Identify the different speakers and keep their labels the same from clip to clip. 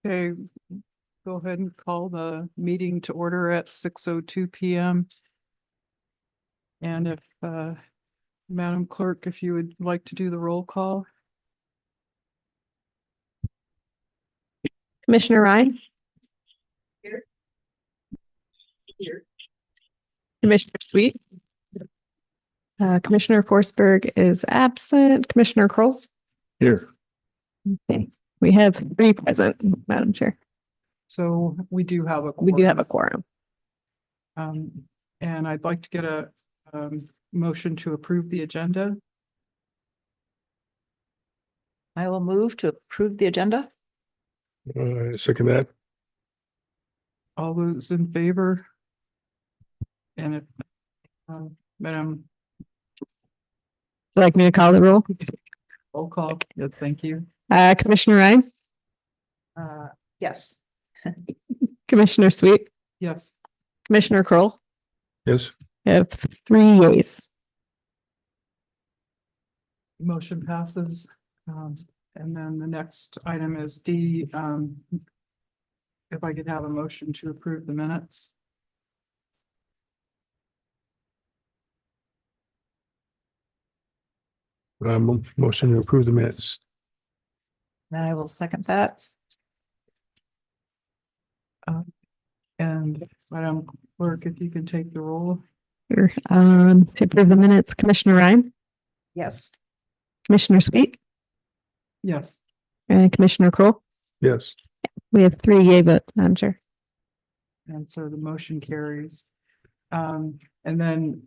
Speaker 1: Okay, go ahead and call the meeting to order at 6:02 PM. And if, Madam Clerk, if you would like to do the roll call.
Speaker 2: Commissioner Ryan.
Speaker 1: Here.
Speaker 2: Commissioner Sweet. Commissioner Forsberg is absent. Commissioner Kroll.
Speaker 3: Here.
Speaker 2: Okay, we have 3 present, Madam Chair.
Speaker 1: So we do have a.
Speaker 2: We do have a quorum.
Speaker 1: And I'd like to get a, motion to approve the agenda.
Speaker 4: I will move to approve the agenda.
Speaker 3: Second that.
Speaker 1: All those in favor? And if, Madam,
Speaker 2: Would you like me to call the roll?
Speaker 1: roll call. Yes, thank you.
Speaker 2: Commissioner Ryan.
Speaker 4: Yes.
Speaker 2: Commissioner Sweet.
Speaker 1: Yes.
Speaker 2: Commissioner Kroll.
Speaker 3: Yes.
Speaker 2: We have 3 yeas.
Speaker 1: Motion passes. And then the next item is D. If I could have a motion to approve the minutes.
Speaker 3: Motion to approve the minutes.
Speaker 4: I will second that.
Speaker 1: And Madam Clerk, if you could take the roll.
Speaker 2: Here, to approve the minutes, Commissioner Ryan,
Speaker 4: Yes.
Speaker 2: Commissioner Sweet,
Speaker 1: Yes.
Speaker 2: and Commissioner Kroll.
Speaker 3: Yes.
Speaker 2: We have 3 yea votes, Madam Chair.
Speaker 1: And so the motion carries. And then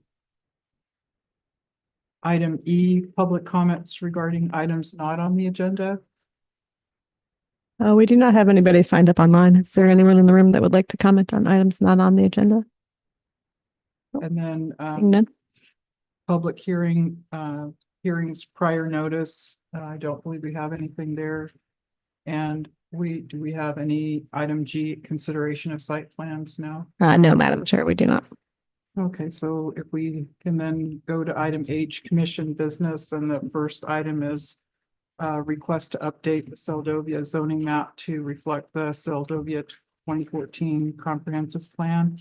Speaker 1: item E, public comments regarding items not on the agenda.
Speaker 2: We do not have anybody signed up online. Is there anyone in the room that would like to comment on items not on the agenda?
Speaker 1: And then
Speaker 2: Seeing none.
Speaker 1: public hearing, hearings prior notice. I don't believe we have anything there. And do we have any item G, consideration of site plans now?
Speaker 2: No, Madam Chair, we do not.
Speaker 1: Okay, so if we can then go to item H, commission business, and the first item is request to update the Seldovia zoning map to reflect the Seldovia 2014 comprehensive plan.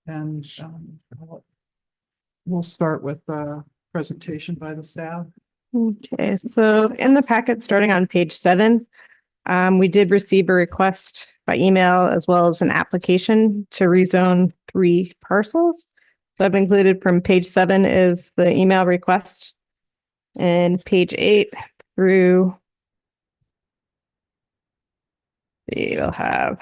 Speaker 1: And we'll start with the presentation by the staff.
Speaker 2: Okay, so in the packet, starting on page 7, we did receive a request by email as well as an application to rezone 3 parcels. So I've included from page 7 is the email request, and page 8 through you'll have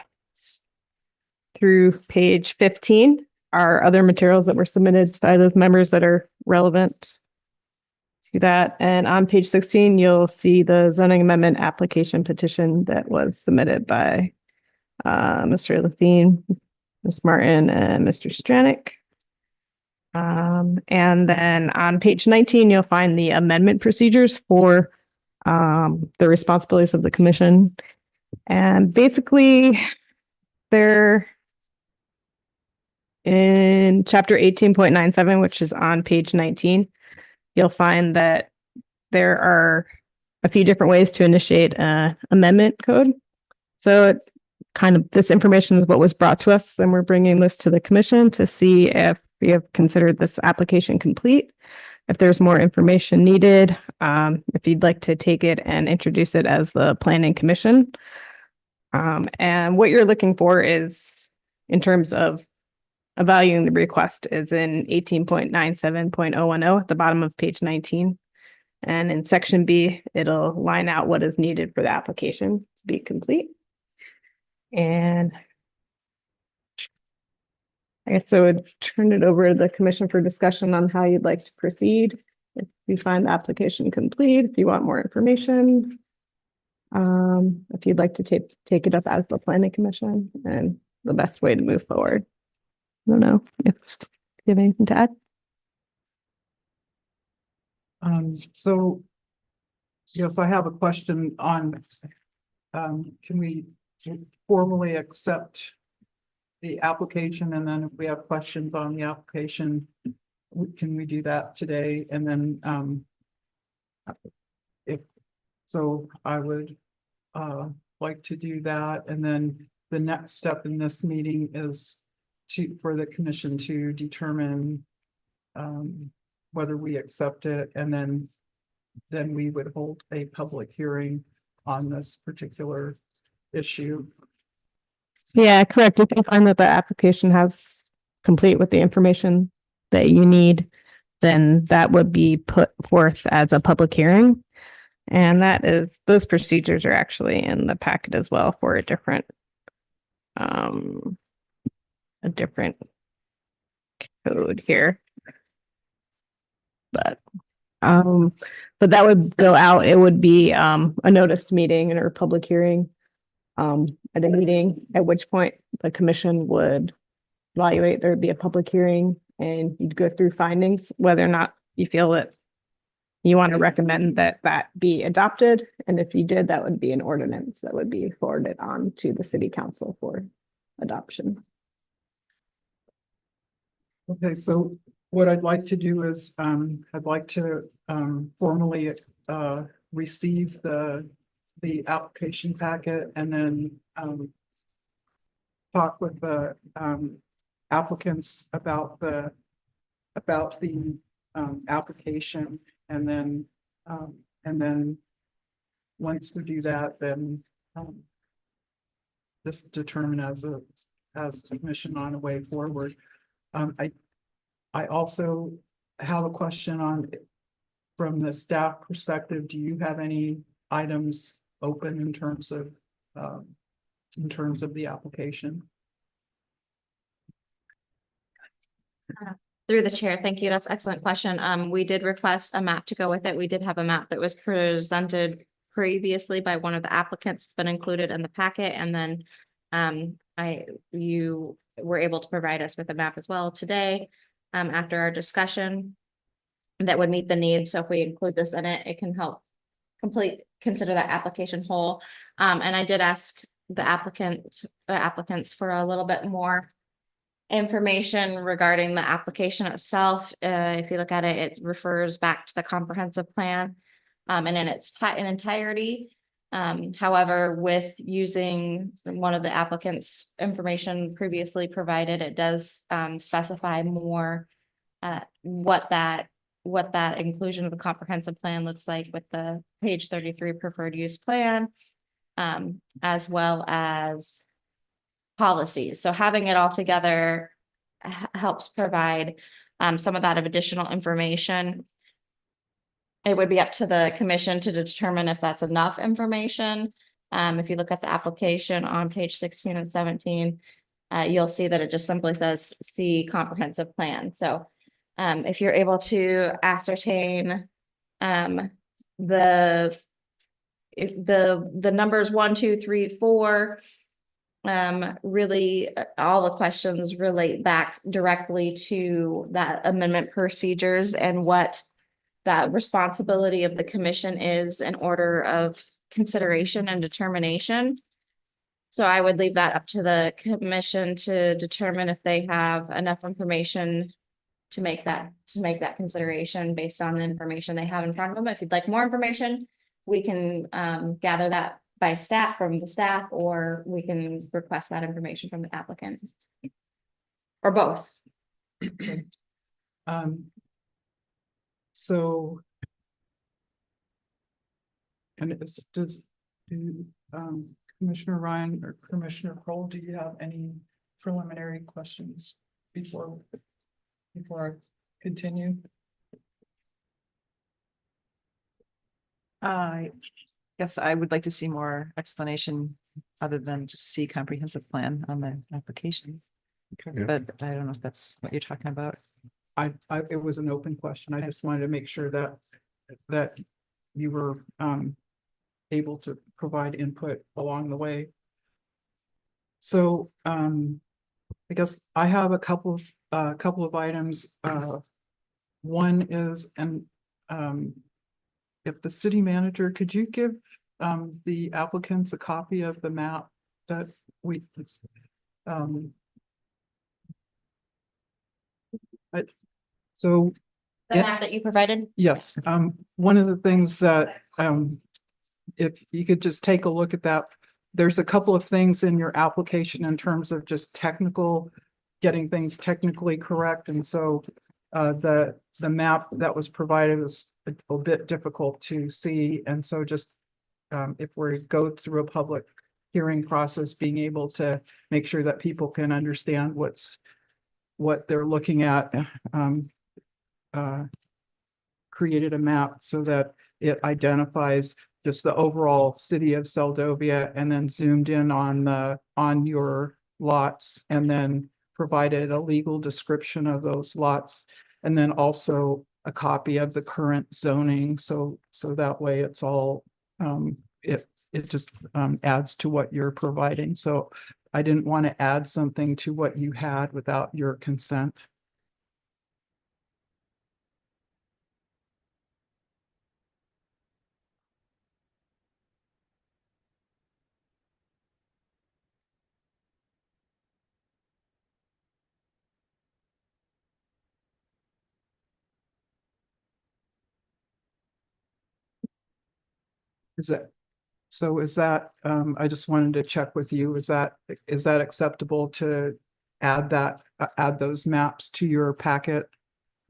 Speaker 2: through page 15 are other materials that were submitted by those members that are relevant to that. And on page 16, you'll see the zoning amendment application petition that was submitted by Mr. Lathine, Ms. Martin, and Mr. Stranick. And then on page 19, you'll find the amendment procedures for the responsibilities of the commission. And basically, they're in chapter 18.97, which is on page 19. You'll find that there are a few different ways to initiate an amendment code. So this information is what was brought to us, and we're bringing this to the commission to see if we have considered this application complete, if there's more information needed, if you'd like to take it and introduce it as the planning commission. And what you're looking for is, in terms of evaluating the request, is in 18.97.010 at the bottom of page 19. And in section B, it'll line out what is needed for the application to be complete. And I guess I would turn it over to the commission for discussion on how you'd like to proceed. If you find the application complete, if you want more information, if you'd like to take it up as the planning commission, and the best way to move forward. I don't know if you have anything to add.
Speaker 1: So yes, I have a question on, can we formally accept the application, and then if we have questions on the application, can we do that today? And then if So I would like to do that, and then the next step in this meeting is for the commission to determine whether we accept it, and then we would hold a public hearing on this particular issue.
Speaker 2: Yeah, correct. If you find that the application has complete with the information that you need, then that would be put forth as a public hearing. And those procedures are actually in the packet as well for a different code here. But that would go out. It would be a noticed meeting or a public hearing at a meeting, at which point the commission would evaluate, there'd be a public hearing, and you'd go through findings, whether or not you feel that you want to recommend that be adopted. And if you did, that would be an ordinance that would be forwarded on to the city council for adoption.
Speaker 1: Okay, so what I'd like to do is, I'd like to formally receive the application packet, and then talk with the applicants about the application, and then once we do that, then just determine as the commission on a way forward. I also have a question from the staff perspective. Do you have any items open in terms of the application?
Speaker 5: Through the chair, thank you. That's an excellent question. We did request a map to go with it. We did have a map that was presented previously by one of the applicants. It's been included in the packet, and then you were able to provide us with a map as well today after our discussion that would meet the needs. So if we include this in it, it can help consider that application whole. And I did ask the applicants for a little bit more information regarding the application itself. If you look at it, it refers back to the comprehensive plan and in its entirety. However, with using one of the applicants' information previously provided, it does specify more what that inclusion of the comprehensive plan looks like with the page 33 preferred use plan, as well as policies. So having it all together helps provide some of that additional information. It would be up to the commission to determine if that's enough information. If you look at the application on page 16 and 17, you'll see that it just simply says see comprehensive plan. So if you're able to ascertain the numbers 1, 2, 3, 4, really all the questions relate back directly to that amendment procedures and what that responsibility of the commission is in order of consideration and determination. So I would leave that up to the commission to determine if they have enough information to make that consideration based on the information they have in front of them. If you'd like more information, we can gather that by staff, from the staff, or we can request that information from the applicant, or both.
Speaker 1: So, and Commissioner Ryan or Commissioner Kroll, do you have any preliminary questions before I continue?
Speaker 4: I guess I would like to see more explanation other than just see comprehensive plan on the application.
Speaker 3: Okay.
Speaker 4: But I don't know if that's what you're talking about.
Speaker 1: It was an open question. I just wanted to make sure that you were able to provide input along the way. So I guess I have a couple of items. One is, and if the city manager, could you give the applicants a copy of the map that we
Speaker 5: The map that you provided?
Speaker 1: yes, one of the things that if you could just take a look at that. There's a couple of things in your application in terms of just technical, getting things technically correct. And so the map that was provided was a bit difficult to see. And so just if we go through a public hearing process, being able to make sure that people can understand what they're looking at, created a map so that it identifies just the overall city of Seldovia and then zoomed in on your lots and then provided a legal description of those lots. And then also a copy of the current zoning. So that way it's all, it just adds to what you're providing. So I didn't want to add something to what you had without your consent. Is that, so is that, I just wanted to check with you, is that acceptable to add that, add those maps to your packet,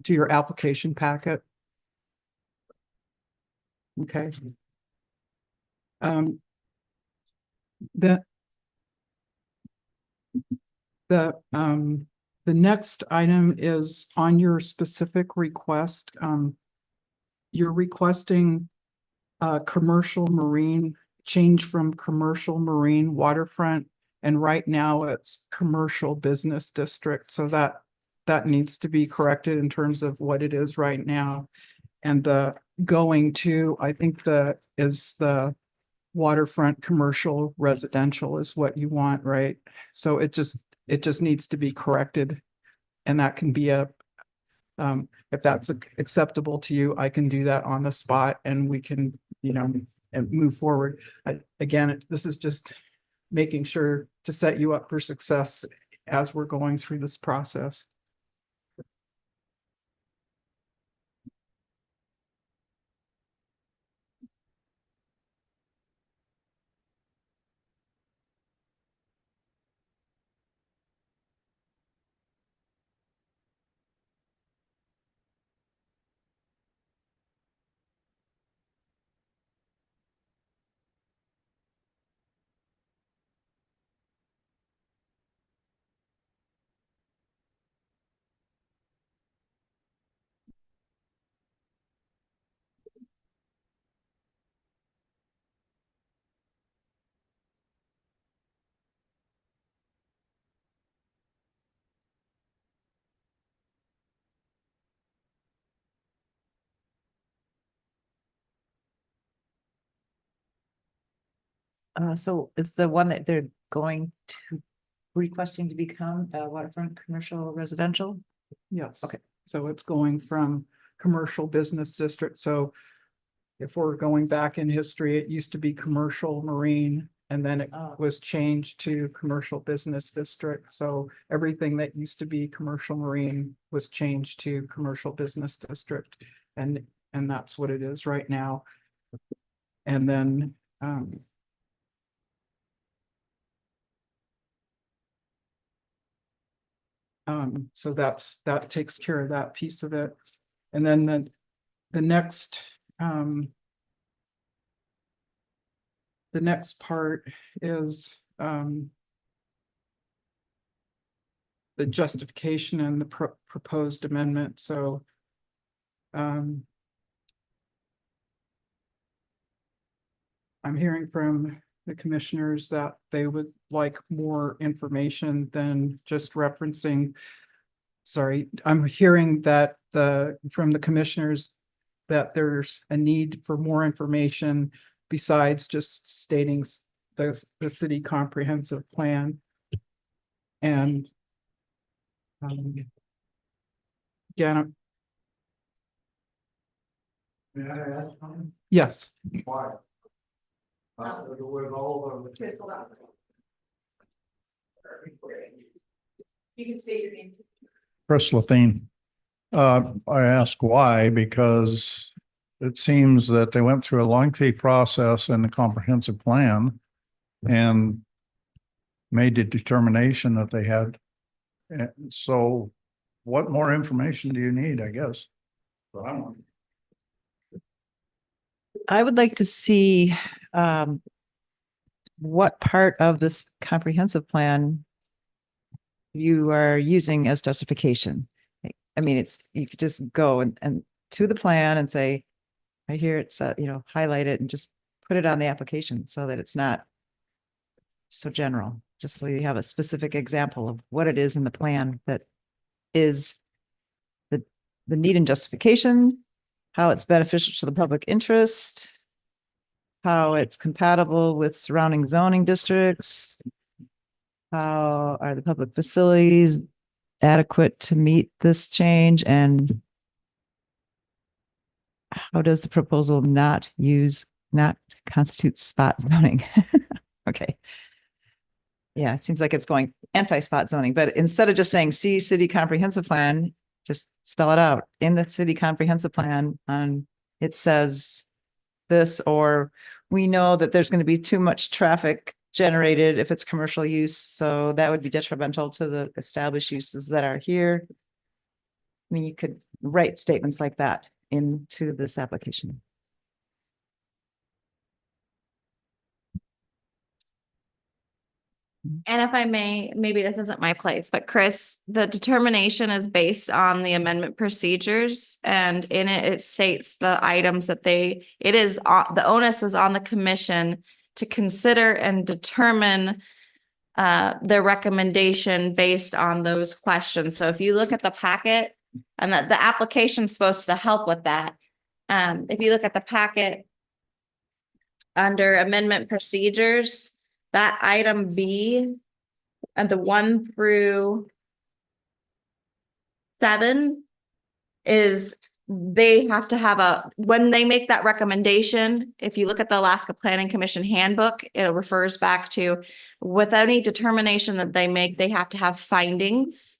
Speaker 1: to your application packet? Okay. The the next item is on your specific request. You're requesting commercial marine, change from commercial marine waterfront. And right now it's commercial business district. So that needs to be corrected in terms of what it is right now. And the going to, I think is the waterfront commercial residential is what you want, right? So it just needs to be corrected. And that can be if that's acceptable to you, I can do that on the spot and we can, and move forward. Again, this is just making sure to set you up for success as we're going through this process.
Speaker 4: So it's the one that they're going to requesting to become a waterfront commercial residential?
Speaker 1: Yes.
Speaker 4: Okay.
Speaker 1: So it's going from commercial business district. So if we're going back in history, it used to be commercial marine and then it
Speaker 4: Oh.
Speaker 1: was changed to commercial business district. So everything that used to be commercial marine was changed to commercial business district. And that's what it is right now. And then so that takes care of that piece of it. And then the next part is the justification and the proposed amendment. So I'm hearing from the commissioners that they would like more information than just referencing. Sorry, I'm hearing that from the commissioners that there's a need for more information besides just stating the city comprehensive plan. And again, yes.
Speaker 6: Why? With all of
Speaker 5: Just hold on. You can state your name.
Speaker 6: Chris Lethine. I ask why because it seems that they went through a lengthy process in the comprehensive plan and made the determination that they had. And so what more information do you need, I guess? So I don't.
Speaker 4: I would like to see what part of this comprehensive plan you are using as justification. I mean, you could just go and to the plan and say, I hear it's, highlight it and just put it on the application so that it's not so general, just so you have a specific example of what it is in the plan that is the need and justification, how it's beneficial to the public interest, how it's compatible with surrounding zoning districts, how are the public facilities adequate to meet this change, and how does the proposal not constitute spot zoning? Okay. Yeah, it seems like it's going anti-spot zoning, but instead of just saying, see city comprehensive plan, just spell it out in the city comprehensive plan. It says this, or we know that there's going to be too much traffic generated if it's commercial use. So that would be detrimental to the established uses that are here. I mean, you could write statements like that into this application.
Speaker 5: And if I may, maybe this isn't my place, but Chris, the determination is based on the amendment procedures. And in it, it states the items that the onus is on the commission to consider and determine their recommendation based on those questions. So if you look at the packet, and that the application is supposed to help with that. If you look at the packet under amendment procedures, that item B and the 1 through 7 is they have to have when they make that recommendation, if you look at the Alaska Planning Commission handbook, it refers back to with any determination that they make, they have to have findings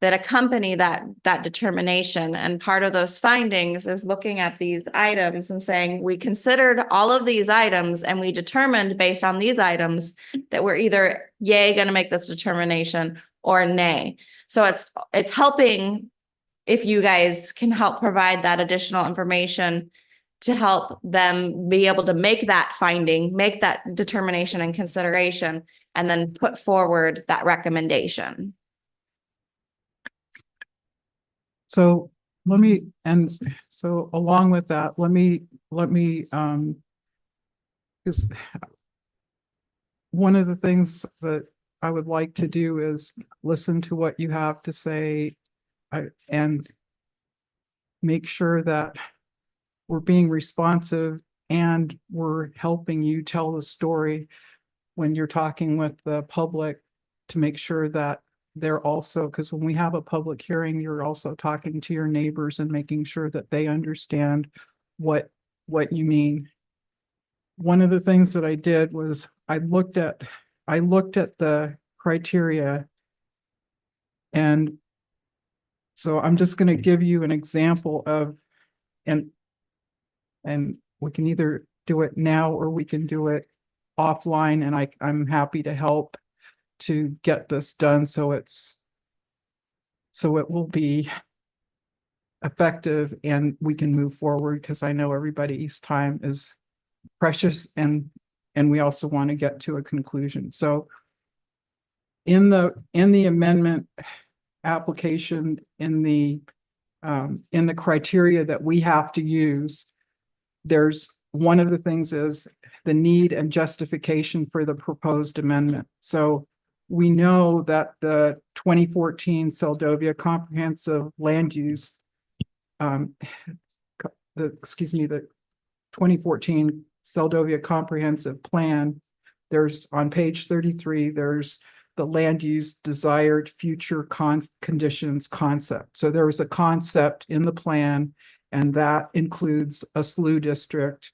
Speaker 5: that accompany that determination. And part of those findings is looking at these items and saying, we considered all of these items and we determined based on these items that we're either yay going to make this determination or nay. So it's helping if you guys can help provide that additional information to help them be able to make that finding, make that determination and consideration, and then put forward that recommendation.
Speaker 1: So so along with that, let me, because one of the things that I would like to do is listen to what you have to say and make sure that we're being responsive and we're helping you tell the story when you're talking with the public to make sure that they're also, because when we have a public hearing, you're also talking to your neighbors and making sure that they understand what you mean. One of the things that I did was I looked at the criteria, and so I'm just going to give you an example of, and we can either do it now or we can do it offline, and I'm happy to help to get this done so it will be effective and we can move forward, because I know everybody's time is precious and we also want to get to a conclusion. So in the amendment application, in the criteria that we have to use, there's one of the things is the need and justification for the proposed amendment. So we know that the 2014 Seldovia Comprehensive Land Use, the 2014 Seldovia Comprehensive Plan, there's on page 33, there's the land use desired future conditions concept. So there was a concept in the plan, and that includes a slough district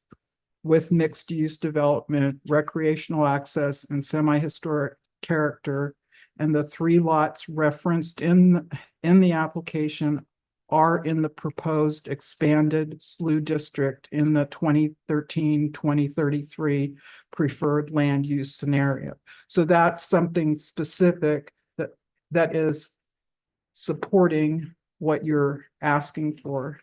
Speaker 1: with mixed use development, recreational access, and semi-historic character. And the 3 lots referenced in the application are in the proposed expanded SLU district in the 2033 preferred land use scenario. So that's something specific that is supporting what you're asking for.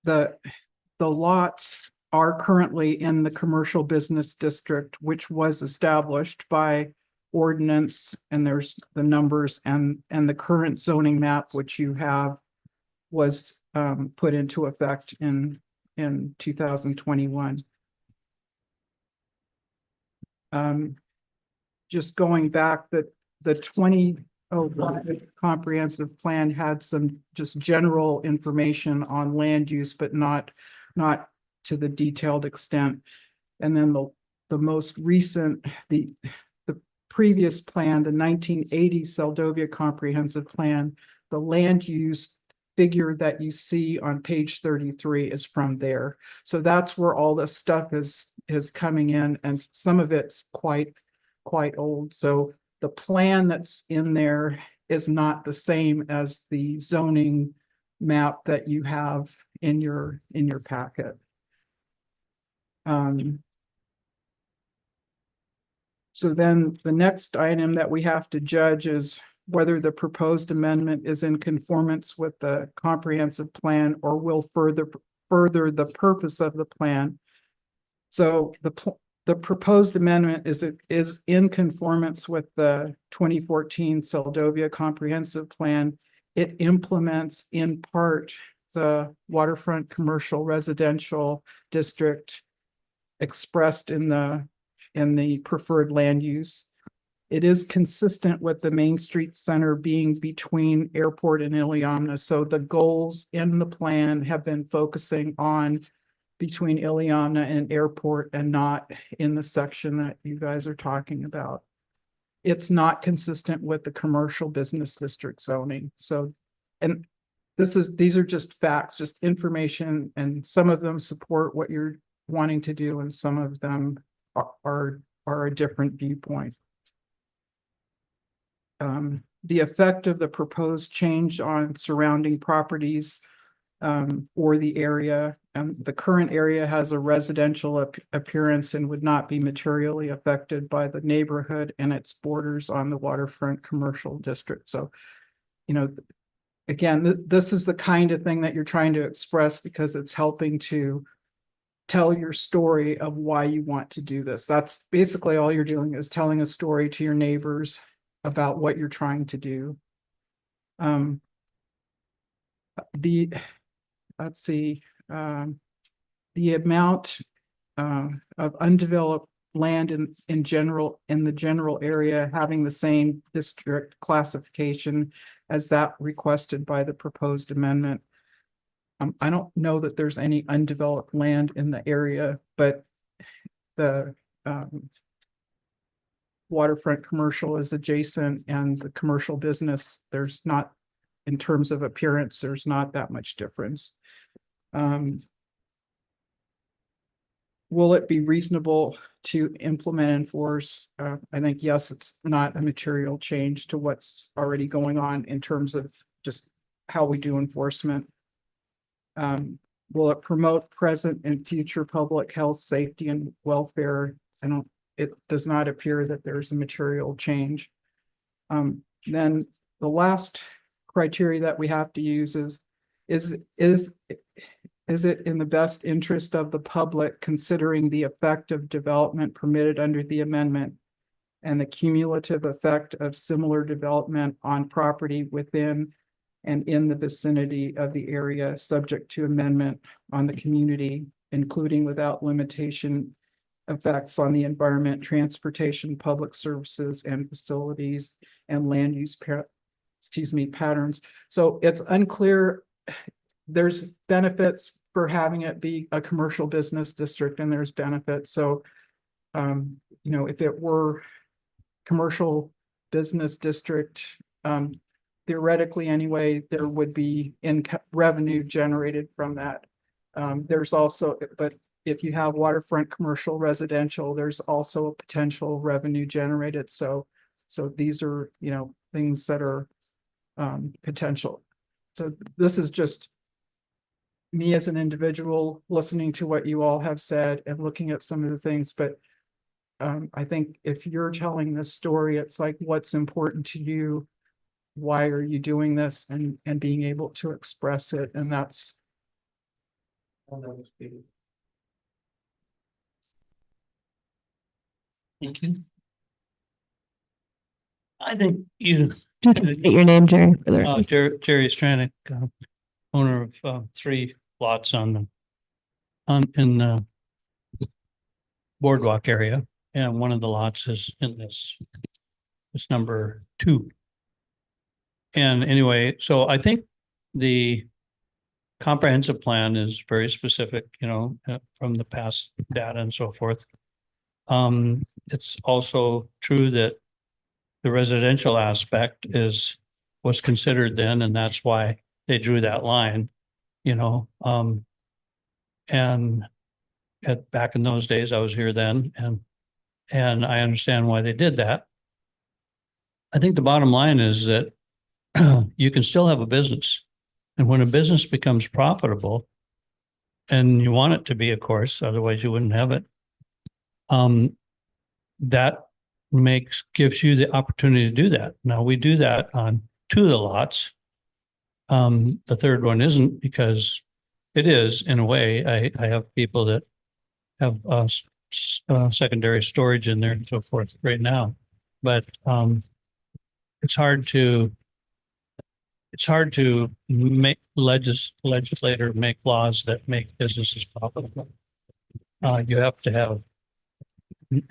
Speaker 1: The lots are currently in the commercial business district, which was established by ordinance, and there's the numbers, and the current zoning map, which you have, was put into effect in 2021. Just going back, the 2005 comprehensive plan had some just general information on land use, but not to the detailed extent. And then the most recent, the previous plan, the 1980 Seldovia comprehensive plan, the land use figure that you see on page 33 is from there. So that's where all this stuff is coming in, and some of it's quite old. So the plan that's in there is not the same as the zoning map that you have in your packet. So then the next item that we have to judge is whether the proposed amendment is in conformance with the comprehensive plan or will further the purpose of the plan. So the proposed amendment is in conformance with the 2014 Seldovia comprehensive plan. It implements in part the waterfront commercial residential district expressed in the preferred land use. It is consistent with the Main Street Center being between airport and Iliamna. So the goals in the plan have been focusing on between Iliamna and airport and not in the section that you guys are talking about. It's not consistent with the commercial business district zoning. So, and these are just facts, just information, and some of them support what you're wanting to do, and some of them are a different viewpoint. The effect of the proposed change on surrounding properties or the area. The current area has a residential appearance and would not be materially affected by the neighborhood and its borders on the waterfront commercial district. So, you know, again, this is the kind of thing that you're trying to express because it's helping to tell your story of why you want to do this. That's basically all you're doing, is telling a story to your neighbors about what you're trying to do. Let's see, the amount of undeveloped land in the general area having the same district classification as that requested by the proposed amendment. I don't know that there's any undeveloped land in the area, but the waterfront commercial is adjacent, and the commercial business, there's not, in terms of appearance, there's not that much difference. Will it be reasonable to implement and enforce? I think yes, it's not a material change to what's already going on in terms of just how we do enforcement. Will it promote present and future public health, safety, and welfare? It does not appear that there's a material change. Then the last criteria that we have to use is it in the best interest of the public, considering the effect of development permitted under the amendment and the cumulative effect of similar development on property within and in the vicinity of the area subject to amendment on the community, including without limitation effects on the environment, transportation, public services and facilities, and land use patterns. So it's unclear. There's benefits for having it be a commercial business district, and there's benefits. So, you know, if it were commercial business district, theoretically anyway, there would be revenue generated from that. There's also, but if you have waterfront commercial residential, there's also a potential revenue generated. So these are, you know, things that are potential. So this is just me as an individual, listening to what you all have said and looking at some of the things, but I think if you're telling this story, it's like, what's important to you? Why are you doing this? And being able to express it, and that's.
Speaker 7: Thank you. I think you,
Speaker 2: State your name, Jerry. For the record.
Speaker 7: Jerry Stranick, owner of 3 lots in the boardwalk area, and one of the lots is in this number 2. And anyway, so I think the comprehensive plan is very specific, from the past data and so forth. It's also true that the residential aspect was considered then, and that's why they drew that line, and back in those days, I was here then, and I understand why they did that. I think the bottom line is that you can still have a business, and when a business becomes profitable, and you want it to be, of course, otherwise you wouldn't have it. That gives you the opportunity to do that. Now we do that on 2 of the lots. The 3rd one isn't, because it is, in a way. I have people that have secondary storage in there and so forth right now, but it's hard to make legislator make laws that make businesses profitable. You have to have.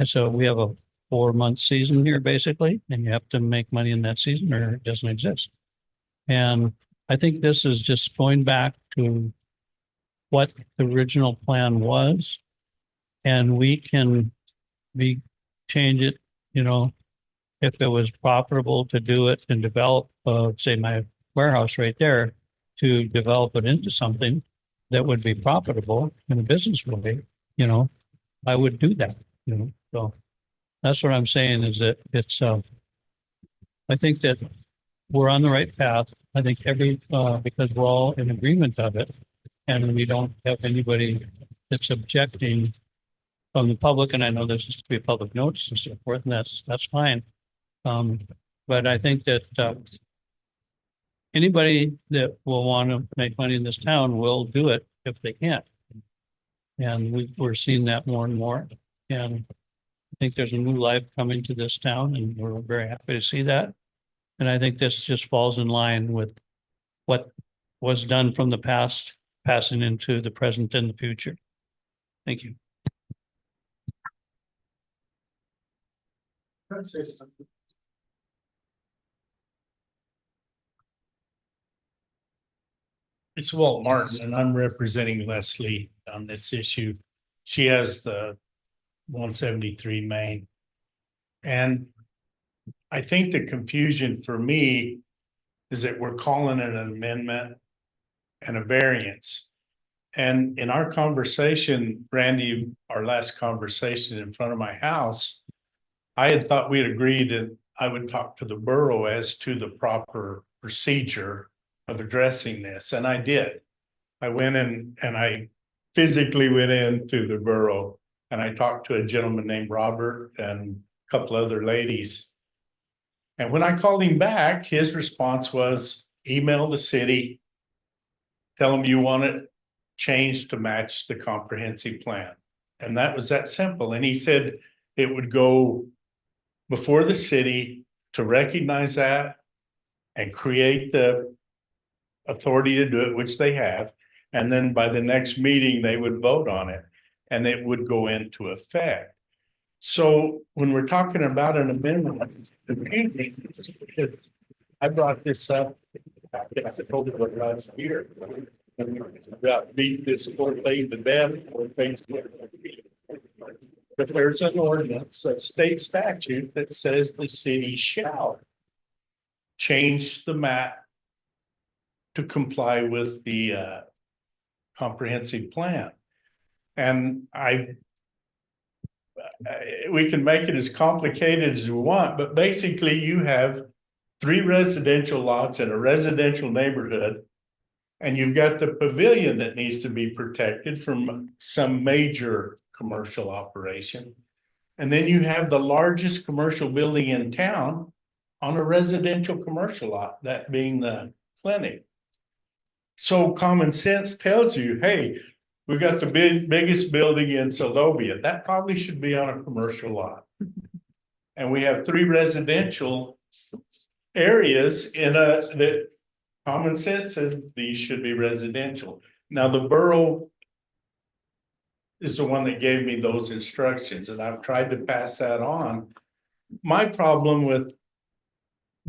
Speaker 7: So we have a 4-month season here, basically, and you have to make money in that season or it doesn't exist. And I think this is just going back to what the original plan was, and we can change it, if it was profitable to do it and develop, say, my warehouse right there, to develop it into something that would be profitable in a business way, I would do that. So that's what I'm saying, is that it's, I think that we're on the right path. I think because we're all in agreement of it, and we don't have anybody that's objecting from the public, and I know there's supposed to be a public notice and so forth, and that's fine. But I think that anybody that will want to make money in this town will do it if they can. And we're seeing that more and more. And I think there's a new life coming to this town, and we're very happy to see that. And I think this just falls in line with what was done from the past, passing into the present and the future. Thank you.
Speaker 8: It's Walt Martin, and I'm representing Leslie on this issue. She has the 173 Main. And I think the confusion for me is that we're calling it an amendment and a variance. And in our conversation, Randy, our last conversation in front of my house, I had thought we had agreed that I would talk to the borough as to the proper procedure of addressing this, and I did. I went in and I physically went into the borough, and I talked to a gentleman named Robert and a couple other ladies. And when I called him back, his response was, email the city, tell them you want it changed to match the comprehensive plan. And that was that simple. And he said it would go before the city to recognize that and create the authority to do it, which they have. And then by the next meeting, they would vote on it and it would go into effect. So when we're talking about an amendment, I brought this up. I told it last year. About beat this court thing to death or things. But there's an ordinance, a state statute that says the city shall change the map to comply with the comprehensive plan. And we can make it as complicated as we want, but basically you have three residential lots in a residential neighborhood. And you've got the pavilion that needs to be protected from some major commercial operation. And then you have the largest commercial building in town on a residential commercial lot, that being the clinic. So common sense tells you, hey, we've got the biggest building in Seldovia. That probably should be on a commercial lot. And we have three residential areas that common sense says these should be residential. Now, the borough is the one that gave me those instructions, and I've tried to pass that on. My problem with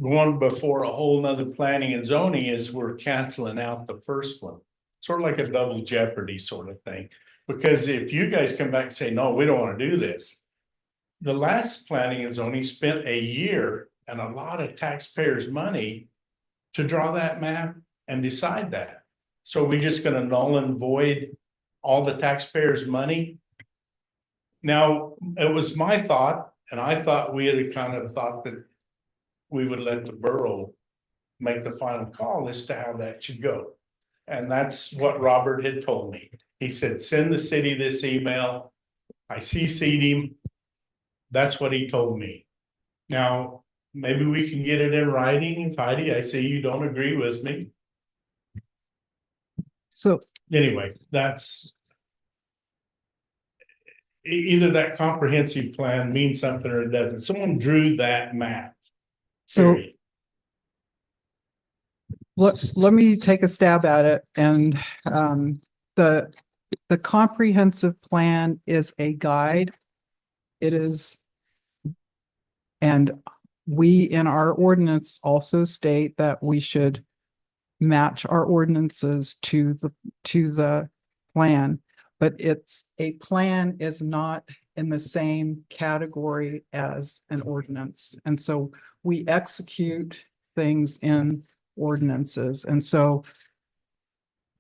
Speaker 8: going before a whole nother planning and zoning is we're canceling out the first one. Sort of like a double jeopardy sort of thing. Because if you guys come back and say, no, we don't want to do this. The last planning and zoning spent a year and a lot of taxpayers' money to draw that map and decide that. So we're just gonna null and void all the taxpayers' money. Now, it was my thought, and I thought we had kind of thought that we would let the borough make the final call as to how that should go. And that's what Robert had told me. He said, send the city this email. I CC'd him. That's what he told me. Now, maybe we can get it in writing. Heidi, I see you don't agree with me.
Speaker 1: So
Speaker 8: Anyway, that's either that comprehensive plan means something or it doesn't. Someone drew that map.
Speaker 1: So
Speaker 8: period.
Speaker 1: let me take a stab at it. And the comprehensive plan is a guide. It is, and we in our ordinance also state that we should match our ordinances to the plan, but a plan is not in the same category as an ordinance. And so we execute things in ordinances. And so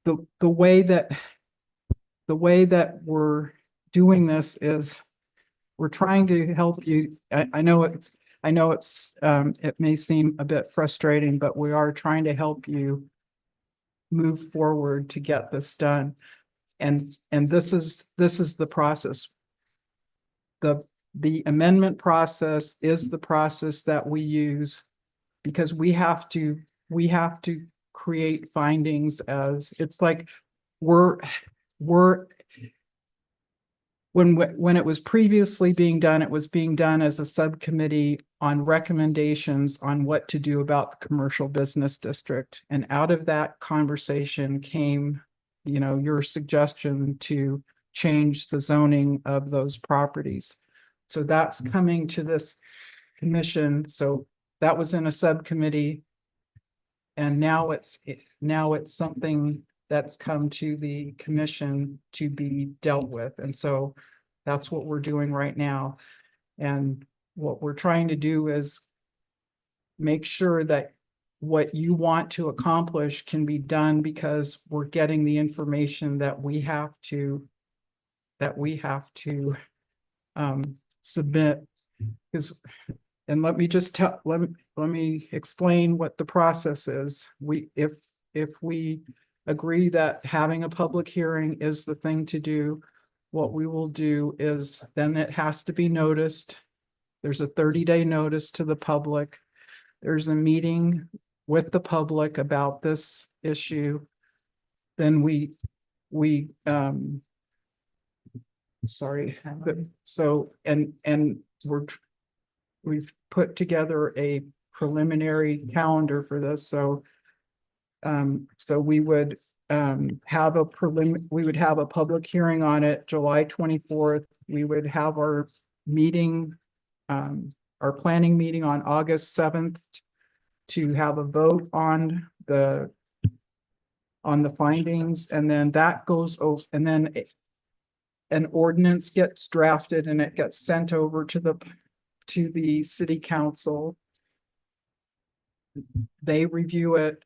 Speaker 1: the way that we're doing this is we're trying to help you. I know it's it may seem a bit frustrating, but we are trying to help you move forward to get this done. And this is the process. The amendment process is the process that we use because we have to create findings as it's like we're when it was previously being done, it was being done as a subcommittee on recommendations on what to do about the commercial business district. And out of that conversation came, your suggestion to change the zoning of those properties. So that's coming to this commission. So that was in a subcommittee. And now it's something that's come to the commission to be dealt with. And so that's what we're doing right now. And what we're trying to do is make sure that what you want to accomplish can be done because we're getting the information that we have to submit. And let me just let me explain what the process is. If we agree that having a public hearing is the thing to do, what we will do is then it has to be noticed. There's a 30-day notice to the public. There's a meeting with the public about this issue. Then we've put together a preliminary calendar for this. So we would have a public hearing on it July 24th. We would have our meeting, our planning meeting on August 7th to have a vote on the findings, and then that goes over, and then an ordinance gets drafted and it gets sent over to the city council. They review it.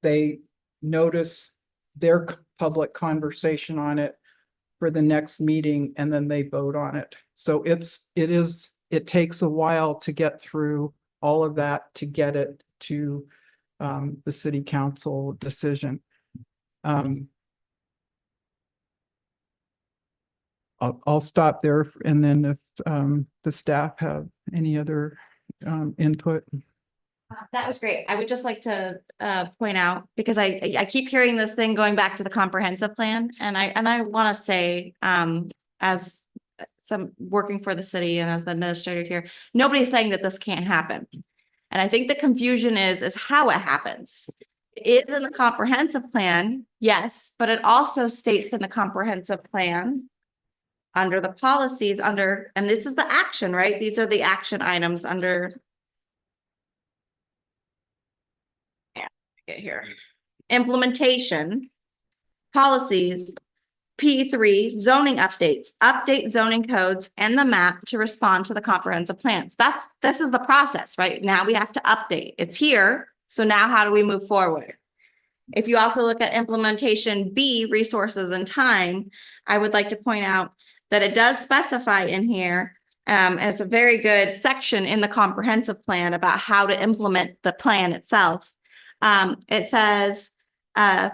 Speaker 1: They notice their public conversation on it for the next meeting, and then they vote on it. So it takes a while to get through all of that to get it to the city council decision. I'll stop there and then if the staff have any other input.
Speaker 5: That was great. I would just like to point out, because I keep hearing this thing going back to the comprehensive plan, and I want to say, as some working for the city and as the administrator here, nobody's saying that this can't happen. And I think the confusion is how it happens. It is in the comprehensive plan, yes, but it also states in the comprehensive plan under the policies under, and this is the action, right? These are the action items under. Get here. Implementation, policies, P3, zoning updates, update zoning codes and the map to respond to the comprehensive plans. This is the process, right? Now we have to update. It's here. So now how do we move forward? If you also look at implementation B, resources and time, I would like to point out that it does specify in here, and it's a very good section in the comprehensive plan about how to implement the plan itself. It says,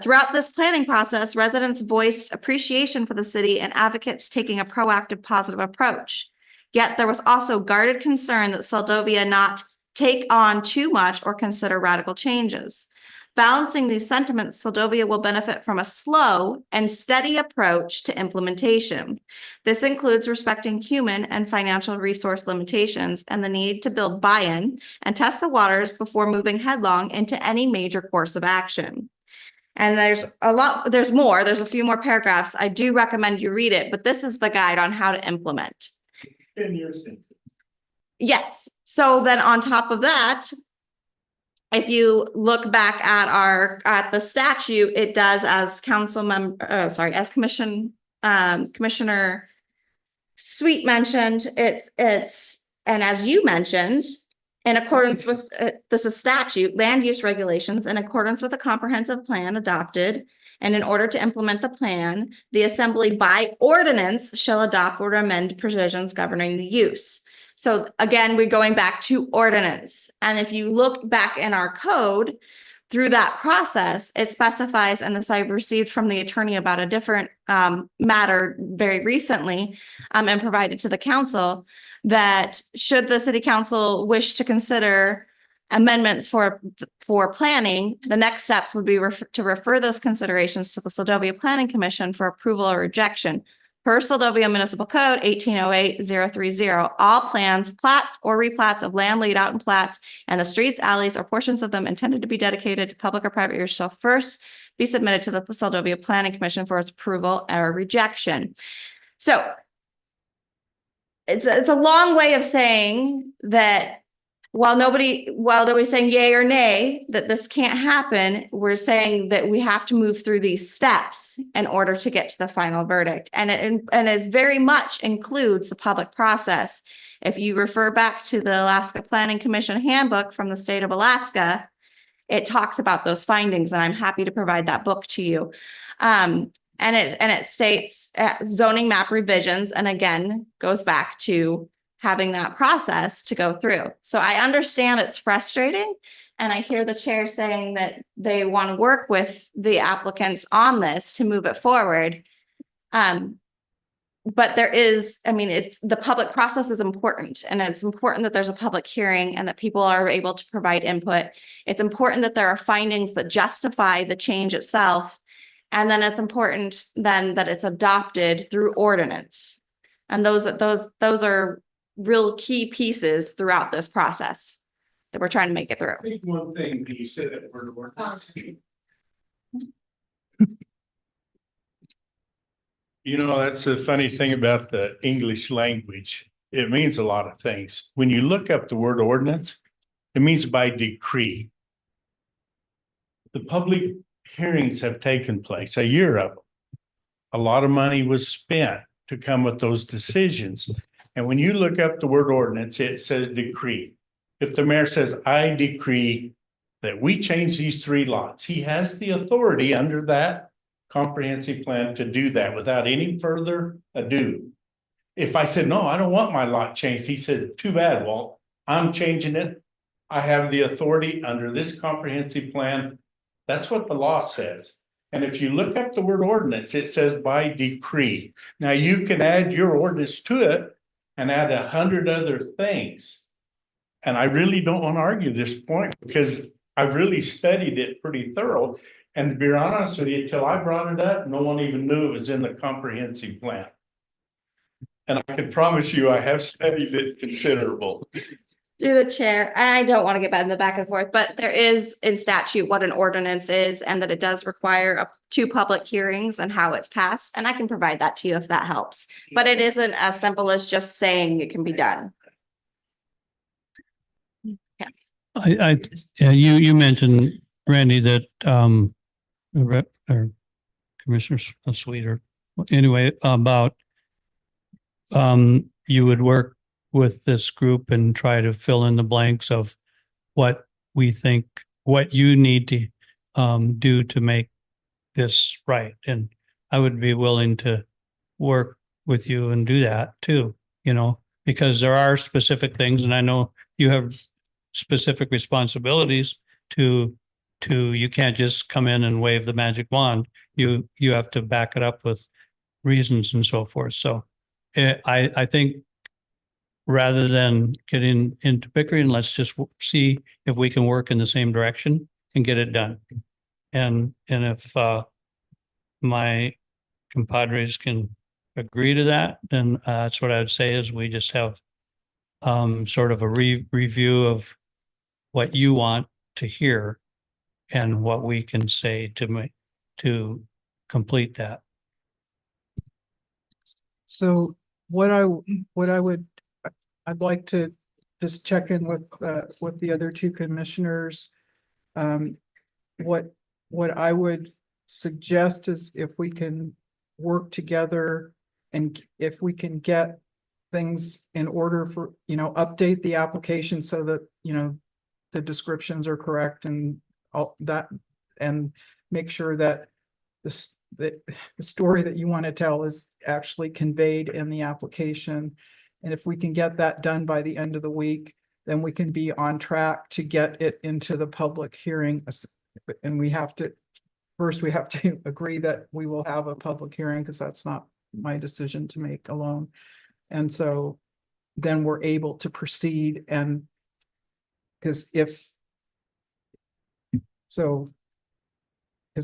Speaker 5: throughout this planning process, residents voiced appreciation for the city and advocates taking a proactive, positive approach. Yet there was also guarded concern that Seldovia not take on too much or consider radical changes. Balancing these sentiments, Seldovia will benefit from a slow and steady approach to implementation. This includes respecting human and financial resource limitations and the need to build buy-in and test the waters before moving headlong into any major course of action. And there's more, there's a few more paragraphs. I do recommend you read it, but this is the guide on how to implement.
Speaker 8: 10 years.
Speaker 5: Yes. So then on top of that, if you look back at the statute, it does as Commissioner Sweet mentioned, it's and as you mentioned, in accordance with this is statute, land use regulations in accordance with a comprehensive plan adopted. And in order to implement the plan, the assembly by ordinance shall adopt or amend provisions governing the use. So again, we're going back to ordinance. And if you look back in our code through that process, it specifies, and this I've received from the attorney about a different matter very recently and provided to the council, that should the city council wish to consider amendments for planning, the next steps would be to refer those considerations to the Seldovia Planning Commission for approval or rejection. Per Seldovia Municipal Code 1808-030, all plans, plats, or replats of land laid out in plats and the streets, alleys, or portions of them intended to be dedicated to public or private use shall first be submitted to the Seldovia Planning Commission for its approval or rejection. So it's a long way of saying that while nobody's saying yay or nay, that this can't happen, we're saying that we have to move through these steps in order to get to the final verdict. And it very much includes the public process. If you refer back to the Alaska Planning Commission handbook from the state of Alaska, it talks about those findings, and I'm happy to provide that book to you. And it states zoning map revisions, and again, goes back to having that process to go through. So I understand it's frustrating, and I hear the chair saying that they want to work with the applicants on this to move it forward. But it's the public process is important, and it's important that there's a public hearing and that people are able to provide input. It's important that there are findings that justify the change itself. And then it's important then that it's adopted through ordinance. And those are real key pieces throughout this process that we're trying to make it through.
Speaker 8: I think one thing that you said that word ordinance. You know, that's the funny thing about the English language. It means a lot of things. When you look up the word ordinance, it means by decree. The public hearings have taken place, a year of them. A lot of money was spent to come with those decisions. And when you look up the word ordinance, it says decree. If the mayor says, I decree that we change these 3 lots, he has the authority under that comprehensive plan to do that without any further ado. If I said, no, I don't want my lot changed, he said, too bad, Walt, I'm changing it. I have the authority under this comprehensive plan. That's what the law says. And if you look up the word ordinance, it says by decree. Now you can add your ordinance to it and add 100 other things. And I really don't want to argue this point because I've really studied it pretty thorough. And to be honest with you, till I brought it up, no one even knew it was in the comprehensive plan. And I can promise you, I have studied it considerable.
Speaker 5: Through the chair, I don't want to get in the back and forth, but there is in statute what an ordinance is and that it does require two public hearings and how it's passed. And I can provide that to you if that helps. But it isn't as simple as just saying it can be done.
Speaker 7: You mentioned, Randy, that, or Commissioner Sweet, or anyway, about you would work with this group and try to fill in the blanks of what we think, what you need to do to make this right. And I would be willing to work with you and do that too, you know, because there are specific things, and I know you have specific responsibilities to you can't just come in and wave the magic wand. You have to back it up with reasons and so forth. So I think rather than getting into bickering, let's just see if we can work in the same direction and get it done. And if my compadres can agree to that, then that's what I would say is we just have sort of a review of what you want to hear and what we can say to complete that.
Speaker 1: So I'd like to just check in with the other two commissioners. What I would suggest is if we can work together and if we can get things in order for, update the application so that, the descriptions are correct and all that, and make sure that the story that you want to tell is actually conveyed in the application. And if we can get that done by the end of the week, then we can be on track to get it into the public hearing. And we have to agree that we will have a public hearing because that's not my decision to make alone. And so then we're able to proceed, and because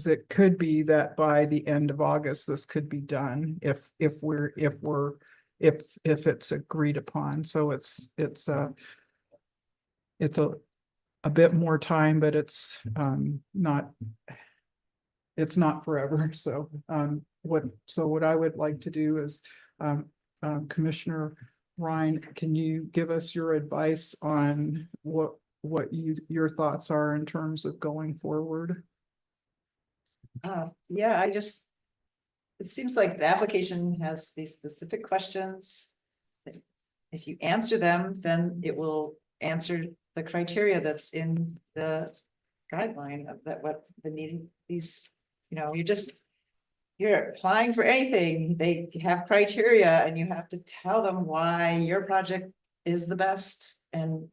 Speaker 1: it could be that by the end of August, this could be done if it's agreed upon. So it's a bit more time, but it's not forever. So what I would like to do is Commissioner Ryan, can you give us your advice on what your thoughts are in terms of going forward?
Speaker 4: Yeah, it seems like the application has these specific questions. If you answer them, then it will answer the criteria that's in the guideline of that, what the needing these, you're applying for anything, they have criteria and you have to tell them why your project is the best and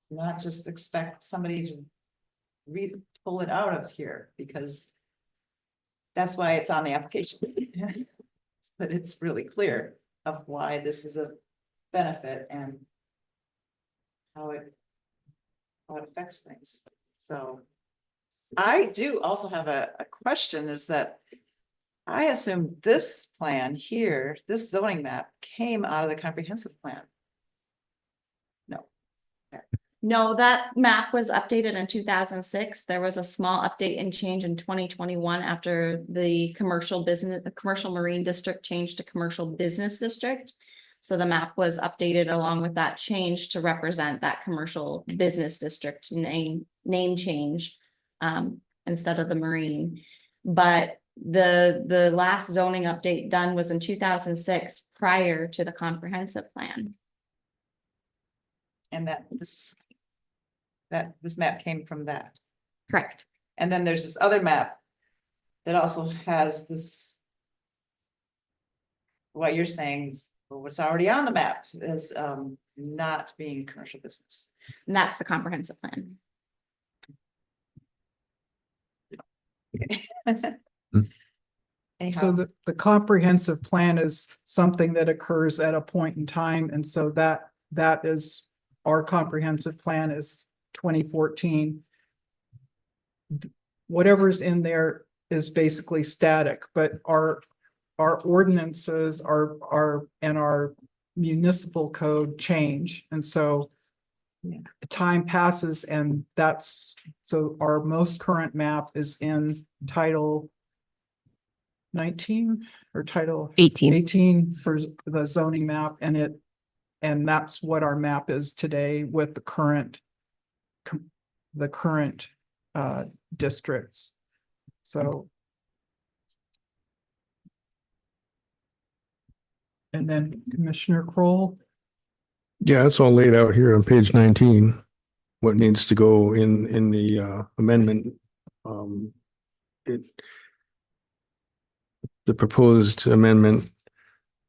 Speaker 4: not just expect somebody to pull it out of here, because that's why it's on the application. But it's really clear of why this is a benefit and how it affects things. So I do also have a question, is that I assume this plan here, this zoning map came out of the comprehensive plan.
Speaker 5: No, that map was updated in 2006. There was a small update and change in 2021 after the commercial marine district changed to commercial business district. So the map was updated along with that change to represent that commercial business district name change instead of the marine. But the last zoning update done was in 2006 prior to the comprehensive plan.
Speaker 4: And this map came from that.
Speaker 5: Correct.
Speaker 4: And then there's this other map that also has this. What you're saying is what's already on the map is not being a commercial business.
Speaker 5: And that's the comprehensive plan.
Speaker 4: Anyhow.
Speaker 1: So the comprehensive plan is something that occurs at a point in time, and so that is, our comprehensive plan is 2014. Whatever's in there is basically static, but our ordinances and our municipal code change, and so
Speaker 4: Yeah.
Speaker 1: time passes, and so our most current map is in title 19 or title
Speaker 2: 18.
Speaker 1: 18 for the zoning map, and that's what our map is today with the current districts. So. And then Commissioner Kroll,
Speaker 3: Yeah, it's all laid out here on page 19. What needs to go in the amendment. It. The proposed amendment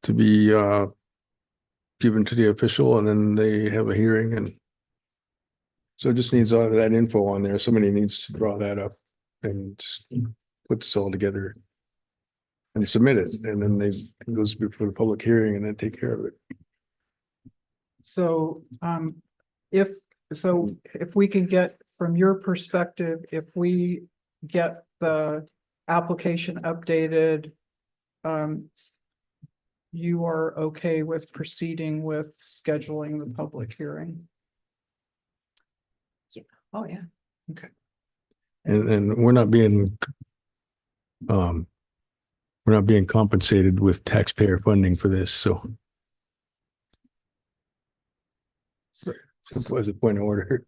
Speaker 3: to be given to the official, and then they have a hearing, and so it just needs all of that info on there. Somebody needs to draw that up and just put this all together and submit it, and then it goes before the public hearing and then take care of it.
Speaker 1: so if we can get, from your perspective, if we get the application updated, you are okay with proceeding with scheduling the public hearing?
Speaker 4: Oh, yeah.
Speaker 3: And we're not being compensated with taxpayer funding for this, so
Speaker 1: So,
Speaker 3: as a point of order.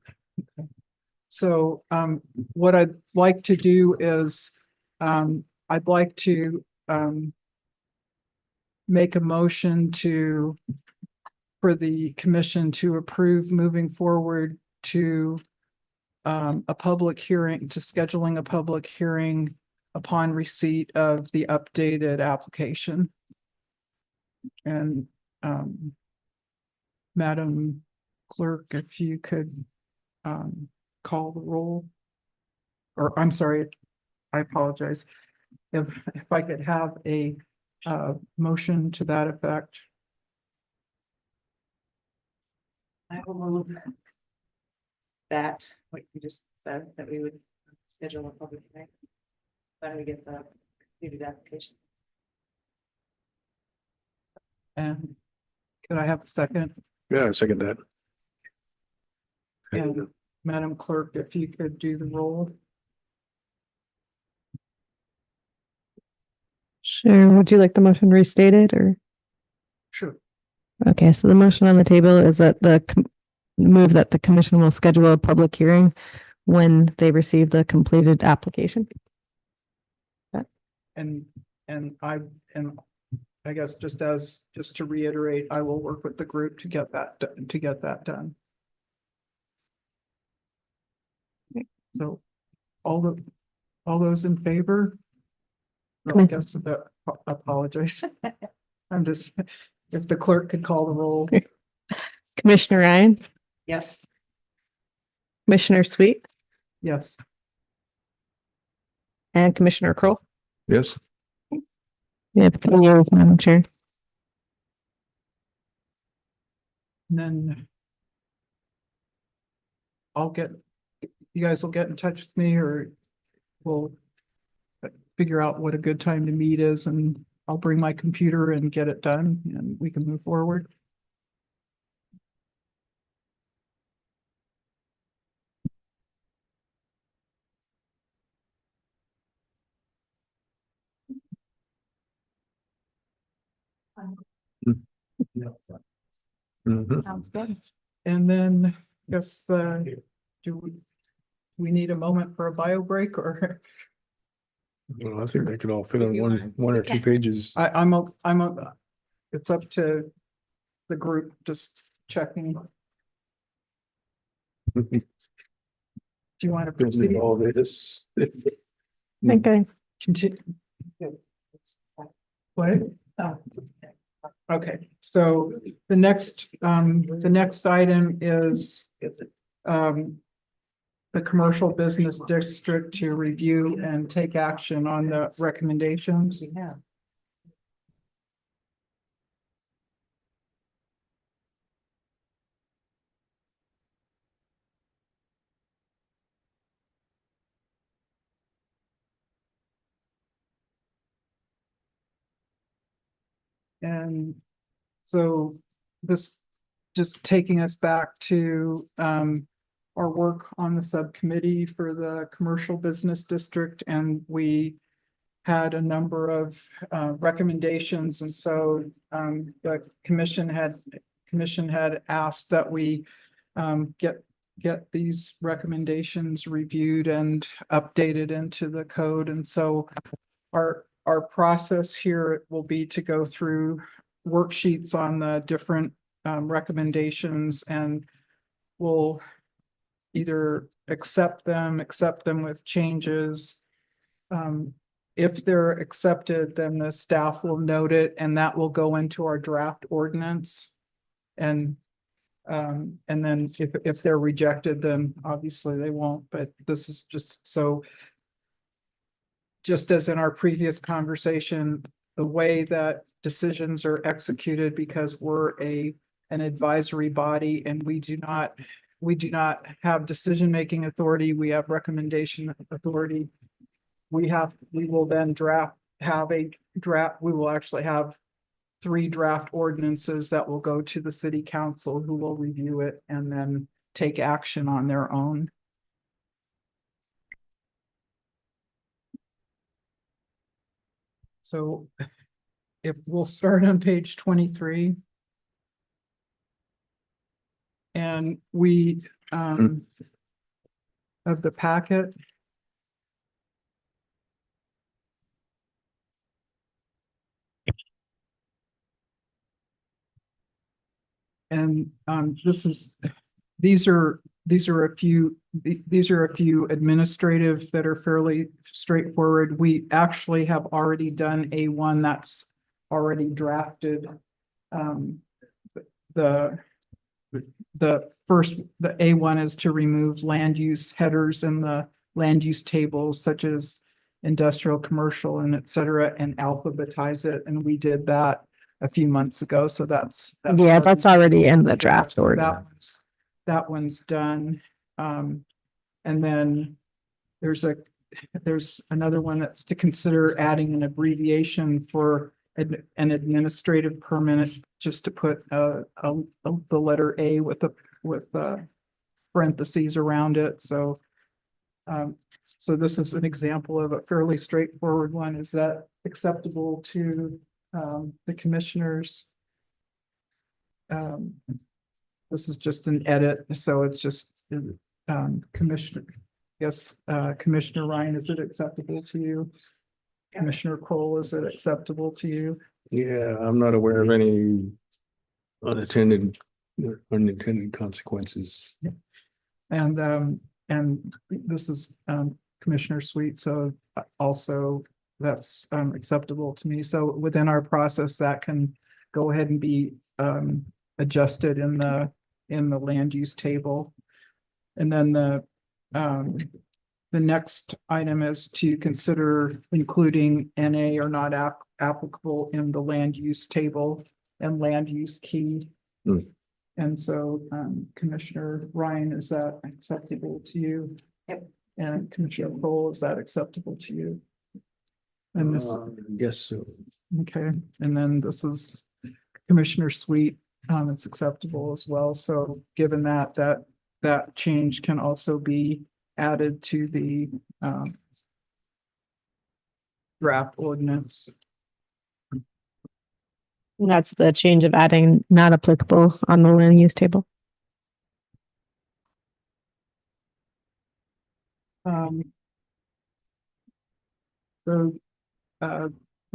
Speaker 1: So what I'd like to do is, I'd like to make a motion for the commission to approve moving forward to a public hearing, to scheduling a public hearing upon receipt of the updated application. And Madam Clerk, if you could call the roll. Or I'm sorry, I apologize. If I could have a motion to that effect.
Speaker 4: I will move that, what you just said, that we would schedule a public hearing. When we get the completed application.
Speaker 1: And could I have a second?
Speaker 3: Yeah, I second that.
Speaker 1: And Madam Clerk, if you could do the roll.
Speaker 2: Sure. Would you like the motion restated or?
Speaker 1: Sure.
Speaker 2: Okay, so the motion on the table is that move that the commission will schedule a public hearing when they receive the completed application.
Speaker 1: And I guess just to reiterate, I will work with the group to get that done. So all those in favor? No, I guess apologize. I'm just, if the clerk could call the roll.
Speaker 2: Commissioner Ryan,
Speaker 4: Yes.
Speaker 2: Commissioner Sweet,
Speaker 1: Yes.
Speaker 2: and Commissioner Kroll.
Speaker 3: Yes.
Speaker 2: We have 3 years, Madam Chair.
Speaker 1: And then you guys will get in touch with me, or we'll figure out what a good time to meet is, and I'll bring my computer and get it done, and we can move forward.
Speaker 3: Mhm.
Speaker 4: Sounds good.
Speaker 1: And then I guess do we need a moment for a bio break, or
Speaker 3: Well, I think they could all fit on one or two pages.
Speaker 1: it's up to the group, just checking. Do you want to proceed?
Speaker 3: All this.
Speaker 2: Okay.
Speaker 1: Continue. What? Okay, so the next item is the commercial business district to review and take action on the recommendations.
Speaker 4: Yeah.
Speaker 1: And so this just taking us back to our work on the subcommittee for the commercial business district, and we had a number of recommendations, and so the commission had asked that we get these recommendations reviewed and updated into the code. And so our process here will be to go through worksheets on the different recommendations, and we'll either accept them with changes. If they're accepted, then the staff will note it, and that will go into our draft ordinance. And then if they're rejected, then obviously they won't, but this is just so. Just as in our previous conversation, the way that decisions are executed, because we're an advisory body and we do not have decision-making authority, we have recommendation authority. We will then we will actually have 3 draft ordinances that will go to the city council, who will review it and then take action on their own. So if we'll start on page 23. And we of the packet. And these are a few administrative that are fairly straightforward. We actually have already done A1 that's already drafted. The A1 is to remove land use headers in the land use tables, such as industrial, commercial, and et cetera, and alphabetize it. And we did that a few months ago. So that's
Speaker 2: already in the draft
Speaker 1: so
Speaker 2: order.
Speaker 1: that one's done. And then there's another one that's to consider adding an abbreviation for an administrative permit, just to put the letter A with parentheses around it. So so this is an example of a fairly straightforward one. Is that acceptable to the commissioners? This is just an edit, so it's just Commissioner. Yes, Commissioner Ryan, is it acceptable to you? Commissioner Cole, is it acceptable to you?
Speaker 3: Yeah, I'm not aware of any unintended consequences.
Speaker 1: And this is Commissioner Sweet, so also that's acceptable to me. So within our process, that can go ahead and be adjusted in the land use table. And then the next item is to consider including NA or not applicable in the land use table and land use key. And so Commissioner Ryan, is that acceptable to you?
Speaker 5: Yep.
Speaker 1: And Commissioner Cole, is that acceptable to you? And this,
Speaker 3: Yes, so.
Speaker 1: okay, and then this is Commissioner Sweet, it's acceptable as well. So given that change can also be added to the draft ordinance.
Speaker 2: And that's the change of adding not applicable on the land use table.
Speaker 1: So the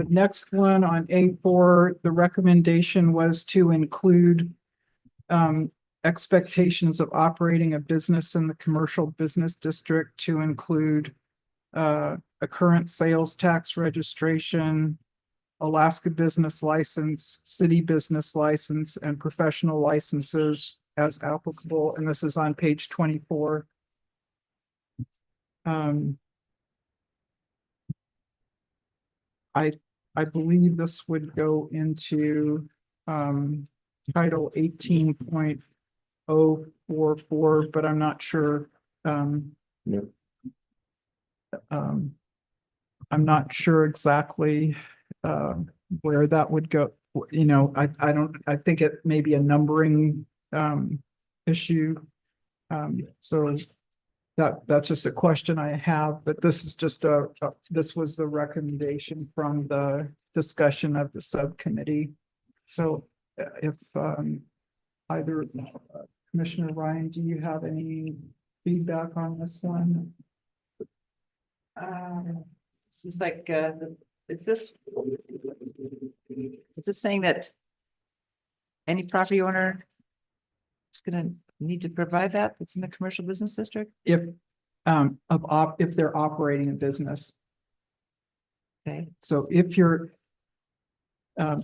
Speaker 1: next one on A4, the recommendation was to include expectations of operating a business in the commercial business district, to include a current sales tax registration, Alaska business license, city business license, and professional licenses as applicable, and this is on page 24. I believe this would go into title 18.044, but I'm not sure.
Speaker 3: Yep.
Speaker 1: I'm not sure exactly where that would go. You know, I think it may be a numbering issue. So that's just a question I have, but this is just this was the recommendation from the discussion of the subcommittee. So if either Commissioner Ryan, do you have any feedback on this one?
Speaker 4: Seems like, is this saying that any property owner is gonna need to provide that? It's in the commercial business district?
Speaker 1: If if they're operating a business.
Speaker 4: Okay,
Speaker 1: So if you're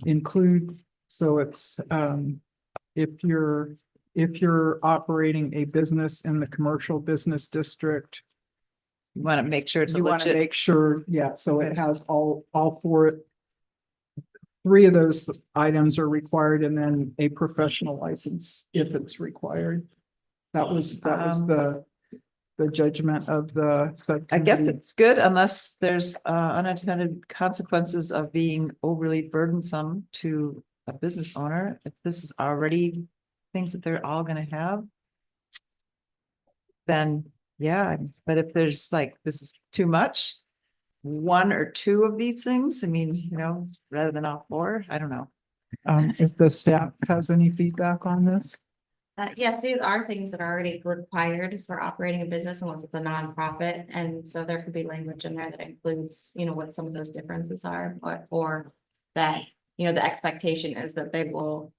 Speaker 1: include, so it's if you're operating a business in the commercial business district,
Speaker 4: you want to make sure it's a
Speaker 1: you want to
Speaker 4: legit.
Speaker 1: make sure, yeah, so it has all four. Three of those items are required, and then a professional license if it's required. That was the judgment of the
Speaker 4: I guess
Speaker 1: subcommittee.
Speaker 4: it's good unless there's unintended consequences of being overly burdensome to a business owner. If this is already things that they're all gonna have, then yeah, but if there's like, this is too much, one or two of these things, I mean, you know, rather than all four, I don't know.
Speaker 1: If the staff has any feedback on this.
Speaker 5: Yes, these are things that are already required for operating a business unless it's a nonprofit. And so there could be language in there that includes, you know, what some of those differences are, or that, you know, the expectation is that they will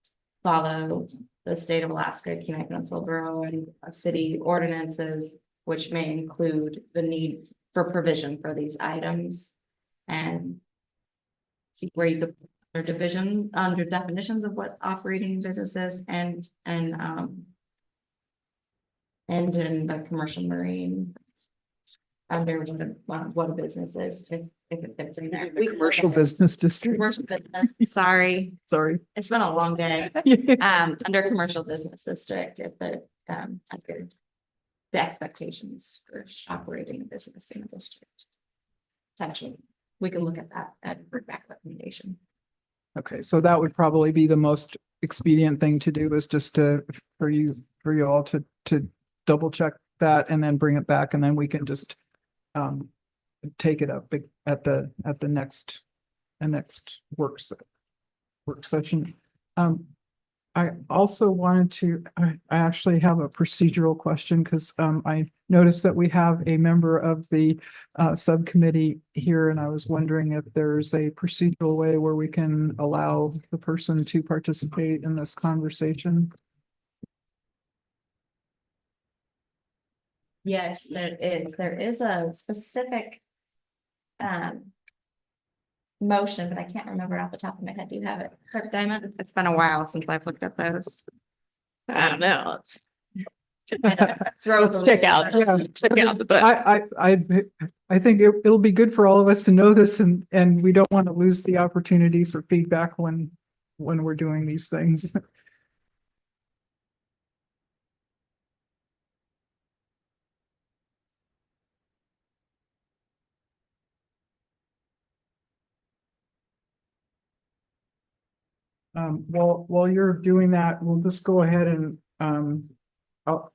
Speaker 5: follow the state of Alaska, Kenai Peninsula Borough, and city ordinances, which may include the need for provision for these items. And see where you could, or division under definitions of what operating businesses and in the commercial marine. Under what a business is, if it fits in there. We can look
Speaker 1: Commercial
Speaker 5: at it.
Speaker 1: business district.
Speaker 5: Commercial business, sorry,
Speaker 1: Sorry.
Speaker 5: it's been a long day. Under commercial business district, if under the expectations for operating a business in a district. Potentially, we can look at that and bring back recommendation.
Speaker 1: Okay, so that would probably be the most expedient thing to do, is just for you all to double check that and then bring it back, and then we can just take it up at the next work session. I also wanted to, I actually have a procedural question, because I noticed that we have a member of the subcommittee here, and I was wondering if there's a procedural way where we can allow the person to participate in this conversation.
Speaker 5: Yes, there is. There is a specific motion, but I can't remember it off the top of my head. Do you have it, Clerk Diamond? It's been a while since I've looked at those.
Speaker 2: I don't know. Let's
Speaker 5: Let's
Speaker 2: check out.
Speaker 1: Yeah.
Speaker 2: Check out the book.
Speaker 1: I think it'll be good for all of us to know this, and we don't want to lose the opportunity for feedback when we're doing these things. While you're doing that, we'll just go ahead and I'll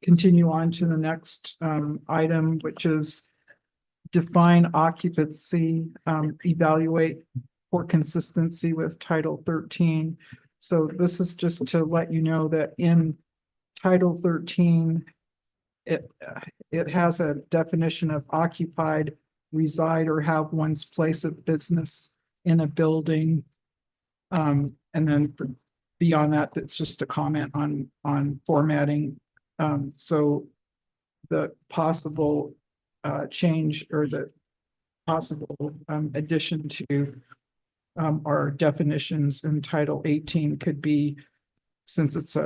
Speaker 1: continue on to the next item, which is define occupancy, evaluate for consistency with Title 13. So this is just to let you know that in Title 13, it has a definition of occupied, reside, or have one's place of business in a building. And then beyond that, it's just a comment on formatting. So the possible change, or the possible addition to our definitions in Title 18 could be, since it's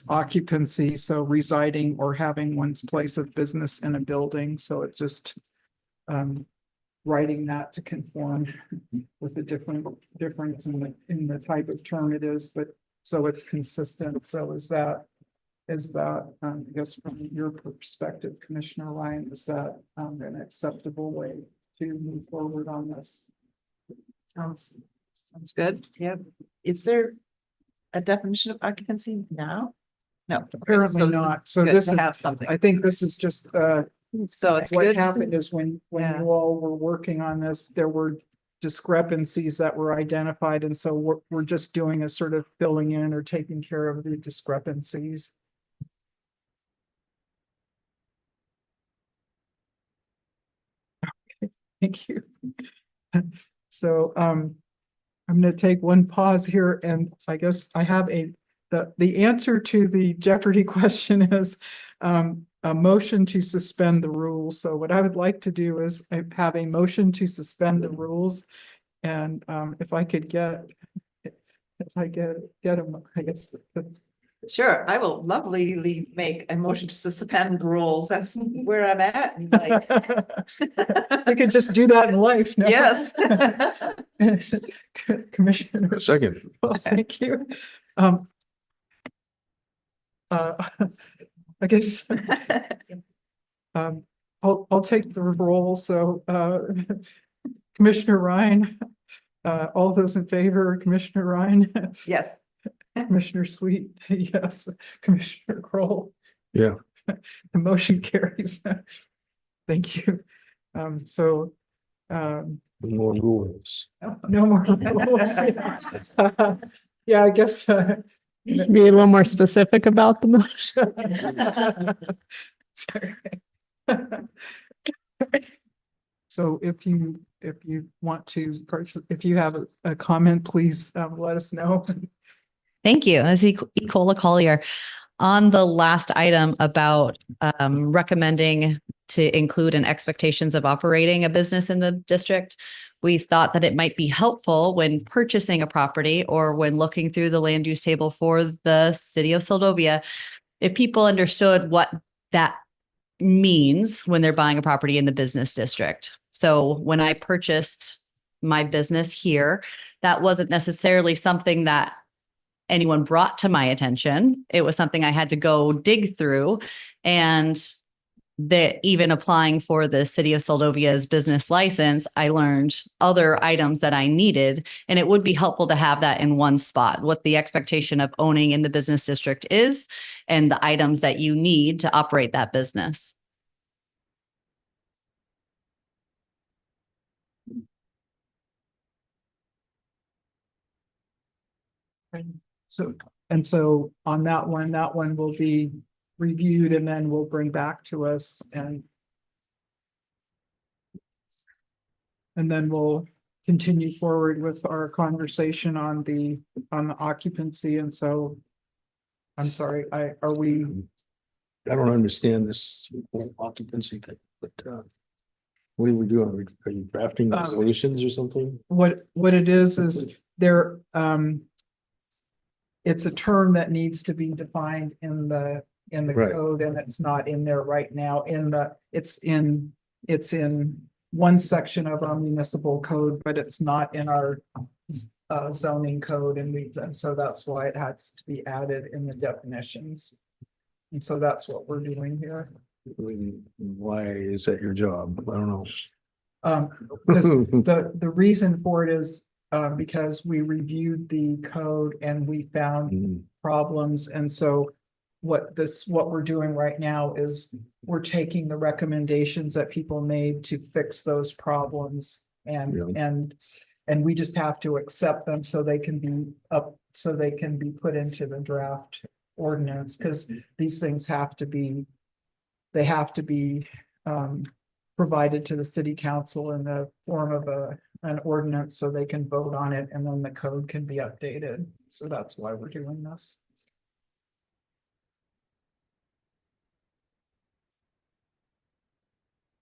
Speaker 1: occupancy, so residing or having one's place of business in a building. So it just writing that to conform with the difference in the type of term it is, but so it's consistent. So is that I guess from your perspective, Commissioner Ryan, is that an acceptable way to move forward on this?
Speaker 4: Sounds good. Yeah. Is there a definition of occupancy now? No.
Speaker 1: Apparently
Speaker 4: So this is
Speaker 1: not. So
Speaker 4: good
Speaker 1: this
Speaker 4: to
Speaker 1: is,
Speaker 4: have something.
Speaker 1: I think this is just
Speaker 4: So it's
Speaker 1: what
Speaker 4: good.
Speaker 1: happened is when
Speaker 4: Yeah.
Speaker 1: you all were working on this, there were discrepancies that were identified. And so we're just doing a sort of filling in or taking care of the discrepancies. Thank you. So I'm going to take one pause here, and I guess I have the answer to the Jeopardy question is a motion to suspend the rules. So what I would like to do is have a motion to suspend the rules, and if I could get them, I guess.
Speaker 4: Sure, I will lovely make a motion to suspend the rules. That's where I'm at. Like,
Speaker 1: I could just do that in life. No?
Speaker 4: yes.
Speaker 1: Commissioner.
Speaker 3: Second.
Speaker 1: Well, thank you. I guess I'll take the roll. So Commissioner Ryan, all those in favor, Commissioner Ryan,
Speaker 4: Yes.
Speaker 1: Commissioner Sweet, yes, Commissioner Kroll.
Speaker 3: Yeah.
Speaker 1: The motion carries. Thank you. So
Speaker 3: More rules.
Speaker 1: no more rules. Yeah, I guess
Speaker 2: Be a little more specific about the motion.
Speaker 1: Sorry. So if you want to, if you have a comment, please let us know.
Speaker 9: Thank you. This is Ecola Collier. On the last item about recommending to include an expectations of operating a business in the district, we thought that it might be helpful when purchasing a property or when looking through the land use table for the city of Seldovia, if people understood what that means when they're buying a property in the business district. So when I purchased my business here, that wasn't necessarily something that anyone brought to my attention. It was something I had to go dig through, and that even applying for the city of Seldovia's business license, I learned other items that I needed, and it would be helpful to have that in one spot, what the expectation of owning in the business district is and the items that you need to operate that business.
Speaker 1: So on that one will be reviewed and then we'll bring back to us and then we'll continue forward with our conversation on the occupancy. And so I'm sorry,
Speaker 3: I don't understand this whole occupancy thing, but what are we doing? Are you drafting resolutions or something?
Speaker 1: what it is there, it's a term that needs to be defined in the
Speaker 3: Right.
Speaker 1: code, and it's not in there right now. It's in one section of our municipal code, but it's not in our zoning code, and so that's why it has to be added in the definitions. And so that's what we're doing here.
Speaker 3: I mean, why is that your job? I don't know.
Speaker 1: Because the reason for it is because we reviewed the code and we found problems. And so what we're doing right now is we're taking the recommendations that people made to fix those problems, and we just have to accept them so they can be put into the draft ordinance, because these things have to be provided to the city council in the form of an ordinance so they can vote on it, and then the code can be updated. So that's why we're doing this.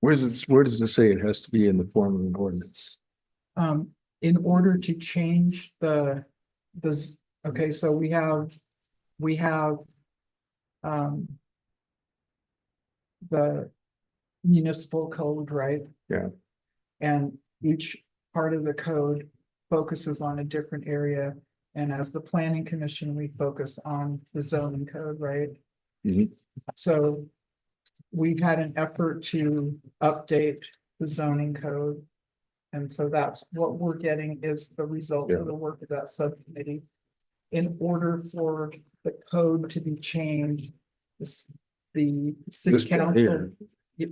Speaker 3: where does it say it has to be in the form of an ordinance?
Speaker 1: In order to change okay, so we have the municipal code, right?
Speaker 3: Yeah.
Speaker 1: And each part of the code focuses on a different area. And as the planning commission, we focus on the zoning code, right?
Speaker 3: Mhm.
Speaker 1: So we've had an effort to update the zoning code. And so that's what we're getting is the result of the work of that subcommittee. In order for the code to be changed, the city
Speaker 3: This guy
Speaker 1: council,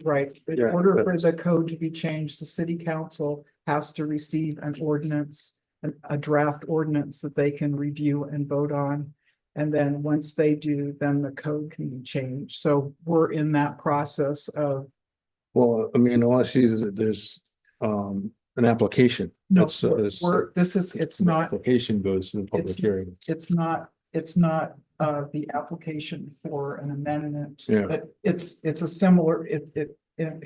Speaker 1: right, in
Speaker 3: Yeah,
Speaker 1: order
Speaker 3: but-
Speaker 1: for the code to be changed, the city council has to receive an ordinance, a draft ordinance that they can review and vote on. And then once they do, then the code can be changed. So we're in that process of.
Speaker 3: Well, I mean, all I see is that there's an application.
Speaker 1: No,
Speaker 3: That's
Speaker 1: it's not,
Speaker 3: application goes to the public
Speaker 1: it's-
Speaker 3: hearing.
Speaker 1: it's not the application for an amendment.
Speaker 3: Yeah.
Speaker 1: It's a similar, you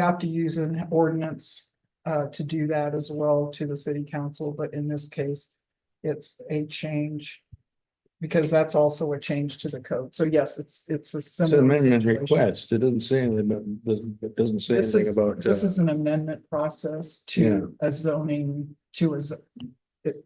Speaker 1: have to use an ordinance to do that as well to the city council, but in this case, it's a change. Because that's also a change to the code. So yes, it's a
Speaker 3: It's an
Speaker 1: similar.
Speaker 3: amendment
Speaker 1: situation.
Speaker 3: request. It doesn't say anything about, it doesn't say
Speaker 1: This
Speaker 3: anything
Speaker 1: is,
Speaker 3: about.
Speaker 1: this is an amendment process to a zoning, it's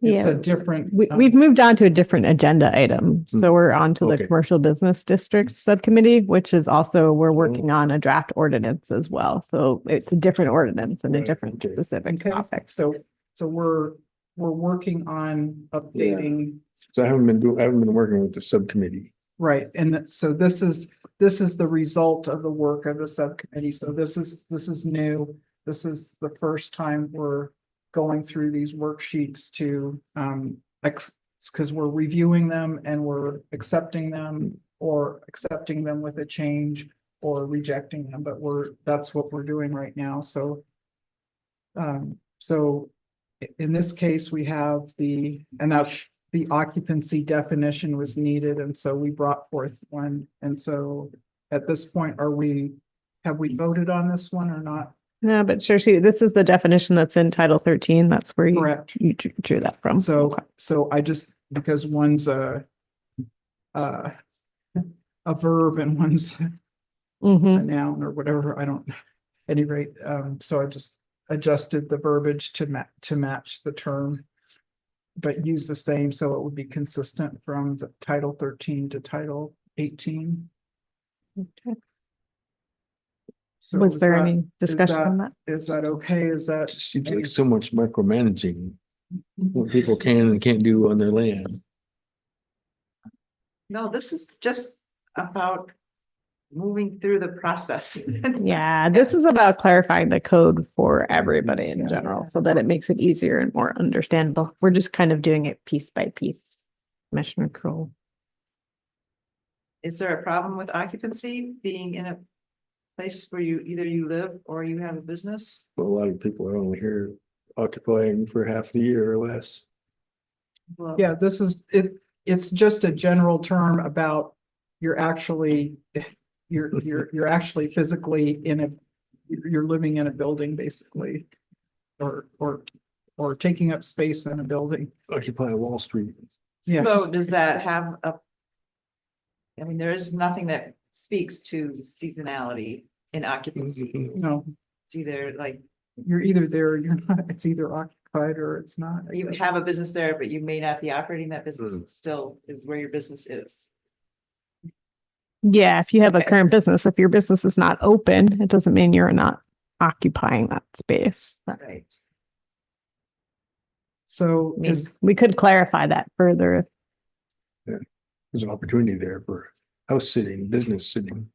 Speaker 2: Yeah.
Speaker 1: a different.
Speaker 2: We've moved on to a different agenda item. So we're on to the
Speaker 3: Okay.
Speaker 2: commercial business district subcommittee, which is also, we're working on a draft ordinance as well. So it's a different ordinance and a
Speaker 3: Right,
Speaker 2: different
Speaker 3: okay.
Speaker 2: specific
Speaker 1: Okay,
Speaker 2: topic.
Speaker 1: so we're working on updating,
Speaker 3: So I haven't been working with the subcommittee.
Speaker 1: right, and so this is the result of the work of the subcommittee, so this is new. This is the first time we're going through these worksheets to, because we're reviewing them and we're accepting them or accepting them with a change or rejecting them, but that's what we're doing right now, so. So in this case, we have and that's the occupancy definition was needed, and so we brought forth one. And so at this point, have we voted on this one or not?
Speaker 2: No, but sure, see, this is the definition that's in Title 13. That's where you
Speaker 1: Correct.
Speaker 2: drew that from.
Speaker 1: So, I just, because one's a verb and one's a
Speaker 2: Mhm.
Speaker 1: noun or whatever, I don't, at any rate, so I just adjusted the verbiage to match the term. But use the same, so it would be consistent from the Title 13 to Title 18.
Speaker 2: Okay.
Speaker 1: So
Speaker 2: Was
Speaker 1: is
Speaker 2: there
Speaker 1: that-
Speaker 2: any discussion on that?
Speaker 1: Is that okay? Is that?
Speaker 3: It just seems like so much micromanaging what people can and can't do on their land.
Speaker 4: No, this is just about moving through the process.
Speaker 2: Yeah, this is about clarifying the code for everybody in general, so that it makes it easier and more understandable. We're just kind of doing it piece by piece. Commissioner Kroll.
Speaker 4: Is there a problem with occupancy being in a place where either you live or you have a business?
Speaker 3: But a lot of people are only here occupying for half the year or less.
Speaker 4: Well,
Speaker 1: Yeah, this is, it's just a general term about you're actually physically you're living in a building basically. Or taking up space in a building.
Speaker 3: Occupy Wall Street.
Speaker 1: Yeah,
Speaker 4: So does that have I mean, there is nothing that speaks to seasonality in occupancy.
Speaker 1: no,
Speaker 4: It's either like
Speaker 1: you're either there or you're not. It's either occupied or it's not.
Speaker 4: you have a business there, but you may not be operating that business. It still is where your business is.
Speaker 2: Yeah, if you have a
Speaker 4: Okay.
Speaker 2: current business, if your business is not open, it doesn't mean you're not occupying that space.
Speaker 4: Right.
Speaker 1: So
Speaker 2: I mean,
Speaker 1: is,
Speaker 2: we could clarify that further.
Speaker 3: There's an opportunity there for house sitting, business sitting.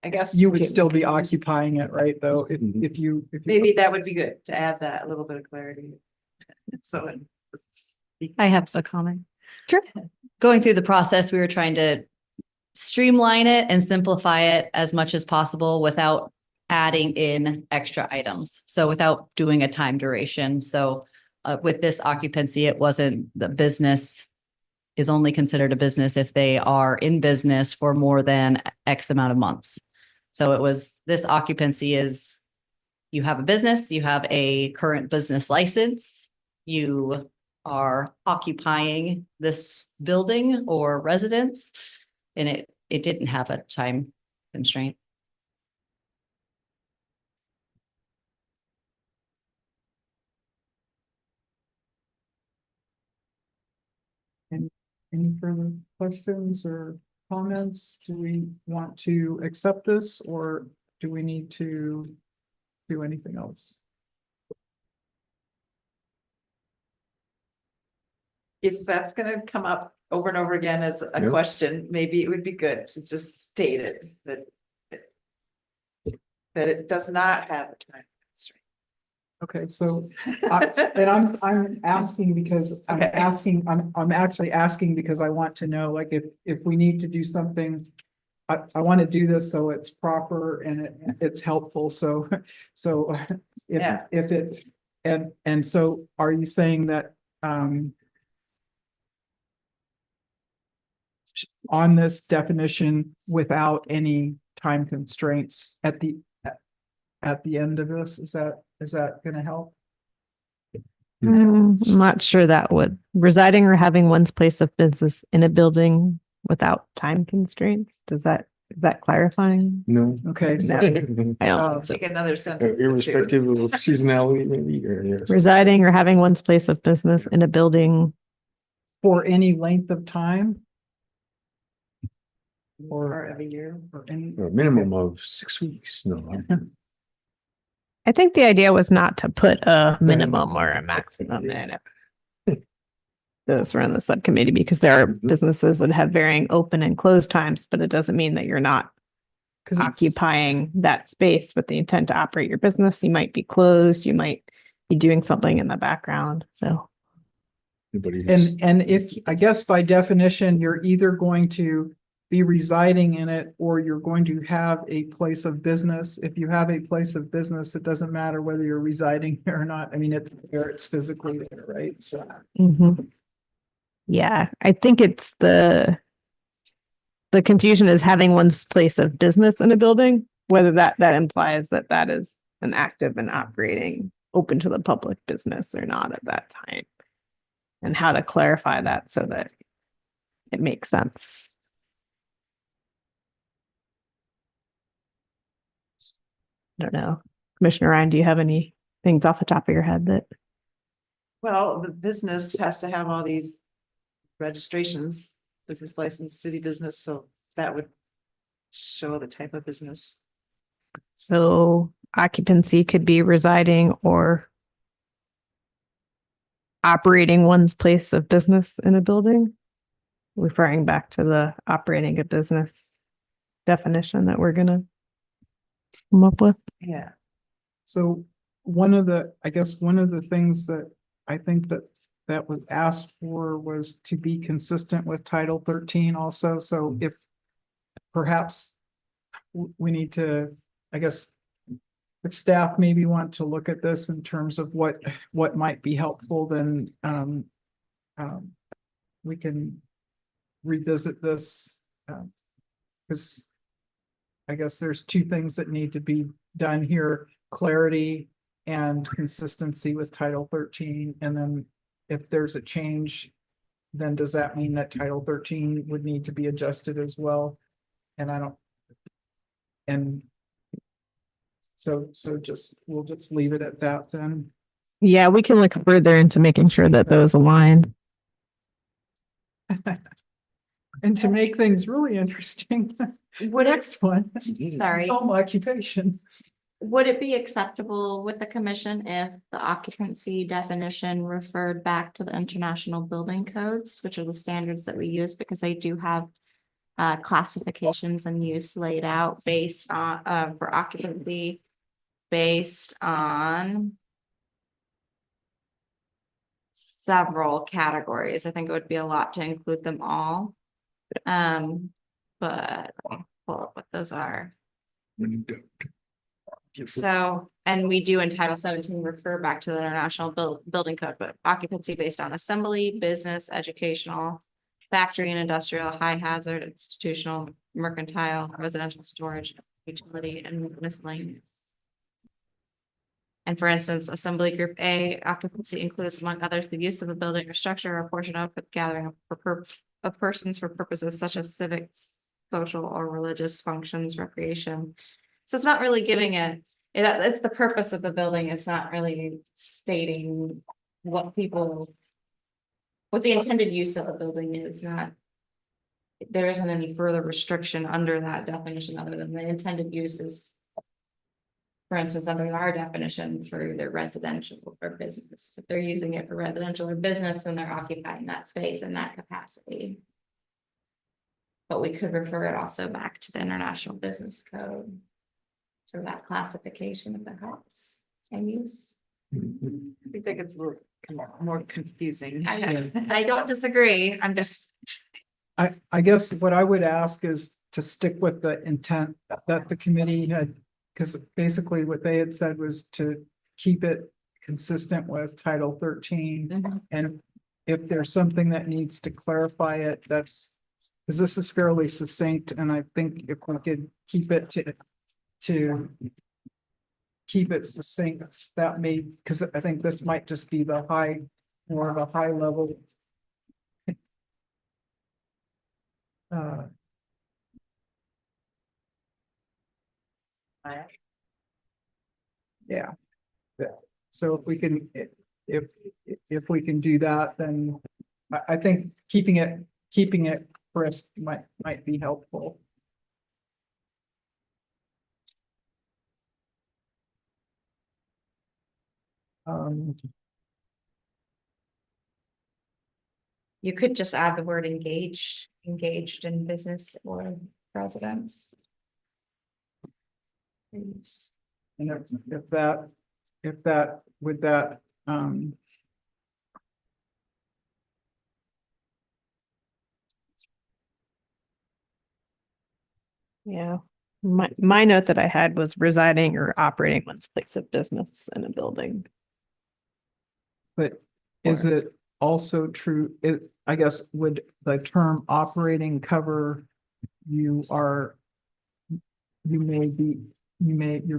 Speaker 4: I guess
Speaker 1: you would still be occupying it, right, though, if
Speaker 3: Mhm.
Speaker 1: you.
Speaker 4: maybe that would be good to add that a little bit of clarity. So
Speaker 9: I have a comment.
Speaker 2: Sure.
Speaker 9: Going through the process, we were trying to streamline it and simplify it as much as possible without adding in extra items. So without doing a time duration. So with this occupancy, it wasn't the business is only considered a business if they are in business for more than X amount of months. So it was, this occupancy is, you have a business, you have a current business license, you are occupying this building or residence, and it didn't have a time constraint.
Speaker 1: Any further questions or comments? Do we want to accept this or do we need to do anything else?
Speaker 4: If that's gonna come up over and over again as a
Speaker 3: Yep.
Speaker 4: question, maybe it would be good to just state it, that it does not have a time constraint.
Speaker 1: Okay, so and I'm asking because I'm
Speaker 4: Okay.
Speaker 1: asking, I'm actually asking because I want to know, like, if we need to do something. I want to do this so it's proper and it's helpful, so
Speaker 4: Yeah.
Speaker 1: if it, and so are you saying that on this definition without any time constraints at the end of this, is that gonna help?
Speaker 2: I'm not sure that would. Residing or having one's place of business in a building without time constraints, is that clarifying?
Speaker 3: No.
Speaker 1: Okay, so,
Speaker 2: I don't.
Speaker 4: Take another sentence. or two.
Speaker 3: Irrespective of seasonality, maybe, or yes.
Speaker 2: Residing or having one's place of business in a building.
Speaker 1: for any length of time?
Speaker 4: Or every year.
Speaker 1: Or any,
Speaker 3: A minimum of 6 weeks, no.
Speaker 2: I think the idea was not to put a minimum or a maximum in it. Those were in the subcommittee because there are businesses that have varying open and close times, but it doesn't mean that you're not
Speaker 1: because
Speaker 2: occupying that space with the intent to operate your business. You might be closed, you might be doing something in the background, so.
Speaker 1: and if, I guess by definition, you're either going to be residing in it or you're going to have a place of business. If you have a place of business, it doesn't matter whether you're residing there or not. I mean, it's there, it's physically there, right? So.
Speaker 2: Mhm. Yeah, I think it's the confusion is having one's place of business in a building, whether that implies that that is an active and operating, open to the public business or not at that time. And how to clarify that so that it makes sense. I don't know. Commissioner Ryan, do you have any things off the top of your head that?
Speaker 4: Well, the business has to have all these registrations, business license, city business, so that would show the type of business.
Speaker 2: So occupancy could be residing or operating one's place of business in a building. Referring back to the operating a business definition that we're gonna come up with.
Speaker 4: Yeah.
Speaker 1: So I guess one of the things that I think that was asked for was to be consistent with Title 13 also. So if perhaps we need to, I guess, if staff maybe want to look at this in terms of what might be helpful, then we can revisit this. Because I guess there's two things that need to be done here: clarity and consistency with Title 13. And then if there's a change, then does that mean that Title 13 would need to be adjusted as well? And so we'll just leave it at that then.
Speaker 2: Yeah, we can look further into making sure that those align.
Speaker 1: And to make things really interesting, the next one,
Speaker 5: Sorry.
Speaker 1: home occupation.
Speaker 5: Would it be acceptable with the commission if the occupancy definition referred back to the international building codes, which are the standards that we use, because they do have classifications and use laid out based on for occupancy based on several categories. I think it would be a lot to include them all. But let me pull up what those are. So, and we do in Title 17 refer back to the International Building Code, but occupancy based on assembly, business, educational, factory and industrial, high hazard, institutional, mercantile, residential storage, utility, and miscellaneous. And for instance, assembly group A occupancy includes among others, the use of a building or structure or a portion of the gathering of persons for purposes such as civics, social or religious functions, recreation. So it's not really giving it's the purpose of the building. It's not really stating what the intended use of the building is not. There isn't any further restriction under that definition other than the intended use is. For instance, under our definition for either residential or business, if they're using it for residential or business, then they're occupying that space in that capacity. But we could refer it also back to the International Business Code. For that classification of the house and use.
Speaker 4: I think it's a little more confusing.
Speaker 5: I don't disagree. I'm just.
Speaker 1: I guess what I would ask is to stick with the intent that the committee had, because basically what they had said was to keep it consistent with Title 13. And if there's something that needs to clarify it, that's, because this is fairly succinct, and I think if we could keep it to keep it succinct, that may, because I think this might just be more of a high level. Yeah. So if we can, if we can do that, then I think keeping it crisp might be helpful.
Speaker 5: You could just add the word engaged in business or residence.
Speaker 1: And if that, would that,
Speaker 2: Yeah. My note that I had was residing or operating one's place of business in a building.
Speaker 1: but is it also true, I guess, would the term operating cover your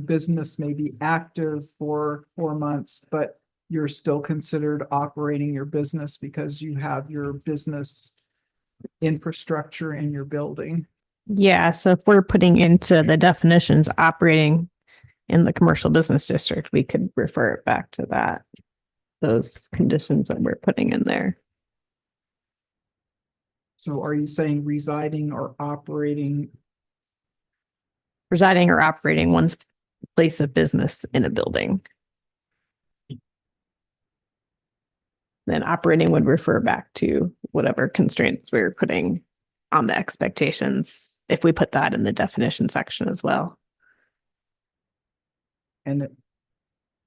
Speaker 1: business may be active for 4 months, but you're still considered operating your business because you have your business infrastructure in your building?
Speaker 2: Yeah, so if we're putting into the definitions operating in the commercial business district, we could refer it back to that. Those conditions that we're putting in there.
Speaker 1: So are you saying residing or operating?
Speaker 2: Residing or operating one's place of business in a building. Then operating would refer back to whatever constraints we're putting on the expectations, if we put that in the definition section as well.
Speaker 1: And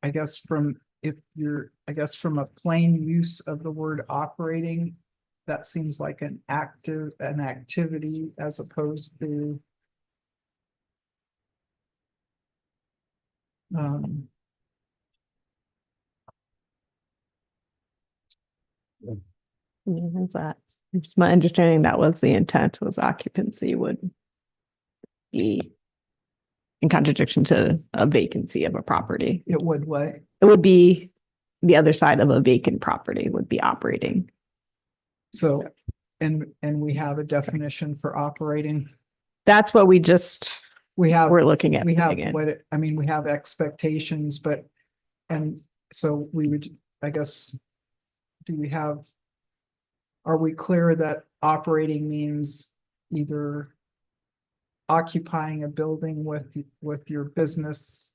Speaker 1: I guess from a plain use of the word operating, that seems like an activity as opposed to
Speaker 2: Is that it's my understanding that was the intent, was occupancy would be in contradiction to a vacancy of a property.
Speaker 1: it would what?
Speaker 2: It would be the other side of a vacant property would be operating.
Speaker 1: So, and we have a definition for operating.
Speaker 2: That's what we're looking at.
Speaker 1: We have
Speaker 2: putting in.
Speaker 1: we have expectations, but, and so we would, I guess, are we clear that operating means either occupying a building with your business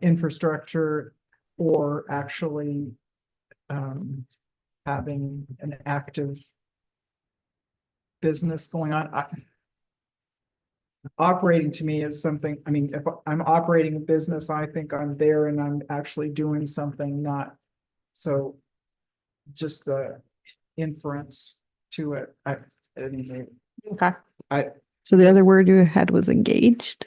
Speaker 1: infrastructure, or actually having an active business going on? Operating to me is something, if I'm operating a business, I think I'm there and I'm actually doing something, not so just the inference to it.
Speaker 2: Okay.
Speaker 1: I
Speaker 2: So the other word you had was engaged.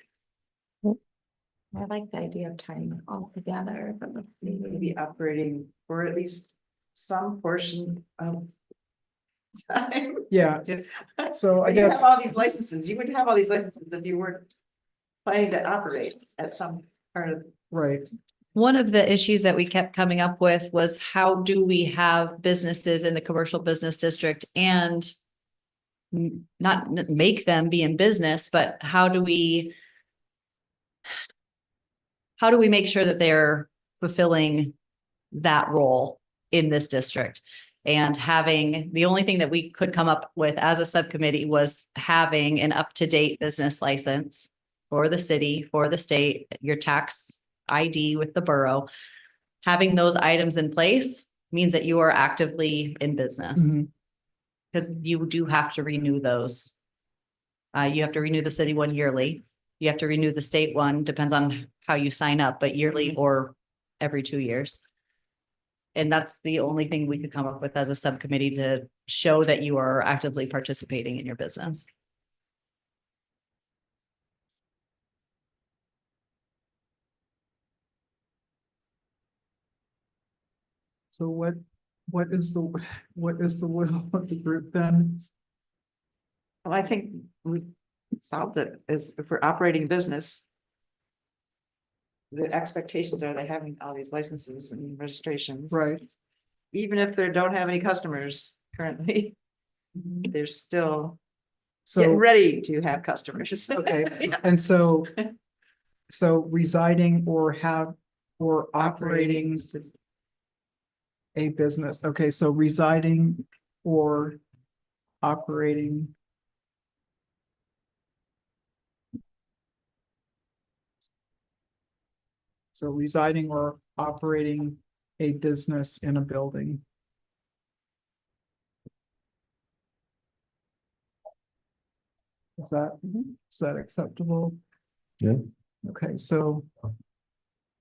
Speaker 5: I like the idea of tying it all together, but let's see.
Speaker 1: maybe operating, or at least some portion of
Speaker 4: time.
Speaker 1: Yeah,
Speaker 4: Just-
Speaker 1: so I
Speaker 4: But you have
Speaker 1: guess,
Speaker 4: all these licenses. You wouldn't have all these licenses if you weren't planning to operate at some part of.
Speaker 1: right,
Speaker 9: One of the issues that we kept coming up with was how do we have businesses in the commercial business district and not make them be in business, but how do we make sure that they're fulfilling that role in this district? And having, the only thing that we could come up with as a subcommittee was having an up-to-date business license for the city, for the state, your tax ID with the borough. Having those items in place means that you are actively in business.
Speaker 1: mhm,
Speaker 9: Because you do have to renew those. You have to renew the city one yearly. You have to renew the state one, depends on how you sign up, but yearly or every 2 years. And that's the only thing we could come up with as a subcommittee to show that you are actively participating in your business.
Speaker 1: so what is the will of the group then?
Speaker 4: Well, I think we solved it is if we're operating business. The expectations are they having all these licenses and registrations.
Speaker 1: Right,
Speaker 4: Even if they don't have any customers currently, they're still getting
Speaker 1: so,
Speaker 4: ready to have customers.
Speaker 1: okay,
Speaker 4: Yeah.
Speaker 1: and so residing or operating a business, okay, so residing or operating. So residing or operating a business in a building. Is that acceptable?
Speaker 3: Yeah.
Speaker 1: Okay, so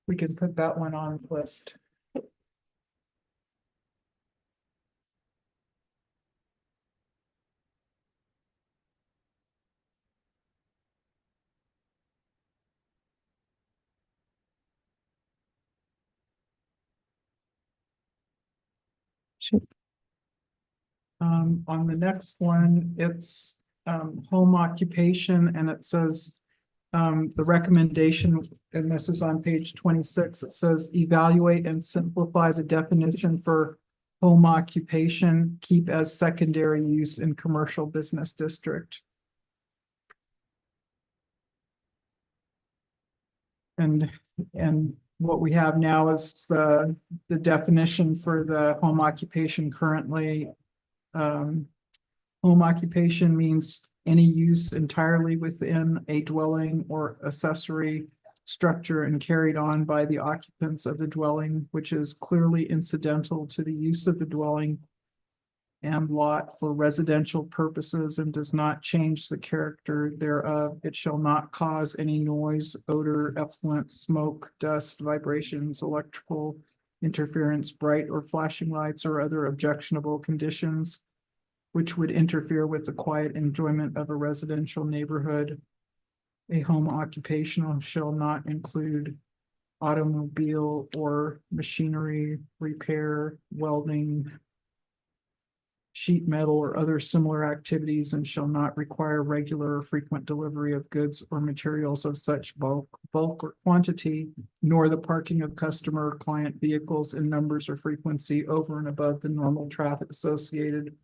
Speaker 1: we can put that one on the list. On the next one, it's home occupation, and it says the recommendation, and this is on page 26, it says evaluate and simplify the definition for home occupation, keep as secondary use in commercial business district. And what we have now is the definition for the home occupation currently. Home occupation means any use entirely within a dwelling or accessory structure and carried on by the occupants of the dwelling, which is clearly incidental to the use of the dwelling and lot for residential purposes and does not change the character thereof. It shall not cause any noise, odor, effluent, smoke, dust, vibrations, electrical interference, bright or flashing lights, or other objectionable conditions which would interfere with the quiet enjoyment of a residential neighborhood. A home occupation shall not include automobile or machinery repair, welding, sheet metal, or other similar activities, and shall not require regular or frequent delivery of goods or materials of such bulk or quantity, nor the parking of customer or client vehicles in numbers or frequency over and above the normal traffic associated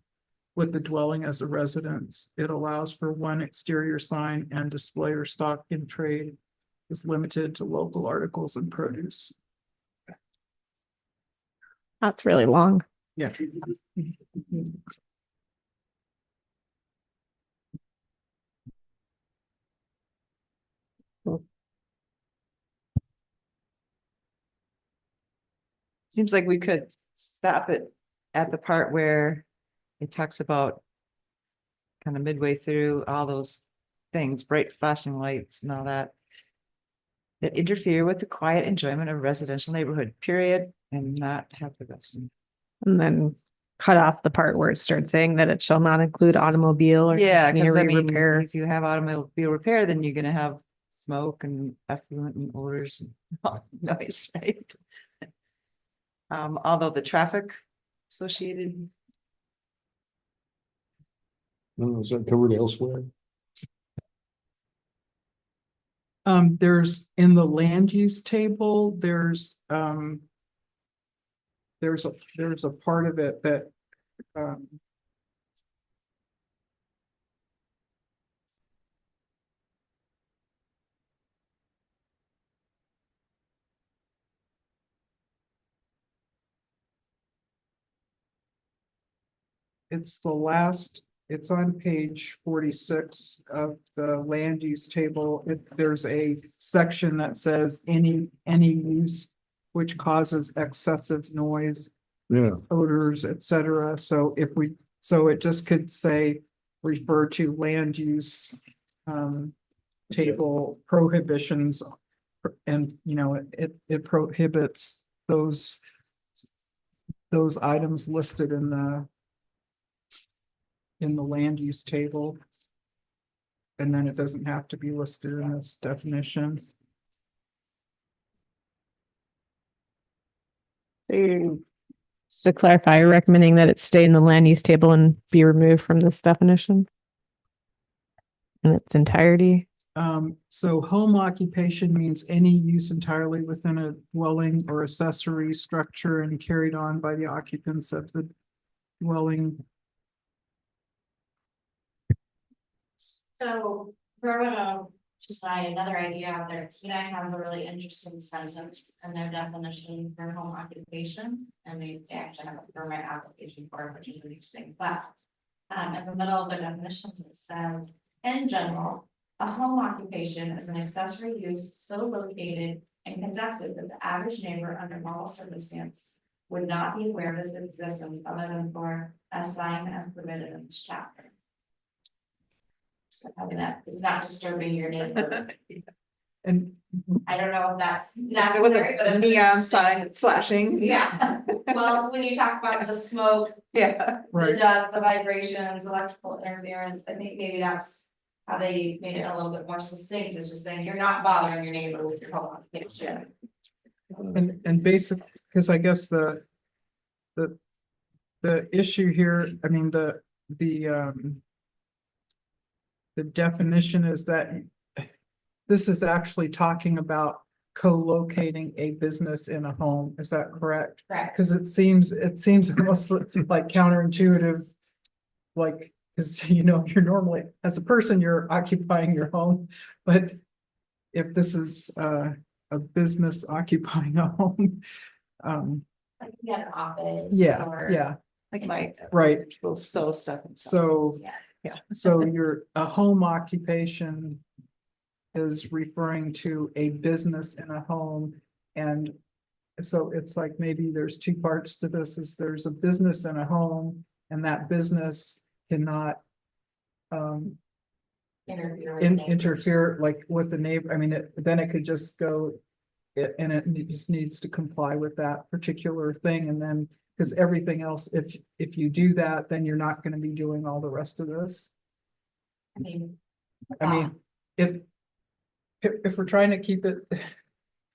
Speaker 1: with the dwelling as a residence. It allows for one exterior sign and display or stock in trade is limited to local articles and produce.
Speaker 2: That's really long.
Speaker 1: Yeah.
Speaker 4: Seems like we could stop it at the part where it talks about kind of midway through all those things, bright flashing lights and all that interfere with the quiet enjoyment of a residential neighborhood, period, and not have the rest.
Speaker 2: And then cut off the part where it starts saying that it shall not include automobile or
Speaker 4: Yeah, because I
Speaker 2: machinery
Speaker 4: mean,
Speaker 2: repair.
Speaker 4: if you have automobile repair, then you're gonna have smoke and effluent and odors and noise, right? Although the traffic associated
Speaker 3: Is that covered elsewhere?
Speaker 1: There's in the land use table, there's a part of it that, it's on page 46 of the land use table. There's a section that says any use which causes excessive noise,
Speaker 3: Yeah,
Speaker 1: odors, etc. So it just could say, refer to land use table prohibitions. And, it prohibits those items listed in the land use table. And then it doesn't have to be listed in this definition.
Speaker 2: Just to clarify, you're recommending that it stay in the land use table and be removed from this definition in its entirety.
Speaker 1: So home occupation means any use entirely within a dwelling or accessory structure and carried on by the occupants of the dwelling.
Speaker 5: So we're gonna just try another idea out there. Kenai has a really interesting sentence in their definition for home occupation. And they actually have a permit application for it, which is interesting, but in the middle of the definitions, it says, in general, a home occupation is an accessory use so located and conducted that the average neighbor under normal circumstance would not be aware of its existence other than for a sign as permitted in this chapter. So having that is not disturbing your neighbor.
Speaker 1: And
Speaker 5: I don't know if that's
Speaker 4: It was
Speaker 5: necessary, but
Speaker 4: a
Speaker 5: it's
Speaker 4: neon
Speaker 5: interesting.
Speaker 4: sign that's flashing.
Speaker 5: Yeah, well, when you talk about the smoke,
Speaker 4: Yeah.
Speaker 5: the
Speaker 1: right,
Speaker 5: dust, the vibrations, electrical interference, I think maybe that's how they made it a little bit more succinct, is just saying you're not bothering your neighbor with your home occupation.
Speaker 1: and basic, because I guess the issue here, I mean, the definition is that this is actually talking about co-locating a business in a home. Is that correct?
Speaker 5: Correct.
Speaker 1: Because it seems almost like counterintuitive, like, because you're normally, as a person, you're occupying your home, but if this is a business occupying a home,
Speaker 5: Like you had an office.
Speaker 1: yeah,
Speaker 5: or-
Speaker 1: yeah,
Speaker 4: Like my
Speaker 1: right.
Speaker 4: people sew stuff. and stuff.
Speaker 1: So,
Speaker 5: Yeah.
Speaker 1: so a home occupation is referring to a business in a home. And so it's like, maybe there's two parts to this, is there's a business in a home and that business cannot
Speaker 5: Interfere. with neighbors.
Speaker 1: interfere like with the neighbor. I mean, then it could just go, and it just needs to comply with that particular thing. And then, because everything else, if you do that, then you're not going to be doing all the rest of this.
Speaker 5: I mean,
Speaker 1: I mean, if we're trying to keep it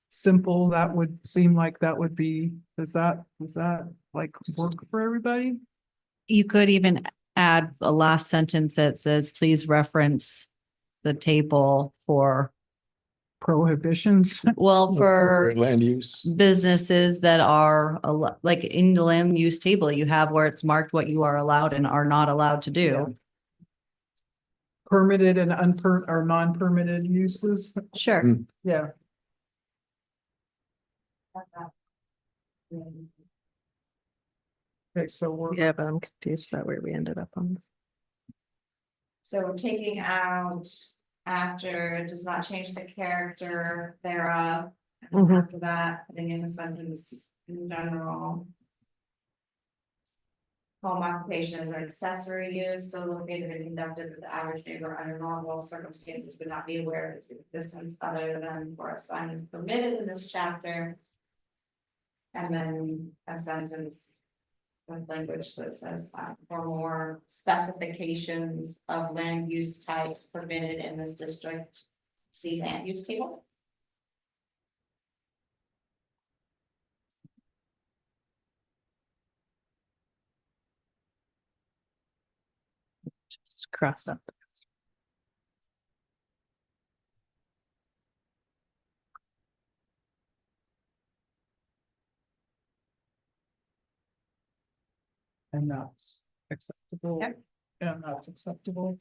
Speaker 1: simple, that would seem like that would be, does that like work for everybody?
Speaker 9: You could even add a last sentence that says, please reference the table for,
Speaker 1: Prohibitions?
Speaker 9: well, for
Speaker 3: land use.
Speaker 9: businesses that are like in the land use table, you have where it's marked what you are allowed and are not allowed to do.
Speaker 1: Permitted and or non-permitted uses?
Speaker 9: Sure.
Speaker 3: Mm.
Speaker 1: Yeah. Okay, so we're,
Speaker 2: Yeah, but I'm confused about where we ended up on this.
Speaker 5: so we're taking out after does not change the character thereof. And then
Speaker 2: Mhm.
Speaker 5: after that, putting in the sentence in general. Home occupation is an accessory use, so located and conducted that the average neighbor under normal circumstances would not be aware of its existence other than for a sign is permitted in this chapter. And then a sentence with language that says, for more specifications of land use types permitted in this district, see land use table.
Speaker 2: Just cross up.
Speaker 1: And that's acceptable.
Speaker 5: Yep.
Speaker 1: And that's acceptable.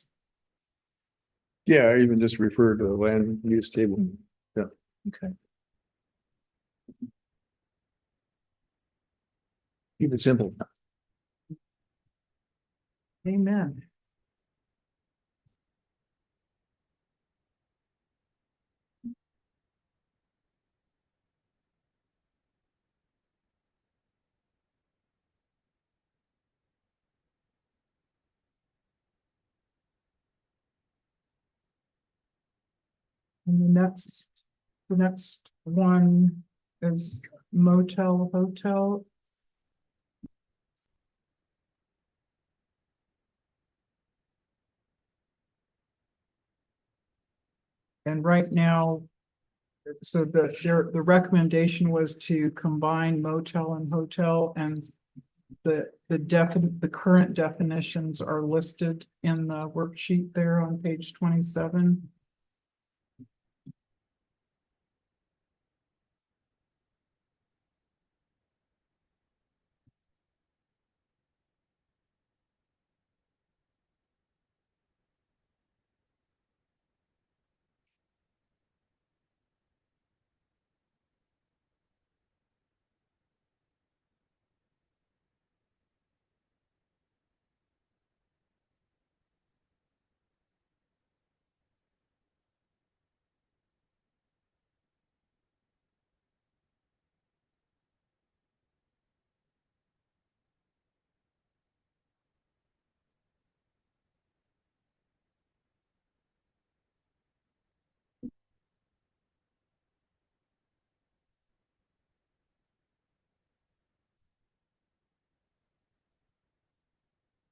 Speaker 3: Yeah, I even just refer to the land use table.
Speaker 1: Okay.
Speaker 3: Keep it simple.
Speaker 1: Amen. And the next one is motel, hotel. And right now, so the recommendation was to combine motel and hotel, and the current definitions are listed in the worksheet there on page 27.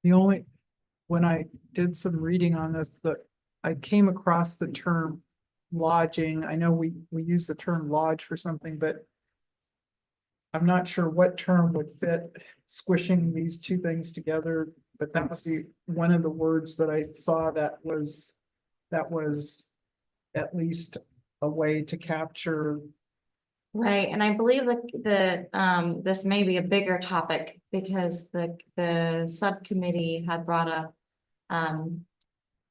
Speaker 1: The only, when I did some reading on this, I came across the term lodging. I know we use the term lodge for something, but I'm not sure what term would fit squishing these two things together, but that was one of the words that I saw that was at least a way to capture.
Speaker 5: Right, and I believe that this may be a bigger topic because the subcommittee had brought up.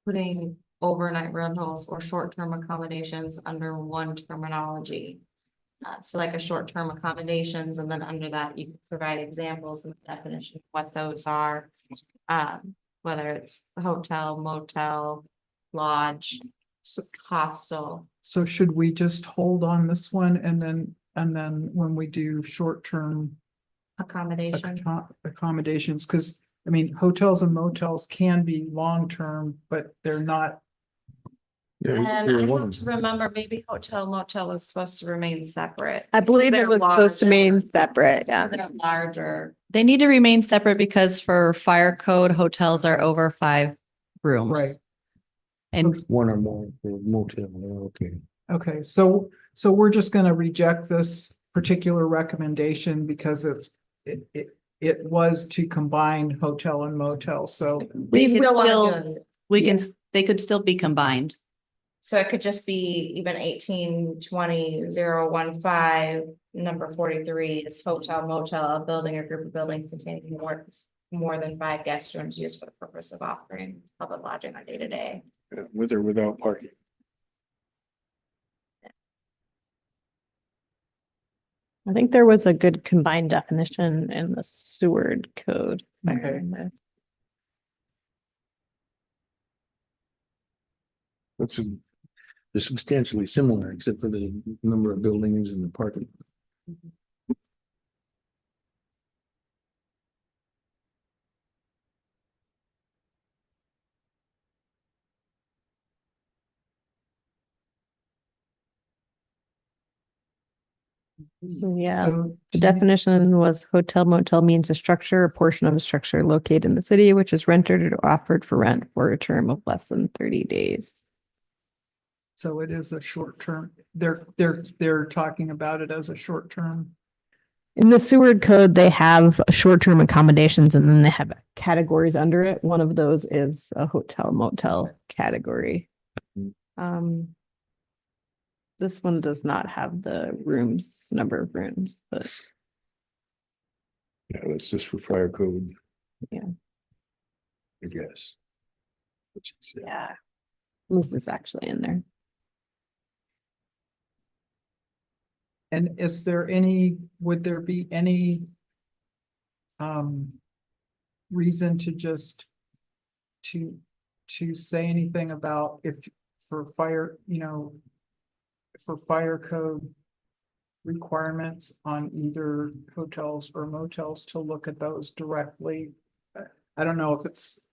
Speaker 5: Putting overnight rentals or short-term accommodations under one terminology. So like a short-term accommodations, and then under that, you can provide examples and definition of what those are. Whether it's hotel, motel, lodge, hostel.
Speaker 1: So should we just hold on this one and then when we do short-term
Speaker 5: Accommodation.
Speaker 1: accommodations, because I mean, hotels and motels can be long-term, but they're not.
Speaker 3: Yeah,
Speaker 5: And
Speaker 3: you're
Speaker 5: I
Speaker 3: one.
Speaker 5: have to remember, maybe hotel motel was supposed to remain separate.
Speaker 2: I believe
Speaker 5: They're
Speaker 2: it was supposed to
Speaker 5: larger.
Speaker 2: remain separate, yeah.
Speaker 5: They're larger.
Speaker 9: They need to remain separate because for fire code, hotels are over 5 rooms.
Speaker 1: Right.
Speaker 9: And
Speaker 3: One or more for motel, okay.
Speaker 1: Okay, so we're just gonna reject this particular recommendation because it was to combine hotel and motel, so.
Speaker 9: we
Speaker 5: still wanna
Speaker 9: still,
Speaker 5: do it.
Speaker 9: we can, they could still be combined.
Speaker 5: So it could just be even 18-20-015, number 43 is hotel motel, a building or group of buildings containing more than 5 guest rooms used for the purpose of offering public lodging on day-to-day.
Speaker 3: Yeah, with or without parking.
Speaker 2: I think there was a good combined definition in the Seward code. if I
Speaker 1: Okay.
Speaker 2: remember.
Speaker 3: They're substantially similar, except for the number of buildings and the parking.
Speaker 2: So, yeah,
Speaker 1: So
Speaker 2: the definition was hotel motel means a structure or portion of a structure located in the city, which is rented or offered for rent for a term of less than 30 days.
Speaker 1: So it is a short term, they're talking about it as a short term.
Speaker 2: In the Seward code, they have short-term accommodations and then they have categories under it. One of those is a hotel motel category. This one does not have the number of rooms, but
Speaker 3: Yeah, that's just for fire code.
Speaker 2: Yeah.
Speaker 3: I guess. What she said.
Speaker 2: yeah. This is actually in there.
Speaker 1: And would there be any reason to just to say anything about if for fire, for fire code requirements on either hotels or motels to look at those directly? I don't know if it's,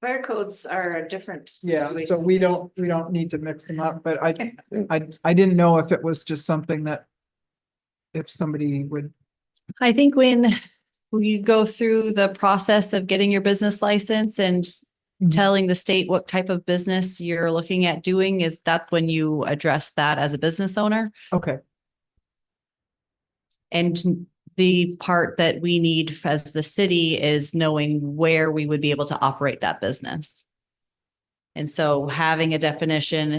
Speaker 5: Fire codes are a different.
Speaker 1: yeah,
Speaker 5: situation.
Speaker 1: so we don't need to mix them up, but I didn't know if it was just something that if somebody would,
Speaker 9: I think when you go through the process of getting your business license and
Speaker 1: Mhm.
Speaker 9: telling the state what type of business you're looking at doing, that's when you address that as a business owner.
Speaker 1: okay,
Speaker 9: And the part that we need as the city is knowing where we would be able to operate that business. And so having a definition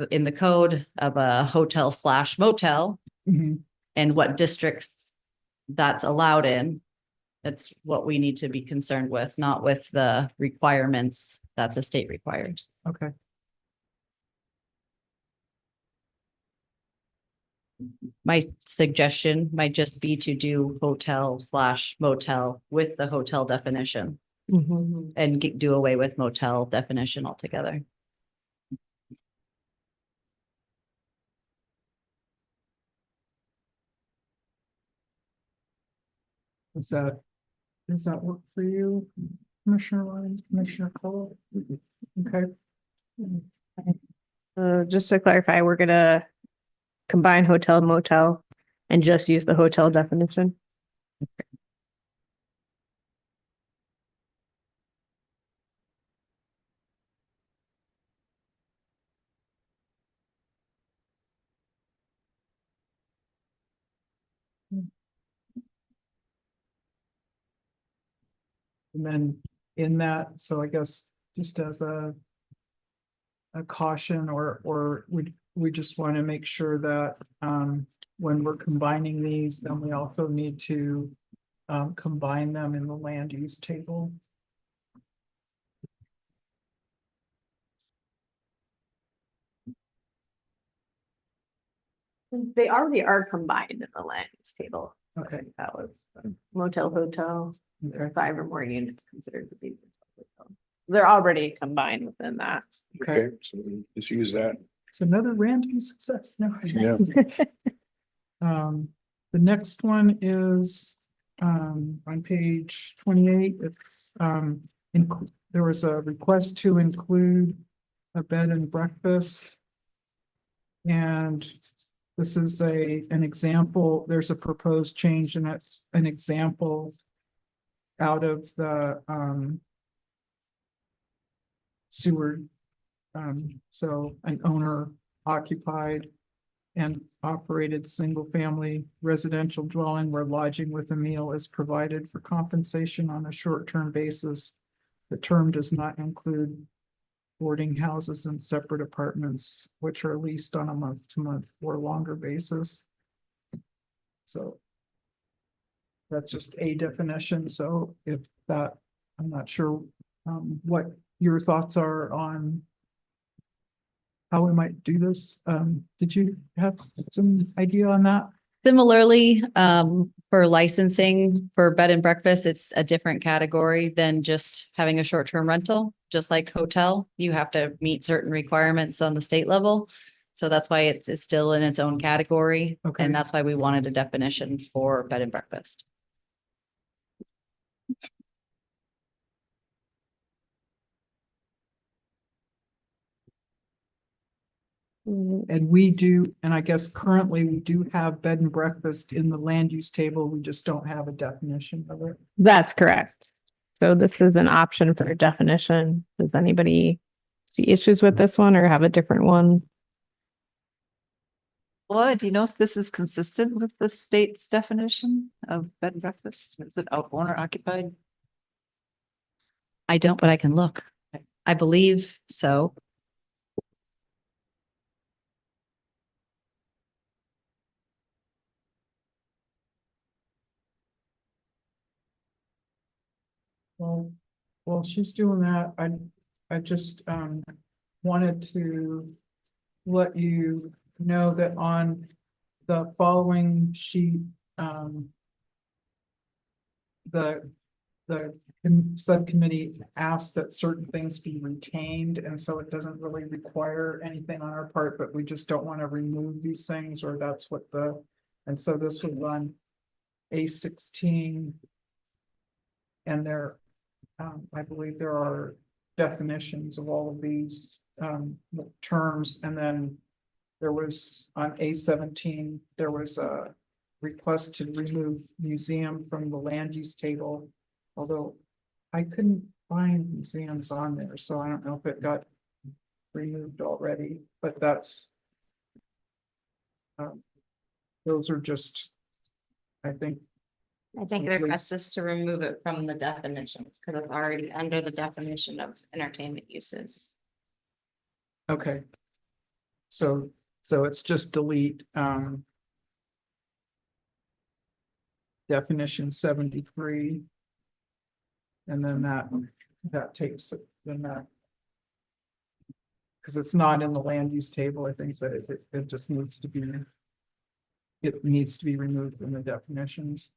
Speaker 9: in the code of a hotel / motel
Speaker 1: mhm,
Speaker 9: and what districts that's allowed in, that's what we need to be concerned with, not with the requirements that the state requires.
Speaker 1: okay.
Speaker 9: My suggestion might just be to do hotel / motel with the hotel definition and do away with motel definition altogether.
Speaker 1: Does that work for you, Commissioner Lyons, Commissioner Cole? Okay.
Speaker 2: Just to clarify, we're gonna combine hotel motel and just use the hotel definition.
Speaker 1: And then in that, so I guess just as a caution or we just want to make sure that when we're combining these, then we also need to combine them in the land use table.
Speaker 2: They already are combined in the land use table. So
Speaker 1: Okay.
Speaker 2: that was motel, hotel,
Speaker 1: Okay,
Speaker 2: 5 or more units considered to be. motel, hotel. They're already combined within that.
Speaker 1: okay.
Speaker 3: So just use that.
Speaker 1: It's another random success now.
Speaker 3: Yeah.
Speaker 1: The next one is on page 28. It's there was a request to include a bed and breakfast. And this is an example. There's a proposed change and it's an example out of the Seward. So an owner occupied and operated single-family residential dwelling where lodging with a meal is provided for compensation on a short-term basis. The term does not include boarding houses and separate apartments, which are leased on a month-to-month or longer basis. So that's just a definition. So if that, I'm not sure what your thoughts are on how we might do this. Did you have some idea on that?
Speaker 9: Similarly, for licensing for bed and breakfast, it's a different category than just having a short-term rental. Just like hotel, you have to meet certain requirements on the state level. So that's why it's still in its own category.
Speaker 1: Okay.
Speaker 9: And that's why we wanted a definition for bed and breakfast.
Speaker 1: And we do, and I guess currently we do have bed and breakfast in the land use table. We just don't have a definition of it.
Speaker 2: That's correct. So this is an option for a definition. Does anybody see issues with this one or have a different one?
Speaker 4: Well, do you know if this is consistent with the state's definition of bed and breakfast? Is it owner occupied?
Speaker 9: I don't, but I can look. I believe so.
Speaker 1: Well, while she's doing that, I just, wanted to let you know that on the following sheet, the subcommittee asked that certain things be retained, and so it doesn't really require anything on our part, but we just don't want to remove these things, or that's what and so this was on A16. And there, I believe there are definitions of all of these terms, and then there was on A17, there was a request to remove museum from the land use table, although I couldn't find museums on there, so I don't know if it got removed already, but that's those are just, I think,
Speaker 5: I think the request is to remove it from the definitions, because it's already under the definition of entertainment uses.
Speaker 1: okay. So it's just delete definition 73. And then that takes it, then that. Because it's not in the land use table, I think that it just needs to be. It needs to be removed from the definitions.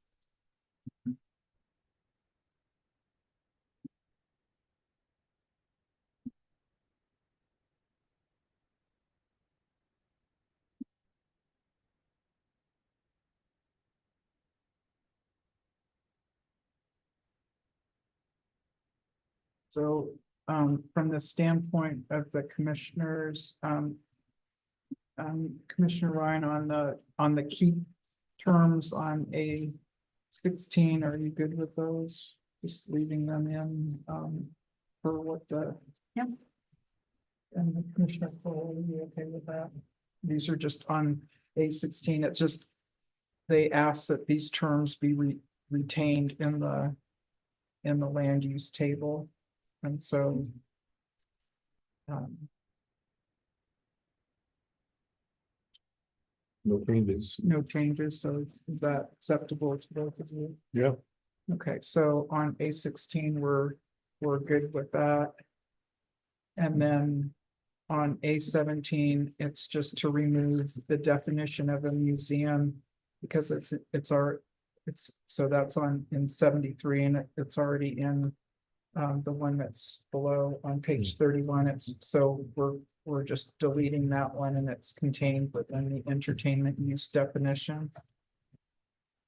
Speaker 1: So, from the standpoint of the commissioners, Commissioner Ryan, on the key terms on A16, are you good with those? Just leaving them in, for what the.
Speaker 5: Yep.
Speaker 1: And the Commissioner Cole, are you okay with that? These are just on A16, it's just, they ask that these terms be retained in the land use table. And so.
Speaker 3: No changes.
Speaker 1: No changes, so is that acceptable to both of you?
Speaker 3: Yeah.
Speaker 1: Okay, so on A16, we're good with that. And then on A17, it's just to remove the definition of a museum because so that's in 73 and it's already in the one that's below on page 31. So we're just deleting that one and it's contained within the entertainment use definition.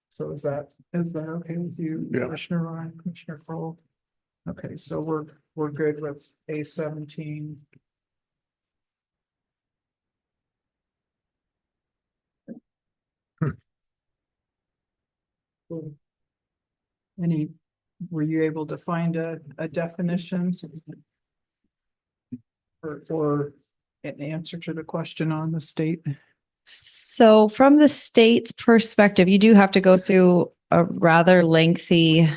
Speaker 1: So is that okay with you,
Speaker 3: Yeah.
Speaker 1: Commissioner Ryan, Commissioner Kroll? Okay, so we're good with A17. Were you able to find a definition? Or an answer to the question on the state?
Speaker 9: So from the state's perspective, you do have to go through a rather lengthy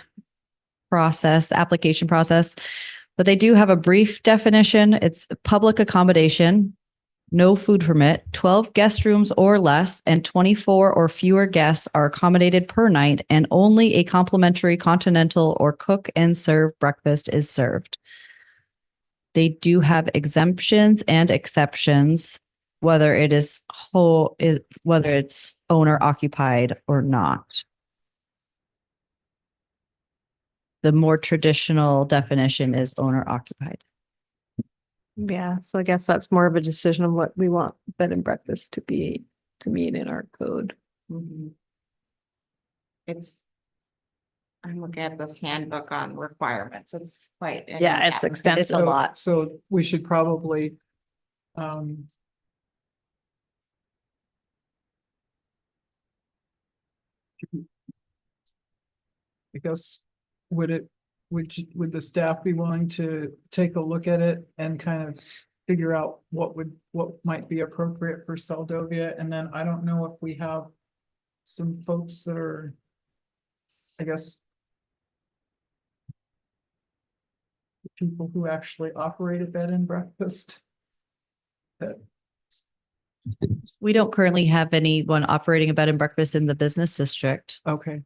Speaker 9: application process, but they do have a brief definition. It's public accommodation, no food permit, 12 guest rooms or less, and 24 or fewer guests are accommodated per night, and only a complimentary continental or cook and serve breakfast is served. They do have exemptions and exceptions, whether it's owner occupied or not. The more traditional definition is owner occupied.
Speaker 2: Yeah, so I guess that's more of a decision of what we want bed and breakfast to mean in our code.
Speaker 5: I'm looking at this handbook on requirements. It's quite.
Speaker 2: Yeah, it's extensive.
Speaker 9: It's a lot.
Speaker 1: So we should probably. I guess, would the staff be willing to take a look at it and kind of figure out what might be appropriate for Seldovia, and then I don't know if we have some folks that are, I guess, people who actually operate a bed and breakfast. That,
Speaker 9: We don't currently have anyone operating a bed and breakfast in the business district.
Speaker 1: okay,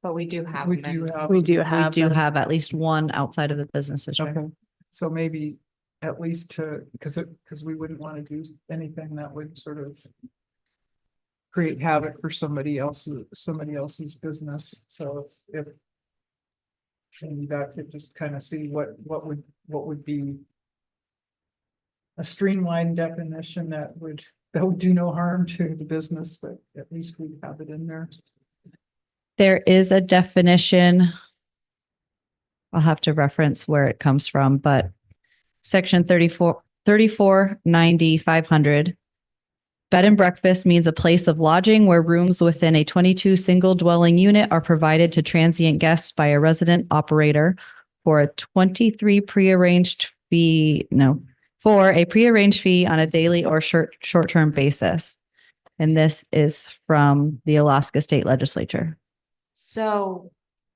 Speaker 5: But we do have.
Speaker 1: we
Speaker 5: them
Speaker 1: do
Speaker 5: in-
Speaker 1: have.
Speaker 2: We do
Speaker 9: We
Speaker 2: have.
Speaker 9: do
Speaker 2: them.
Speaker 9: have at least one outside of the business district.
Speaker 1: Okay, so maybe at least because we wouldn't want to do anything that would sort of create havoc for somebody else's business. So if maybe that could just kind of see what would be a streamlined definition that would do no harm to the business, but at least we have it in there.
Speaker 9: There is a definition. I'll have to reference where it comes from, but section 3490 500. Bed and breakfast means a place of lodging where rooms within a 22 single dwelling unit are provided to transient guests by a resident operator for a 23 prearranged fee, for a prearranged fee on a daily or short-term basis. And this is from the Alaska State Legislature.
Speaker 5: So,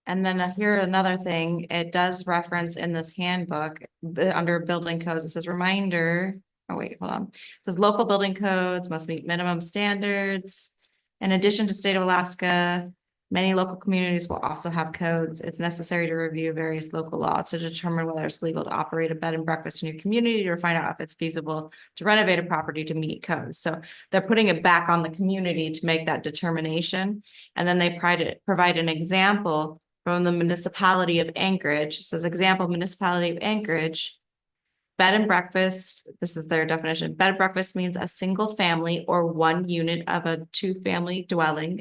Speaker 5: and then here another thing, it does reference in this handbook, under building codes, it says reminder. Oh, wait, hold on. It says local building codes must meet minimum standards. In addition to state of Alaska, many local communities will also have codes. It's necessary to review various local laws to determine whether it's legal to operate a bed and breakfast in your community or find out if it's feasible to renovate a property to meet codes. So they're putting it back on the community to make that determination. And then they provide an example from the municipality of Anchorage. It says example, municipality of Anchorage. Bed and breakfast, this is their definition. Bed and breakfast means a single family or one unit of a two-family dwelling,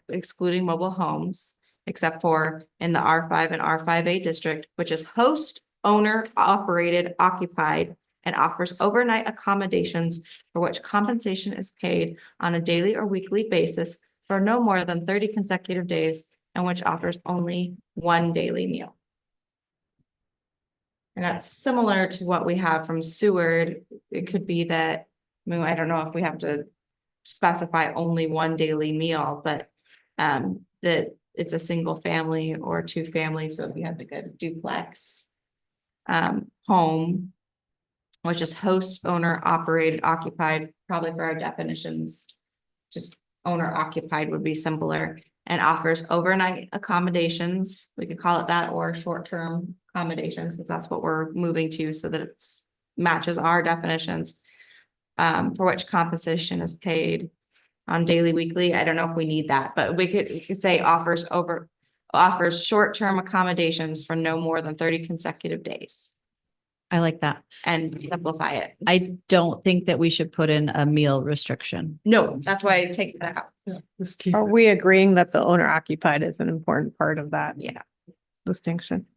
Speaker 5: excluding mobile homes, except for in the R5 and R5A district, which is host, owner, operated, occupied, and offers overnight accommodations for which compensation is paid on a daily or weekly basis for no more than 30 consecutive days, and which offers only one daily meal. And that's similar to what we have from Seward. It could be that, I mean, I don't know if we have to specify only one daily meal, but that it's a single family or two families. So if you have like a duplex home, which is host, owner, operated, occupied, probably for our definitions, just owner occupied would be simpler, and offers overnight accommodations. We could call it that, or short-term accommodations, since that's what we're moving to, so that it's matches our definitions. For which compensation is paid on daily, weekly. I don't know if we need that, but we could say offers short-term accommodations for no more than 30 consecutive days
Speaker 9: I like that.
Speaker 5: and simplify it.
Speaker 9: I don't think that we should put in a meal restriction.
Speaker 5: No, that's why I take that out.
Speaker 1: Yeah, just keep
Speaker 2: Are
Speaker 1: it.
Speaker 2: we agreeing that the owner occupied is an important part of that
Speaker 5: Yeah.
Speaker 2: distinction?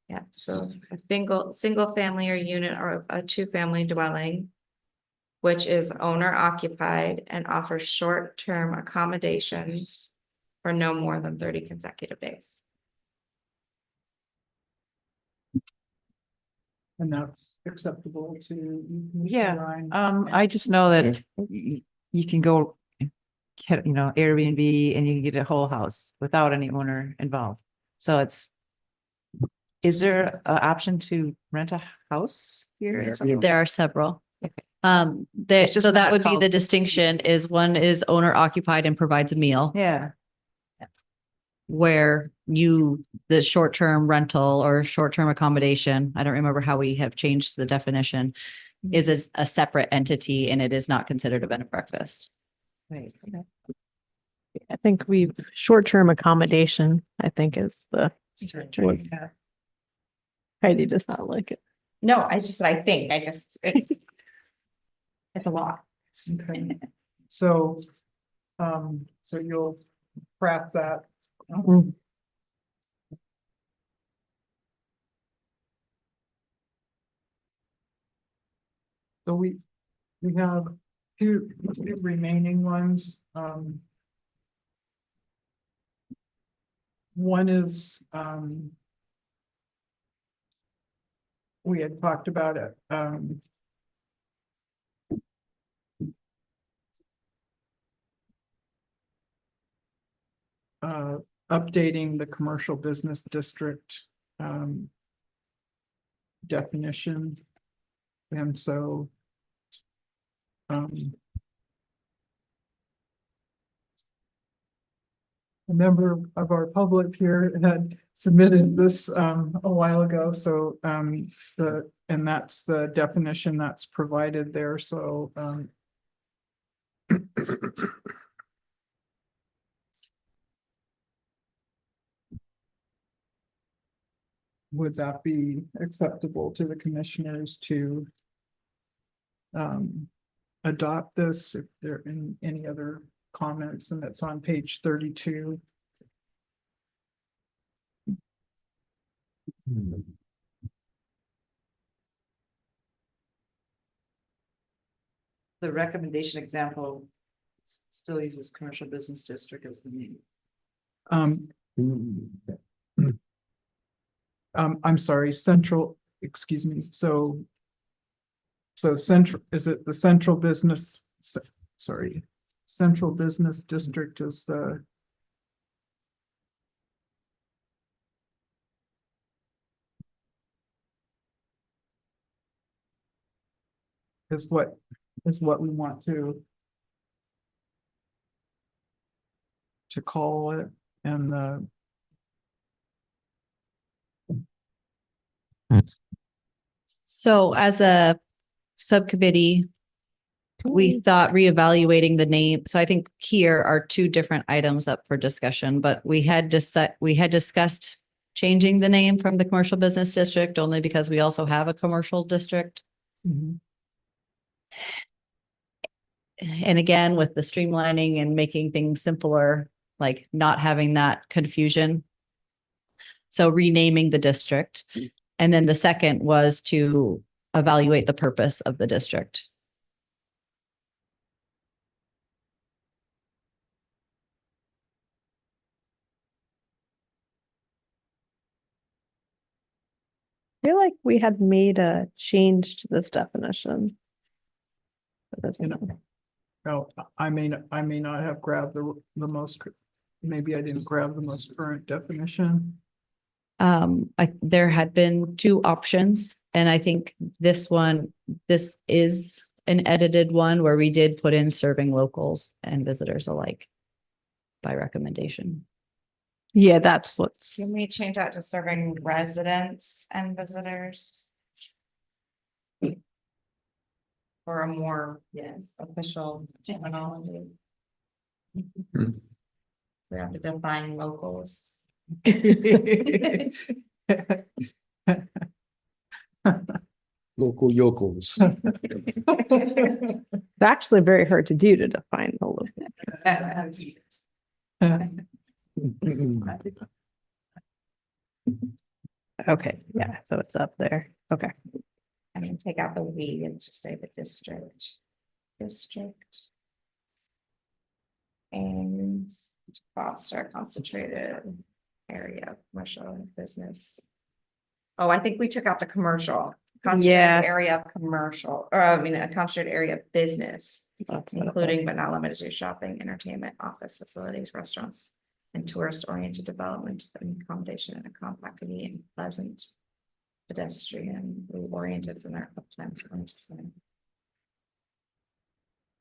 Speaker 5: Yeah, so a single family or unit or a two-family dwelling, which is owner occupied and offers short-term accommodations for no more than 30 consecutive days.
Speaker 1: And that's acceptable to you, Commissioner
Speaker 4: Yeah,
Speaker 1: Ryan?
Speaker 4: I just know that you can go get, Airbnb and you can get a whole house without any owner involved. So is there an option to rent a house here? in Seldovia?
Speaker 9: There are several.
Speaker 4: Okay.
Speaker 9: There,
Speaker 4: It's just
Speaker 9: so that
Speaker 4: not
Speaker 9: would be
Speaker 4: called-
Speaker 9: the distinction is one is owner occupied and provides a meal.
Speaker 4: Yeah,
Speaker 9: Where the short-term rental or short-term accommodation, I don't remember how we have changed the definition, is a separate entity and it is not considered a bed and breakfast.
Speaker 4: right. Okay.
Speaker 2: I think short-term accommodation, I think is the,
Speaker 4: Yeah.
Speaker 2: Heidi does not like it.
Speaker 5: No, it's a lot.
Speaker 1: Okay. So, so you'll craft that. So we have two remaining ones. One is, we had talked about it, updating the commercial business district definition. And so a member of our public here had submitted this a while ago, so and that's the definition that's provided there, so would that be acceptable to the commissioners to adopt this? If there are any other comments, and that's on page 32.
Speaker 4: The recommendation example still uses commercial business district as the name.
Speaker 1: I'm sorry, central, excuse me, so central, is it the central business, sorry, central business district is the is what we want to call it, and the
Speaker 9: So as a subcommittee, we thought reevaluating the name. So I think here are two different items up for discussion, but we had discussed changing the name from the commercial business district only because we also have a commercial district. And again, with the streamlining and making things simpler, like not having that confusion. So renaming the district. And then the second was to evaluate the purpose of the district.
Speaker 2: I feel like we had made a change to this definition. But that's
Speaker 1: You know, no, I may not have grabbed the most, maybe I didn't grab the most current definition.
Speaker 9: There had been two options, and I think this is an edited one where we did put in serving locals and visitors alike by recommendation.
Speaker 2: Yeah, that's what's,
Speaker 5: Can we change that to serving residents and visitors? For a more, official terminology. We have to define locals.
Speaker 3: Local yokels.
Speaker 2: it's actually very hard to do to define the local. Okay, yeah, so it's up there. Okay.
Speaker 5: And then take out the we and just say the district. District. And foster concentrated area of commercial and business. Oh, I think we took out the commercial.
Speaker 2: Yeah.
Speaker 5: Concentrated area of commercial, or I mean, a concentrated area of business,
Speaker 2: That's what it
Speaker 5: including
Speaker 2: was.
Speaker 5: but not limited to shopping, entertainment, office facilities, restaurants. And tourist-oriented development and accommodation in a compact, convenient, pleasant, pedestrian, oriented in our uptime.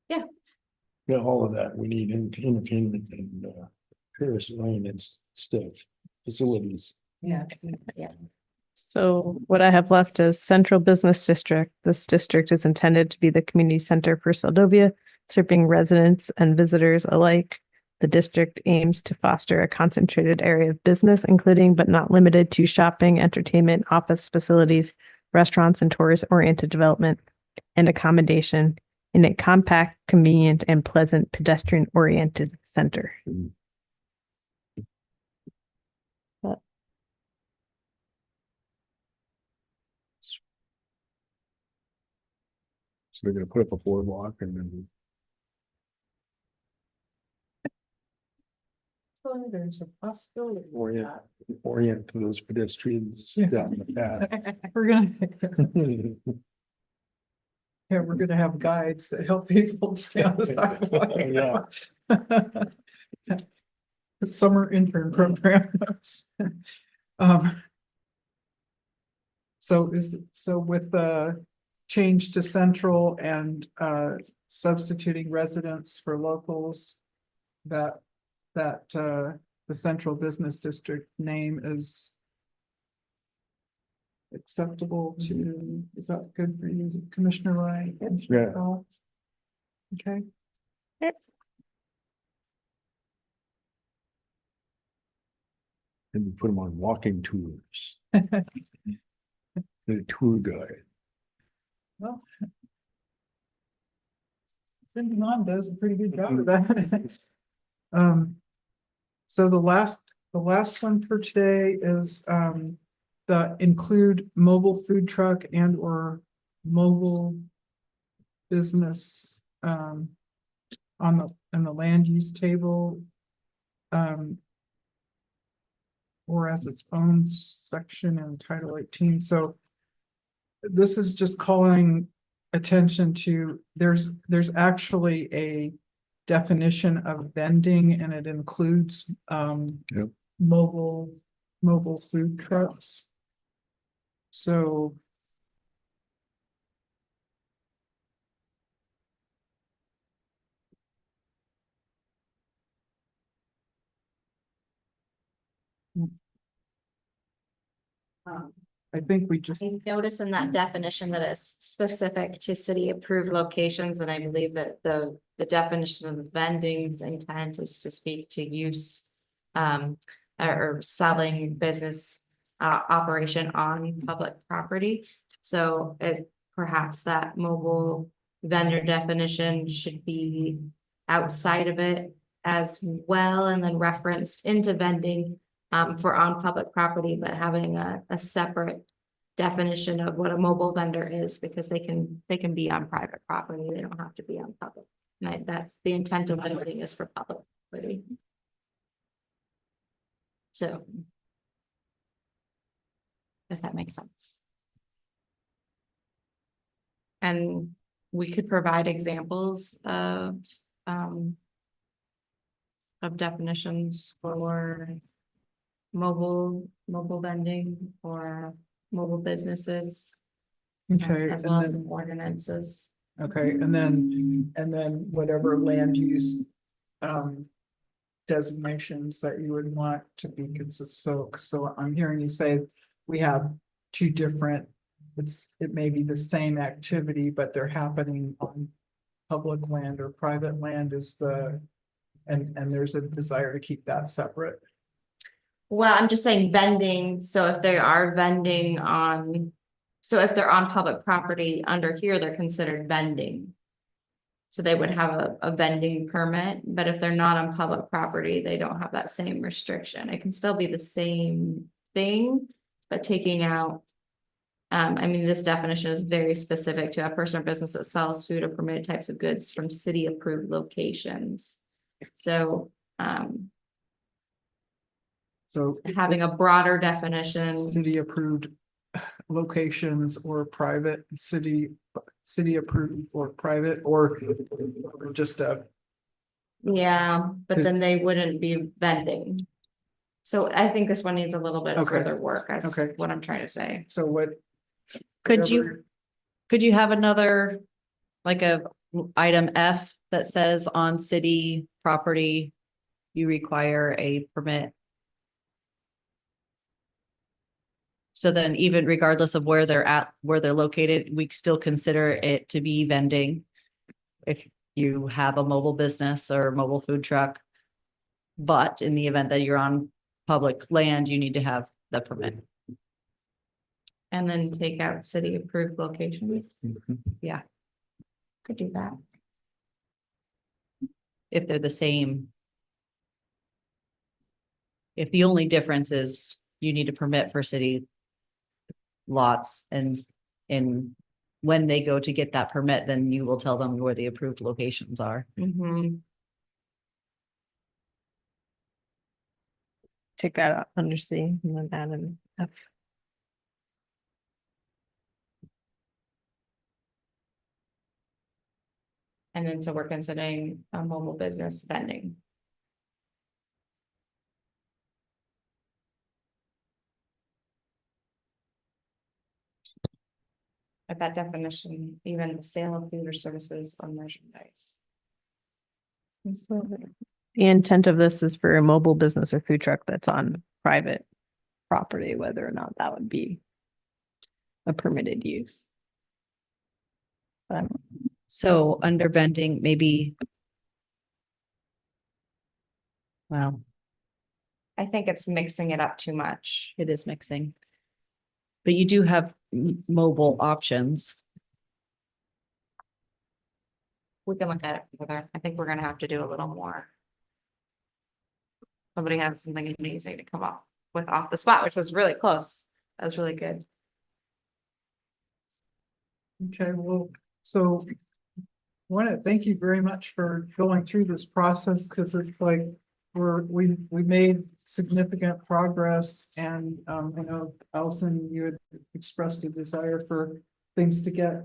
Speaker 3: Yeah, all of that. We need entertainment and tourist oriented stuff, facilities.
Speaker 4: Yeah.
Speaker 5: Yeah.
Speaker 2: So what I have left is central business district. This district is intended to be the community center for Seldovia, serving residents and visitors alike. The district aims to foster a concentrated area of business, including but not limited to shopping, entertainment, office facilities, restaurants, and tourist-oriented development and accommodation in a compact, convenient, and pleasant pedestrian-oriented center.
Speaker 3: So they're gonna put up a boardwalk and then
Speaker 1: So there's a possibility.
Speaker 3: orient to those pedestrians
Speaker 1: Yeah.
Speaker 3: down the path.
Speaker 1: We're gonna, yeah, we're gonna have guides that help people stay on the sidewalk.
Speaker 3: Yeah.
Speaker 1: summer intern program. Um. So with the change to central and substituting residents for locals, that the central business district name is acceptable to, is that good for you, Commissioner Wright?
Speaker 3: Yeah.
Speaker 1: Okay.
Speaker 3: And we put them on walking tours. The tour guide.
Speaker 1: Well, Cindy Mon does a pretty good job of that. So the last one for today is, the include mobile food truck and or mobile business, in the land use table. Or as its own section in Title 18. So this is just calling attention to, there's actually a definition of vending, and it includes
Speaker 3: Yep.
Speaker 1: mobile food trucks. So I think we just,
Speaker 5: I notice in that definition that it's specific to city approved locations, and I believe that the definition of vending's intent is to speak to use. Or selling business operation on public property. So it perhaps that mobile vendor definition should be outside of it as well, and then referenced into vending for on public property, but having a separate definition of what a mobile vendor is, because they can be on private property. They don't have to be on public. That's the intent of vending, is for public property. So. If that makes sense. And we could provide examples of definitions for mobile vending or mobile businesses.
Speaker 1: okay,
Speaker 5: As
Speaker 1: and
Speaker 5: well as
Speaker 1: then,
Speaker 5: some ordinances.
Speaker 1: okay, and then whatever land use designations that you would want to be consistent. So I'm hearing you say we have two different, it may be the same activity, but they're happening on public land or private land and there's a desire to keep that separate.
Speaker 5: Well, I'm just saying vending, so if they are vending on, so if they're on public property under here, they're considered vending. So they would have a vending permit, but if they're not on public property, they don't have that same restriction. It can still be the same thing, but taking out. I mean, this definition is very specific to a person or business that sells food or permitted types of goods from city approved locations. So,
Speaker 1: So
Speaker 5: having a broader definition.
Speaker 1: city approved locations or private city approved or private or just
Speaker 5: Yeah, but then they wouldn't be vending. So I think this one needs a little bit of
Speaker 1: Okay.
Speaker 5: further work, that's
Speaker 1: Okay.
Speaker 5: what I'm trying to say.
Speaker 1: so what?
Speaker 9: Could you,
Speaker 1: whatever-
Speaker 9: could you have another, like a item F that says on city property, you require a permit? So then even regardless of where they're at, where they're located, we still consider it to be vending. If you have a mobile business or mobile food truck. But in the event that you're on public land, you need to have the permit.
Speaker 5: And then take out city approved locations.
Speaker 9: Yeah.
Speaker 5: Could do that.
Speaker 9: If they're the same. If the only difference is you need a permit for city lots and when they go to get that permit, then you will tell them where the approved locations are.
Speaker 5: Mhm.
Speaker 2: Take that out under C and then add an F.
Speaker 5: And then so we're considering a mobile business vending. At that definition, even the sale of food or services or merchandise.
Speaker 2: So the intent of this is for a mobile business or food truck that's on private property, whether or not that would be a permitted use.
Speaker 9: So under vending, maybe. Wow,
Speaker 5: I think it's mixing it up too much.
Speaker 9: it is mixing. But you do have mobile options.
Speaker 5: We can look at it further. I think we're gonna have to do a little more. Somebody had something amazing to come up with off the spot, which was really close. That was really good.
Speaker 1: Okay, well, so I want to thank you very much for going through this process, because it's like we made significant progress, and I know Allison, you had expressed a desire for things to get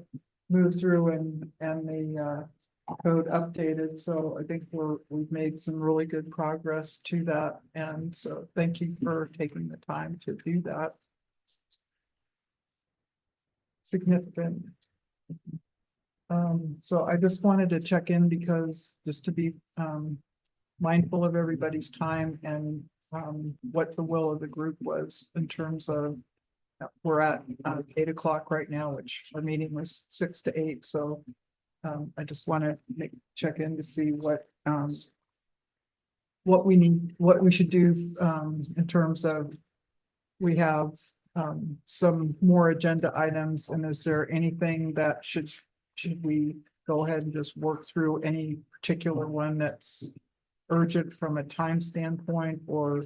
Speaker 1: moved through and the code updated. So I think we've made some really good progress to that, and so thank you for taking the time to do that. Significant. So I just wanted to check in because just to be mindful of everybody's time and what the will of the group was in terms of we're at 8 o'clock right now, which our meeting was 6 to 8. So I just want to check in to see what we need, what we should do in terms of we have some more agenda items, and is there anything that should we go ahead and just work through any particular one that's urgent from a time standpoint, or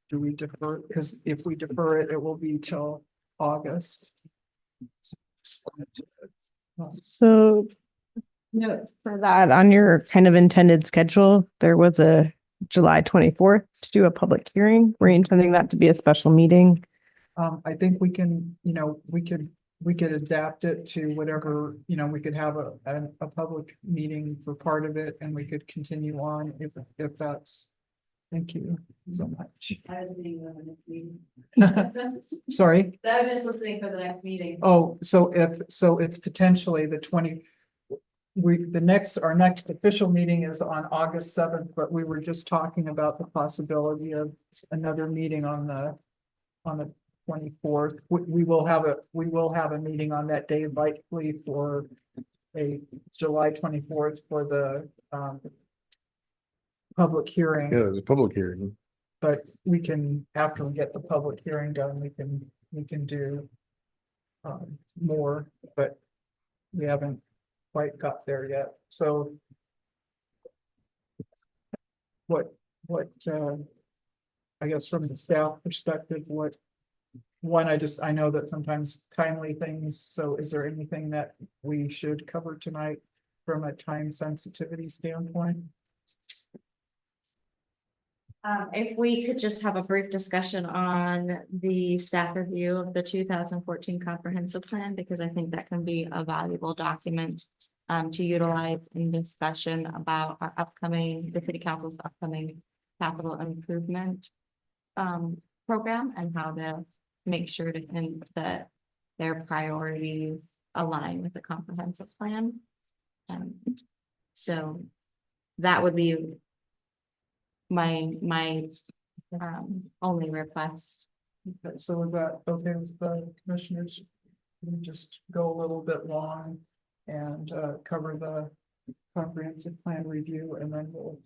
Speaker 1: do we defer? Because if we defer it, it will be till August.
Speaker 2: So yeah, for that on your kind of intended schedule, there was a July 24th to do a public hearing. Were you intending that to be a special meeting?
Speaker 1: I think we can, we could adapt it to whatever, we could have a public meeting for part of it, and we could continue on if that's, thank you so much.
Speaker 10: I was being on the next meeting.
Speaker 1: Sorry.
Speaker 10: I was just listening for the next meeting.
Speaker 1: Oh, so it's potentially the 20. Our next official meeting is on August 7th, but we were just talking about the possibility of another meeting on the 24th. We will have a meeting on that day, likely for a July 24th for the public hearing.
Speaker 3: Yeah, there's a public hearing.
Speaker 1: But we can, after we get the public hearing done, we can do more, but we haven't quite got there yet. So what I guess from the staff perspective, I know that sometimes timely things, so is there anything that we should cover tonight from a time sensitivity standpoint?
Speaker 5: If we could just have a brief discussion on the staff review of the 2014 comprehensive plan, because I think that can be a valuable document to utilize in discussion about the city council's upcoming capital improvement program, and how to make sure that their priorities align with the comprehensive plan. So that would be my only request.
Speaker 1: Okay, so is that okay with the commissioners? We just go a little bit long and cover the comprehensive plan review, and then we'll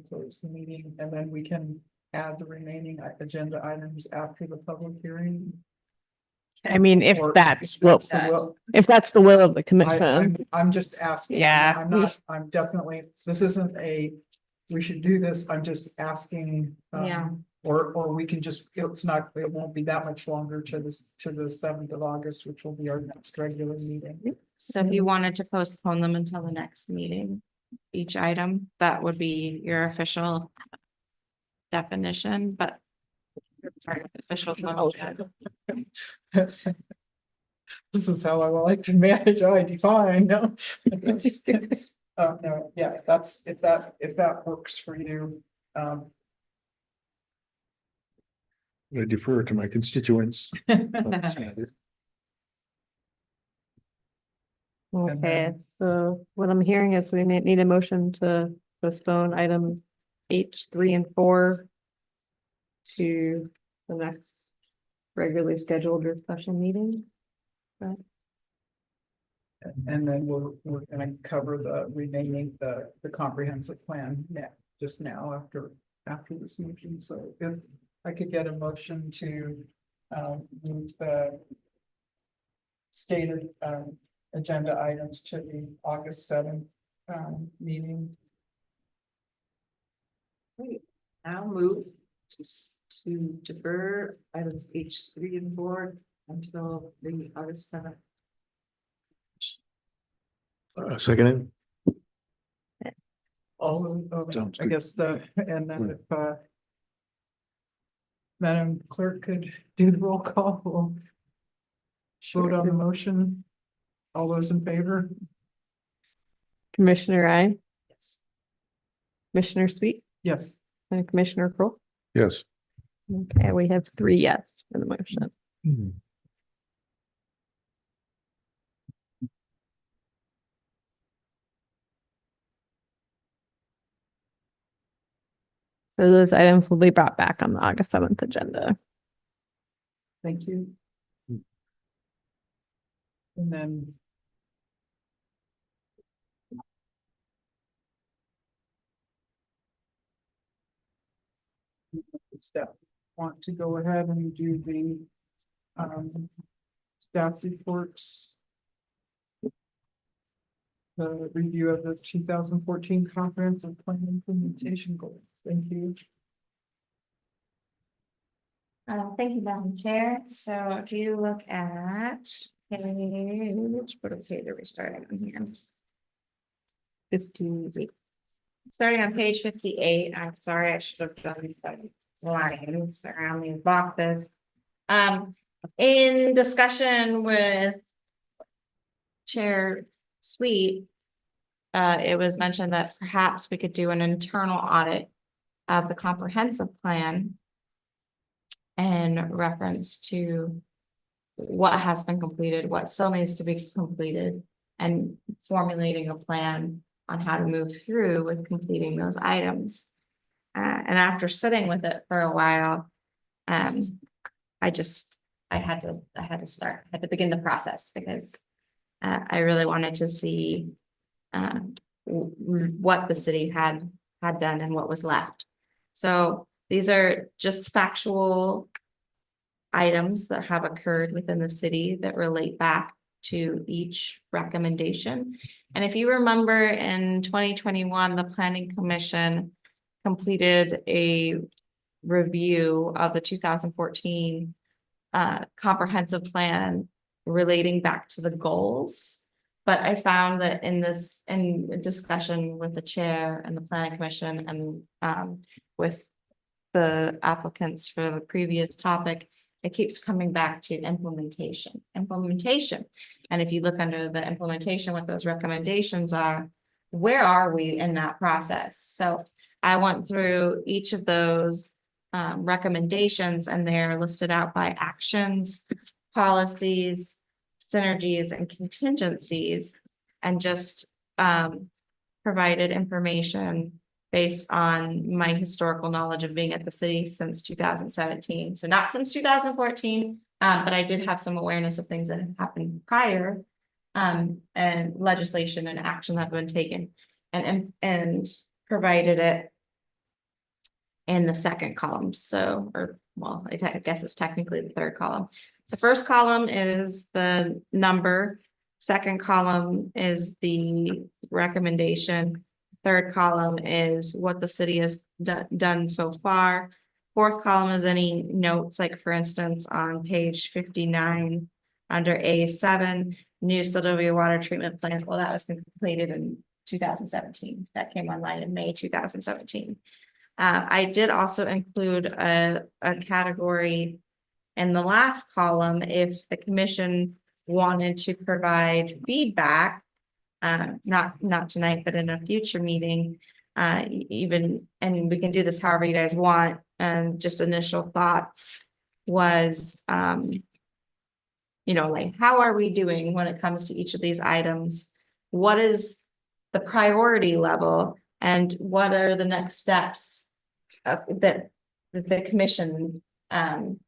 Speaker 1: close the meeting, and then we can add the remaining agenda items after the public hearing.
Speaker 2: I mean, if
Speaker 1: Or
Speaker 2: that's
Speaker 1: the will.
Speaker 2: if that's the will of the commission.
Speaker 1: I'm just asking.
Speaker 2: Yeah.
Speaker 1: I'm definitely, this isn't we should do this. I'm just asking.
Speaker 5: Yeah.
Speaker 1: Or we can just, it won't be that much longer to the 7th of August, which will be our next regular meeting.
Speaker 5: So if you wanted to postpone them until the next meeting, each item, that would be your official definition, but sorry, official motion.
Speaker 1: This is how I would like to manage define. No. No, yeah, if that works for you.
Speaker 3: I defer to my constituents.
Speaker 2: Okay,
Speaker 1: then-
Speaker 2: so what I'm hearing is we may need a motion to postpone items H 3 and 4 to the next regularly scheduled or special meeting.
Speaker 1: And then we're gonna cover the remaining, the comprehensive plan just now after this meeting. So if I could get a motion to move the stated agenda items to the August 7th meeting.
Speaker 10: I'll move to defer items H 3 and 4 until the August 7th.
Speaker 3: Second,
Speaker 1: I guess and then if Madam Clerk could do the roll call, we'll vote on the motion. All those in favor?
Speaker 2: Commissioner I,
Speaker 10: Yes.
Speaker 2: Commissioner Sweet,
Speaker 1: Yes.
Speaker 2: and Commissioner Kroll.
Speaker 3: yes.
Speaker 2: Okay, we have 3 yes for the motion. So those items will be brought back on the August 7th agenda.
Speaker 1: Thank you. And then. Staff want to go ahead and do the staff reports. The review of the 2014 comprehensive plan implementation goals. Thank you.
Speaker 5: Thank you, Madam Chair. So if you look at page, what is it that we're starting on here? 58. Starting on page 58, I'm sorry, I should have done some lines around these boxes. In discussion with Chair Sweet, it was mentioned that perhaps we could do an internal audit of the comprehensive plan in reference to what has been completed, what still needs to be completed, and formulating a plan on how to move through with completing those items. And after sitting with it for a while, I had to begin the process because I really wanted to see what the city had done and what was left. So these are just factual items that have occurred within the city that relate back to each recommendation. And if you remember in 2021, the Planning Commission completed a review of the 2014 comprehensive plan relating back to the goals. But I found that in discussion with the chair and the Planning Commission and with the applicants for the previous topic, it keeps coming back to implementation. And if you look under the implementation, what those recommendations are, where are we in that process? So I went through each of those recommendations and they're listed out by actions, policies, synergies, and contingencies, and just provided information based on my historical knowledge of being at the city since 2017. So not since 2014, but I did have some awareness of things that had happened prior, and legislation and action that had been taken, and provided it in the second column. So, I guess it's technically the third column. So first column is the number. Second column is the recommendation. Third column is what the city has done so far. Fourth column is any notes, like for instance, on page 59, under A7, new Seldovia water treatment plant. Well, that was completed in 2017. That came online in May 2017. I did also include a category in the last column if the commission wanted to provide feedback, not tonight, but in a future meeting, and we can do this however you guys want. And just initial thoughts was you know, like, how are we doing when it comes to each of these items? What is the priority level and what are the next steps that the commission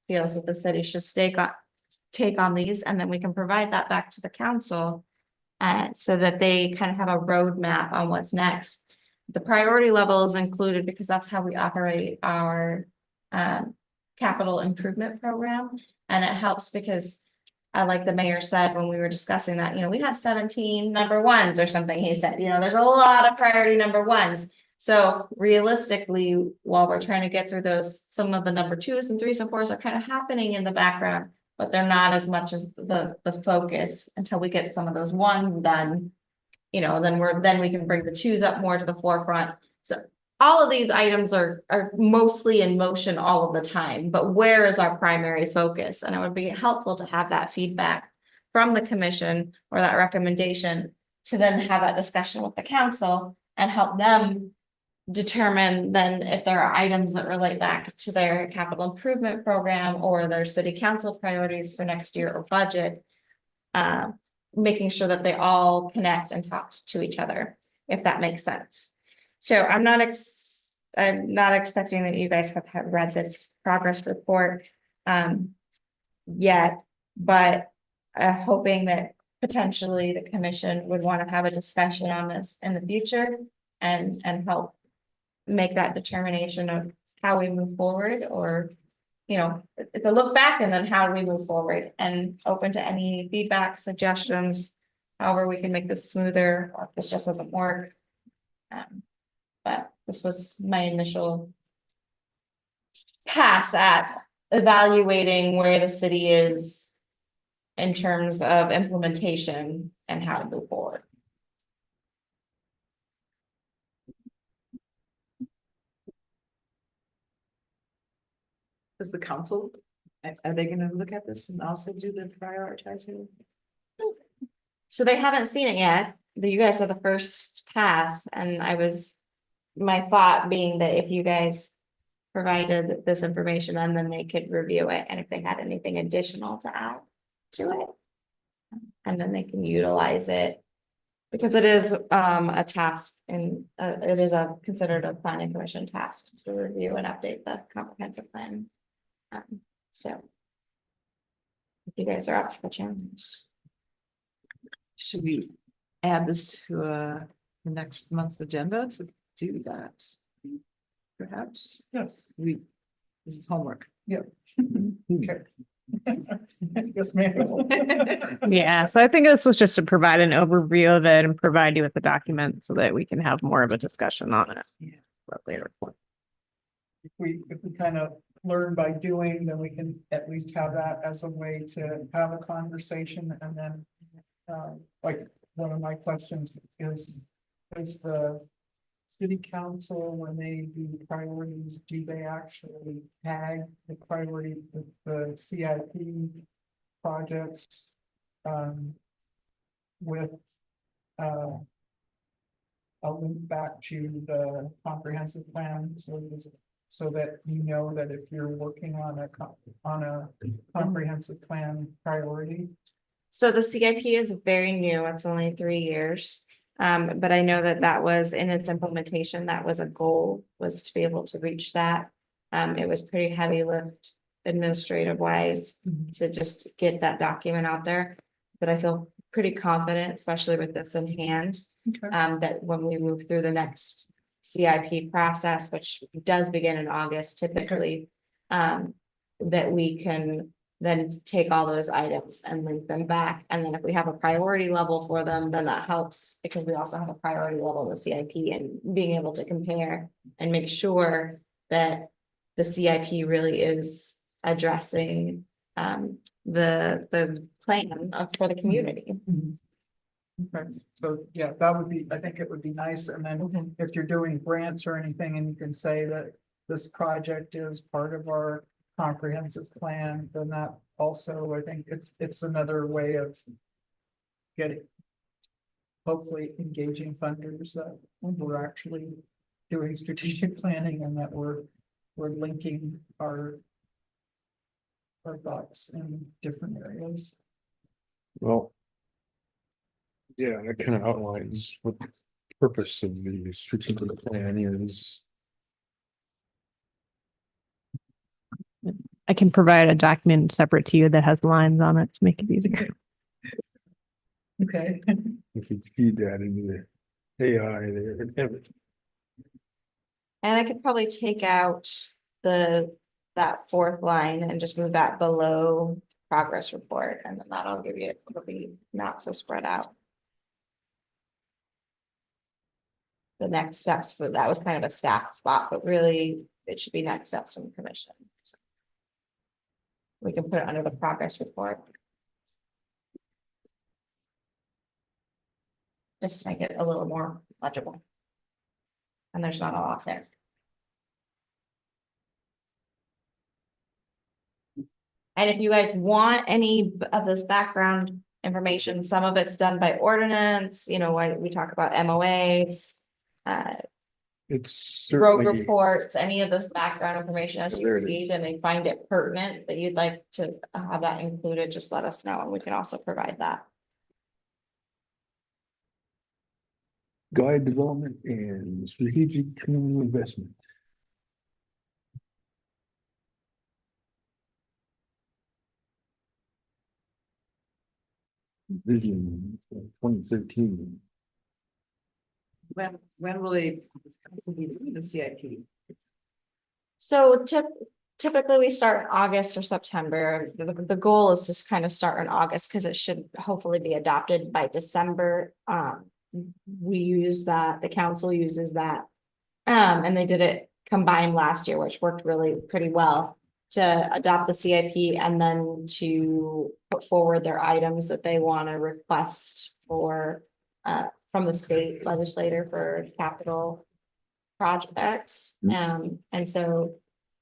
Speaker 5: feels that the city should take on these, and then we can provide that back to the council so that they kind of have a roadmap on what's next. The priority level is included because that's how we operate our capital improvement program. And it helps because, like the mayor said, when we were discussing that, you know, we have 17 number ones or something, he said, you know, there's a lot of priority number ones. So realistically, while we're trying to get through those, some of the number 2s and 3s and 4s are kind of happening in the background, but they're not as much as the focus until we get some of those 1s done. You know, then we can bring the 2s up more to the forefront. So all of these items are mostly in motion all of the time, but where is our primary focus? And it would be helpful to have that feedback from the commission or that recommendation to then have that discussion with the council and help them determine then if there are items that relate back to their capital improvement program or their city council priorities for next year or budget. Making sure that they all connect and talk to each other, if that makes sense. So I'm not expecting that you guys have read this progress report yet, but hoping that potentially the commission would want to have a discussion on this in the future and help make that determination of how we move forward, or, you know, it's a look back and then how do we move forward, and open to any feedback, suggestions, however we can make this smoother, or if this just doesn't work. But this was my initial pass at evaluating where the city is in terms of implementation and how to move forward.
Speaker 10: Does the council, are they gonna look at this and also do the prioritizing?
Speaker 5: So they haven't seen it yet. You guys are the first pass, and my thought being that if you guys provided this information and then they could review it, and if they had anything additional to add to it, and then they can utilize it. Because it is a task, and it is considered a planning commission task to review and update the comprehensive plan. So if you guys are up for the challenge.
Speaker 10: Should we add this to the next month's agenda to do that? Perhaps,
Speaker 1: Yes.
Speaker 10: this is homework.
Speaker 1: Okay. Yes, ma'am.
Speaker 2: Yeah, so I think this was just to provide an overview of it and provide you with the document so that we can have more of a discussion on it.
Speaker 10: Yeah.
Speaker 2: Later.
Speaker 1: If we kind of learn by doing, then we can at least have that as a way to have a conversation. And then, like, one of my questions is the city council, when they do priorities, do they actually tag the priority, the CIP projects with a link back to the comprehensive plan, so that you know that if you're working on a comprehensive plan priority?
Speaker 5: So the CIP is very new. It's only 3 years. But I know that was in its implementation, that was a goal, was to be able to reach that. It was pretty heavy lift administrative wise to just get that document out there. But I feel pretty confident, especially with this in hand, that when we move through the next CIP process, which does begin in August typically, that we can then take all those items and link them back. And then if we have a priority level for them, then that helps, because we also have a priority level in the CIP, and being able to compare and make sure that the CIP really is addressing the plan for the community.
Speaker 1: Okay, so yeah, that would be, I think it would be nice. And then if you're doing grants or anything, and you can say that this project is part of our comprehensive plan, then that also, I think it's another way of getting, hopefully engaging funders that we're actually doing strategic planning, and that we're linking our thoughts in different areas.
Speaker 3: Well. Yeah, that kind of outlines what the purpose of the strategic plan is.
Speaker 2: I can provide a document separate to you that has lines on it to make it easier.
Speaker 1: Okay.
Speaker 3: If you feed that into the AI there. and have it-
Speaker 5: And I could probably take out that fourth line and just move that below progress report, and then that'll give you, it'll be not so spread out. The next steps, but that was kind of a staff spot, but really it should be next steps from the commission. So we can put it under the progress report. Just to make it a little more legible. And there's not a lot there. And if you guys want any of this background information, some of it's done by ordinance, you know, when we talk about MOAs.
Speaker 3: It's
Speaker 5: Road
Speaker 3: certainly,
Speaker 5: reports, any of this background information as you
Speaker 3: There it
Speaker 5: read, and they find it pertinent that you'd like to have that included, just let us know, and we can also provide that.
Speaker 3: guide development and strategic community investment. Vision 2013.
Speaker 10: When will they, this council be doing the CIP?
Speaker 5: So typically we start in August or September. The goal is just kind of start in August because it should hopefully be adopted by December. We use that, the council uses that. And they did it combined last year, which worked really pretty well to adopt the CIP and then to put forward their items that they want to request for from the state legislator for capital projects. And so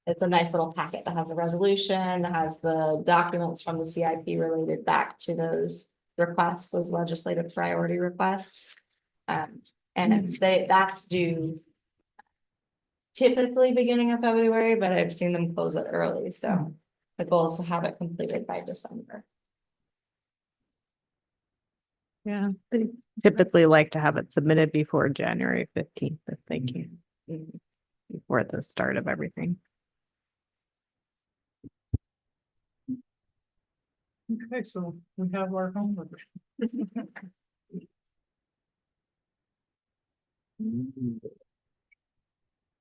Speaker 5: it's a nice little packet that has a resolution, that has the documents from the CIP related back to those requests, those legislative priority requests. And that's due typically beginning of February, but I've seen them close it early, so the goal is to have it completed by December.
Speaker 2: Yeah, they typically like to have it submitted before January 15th if they can. Before the start of everything.
Speaker 1: Okay, so we have our homework.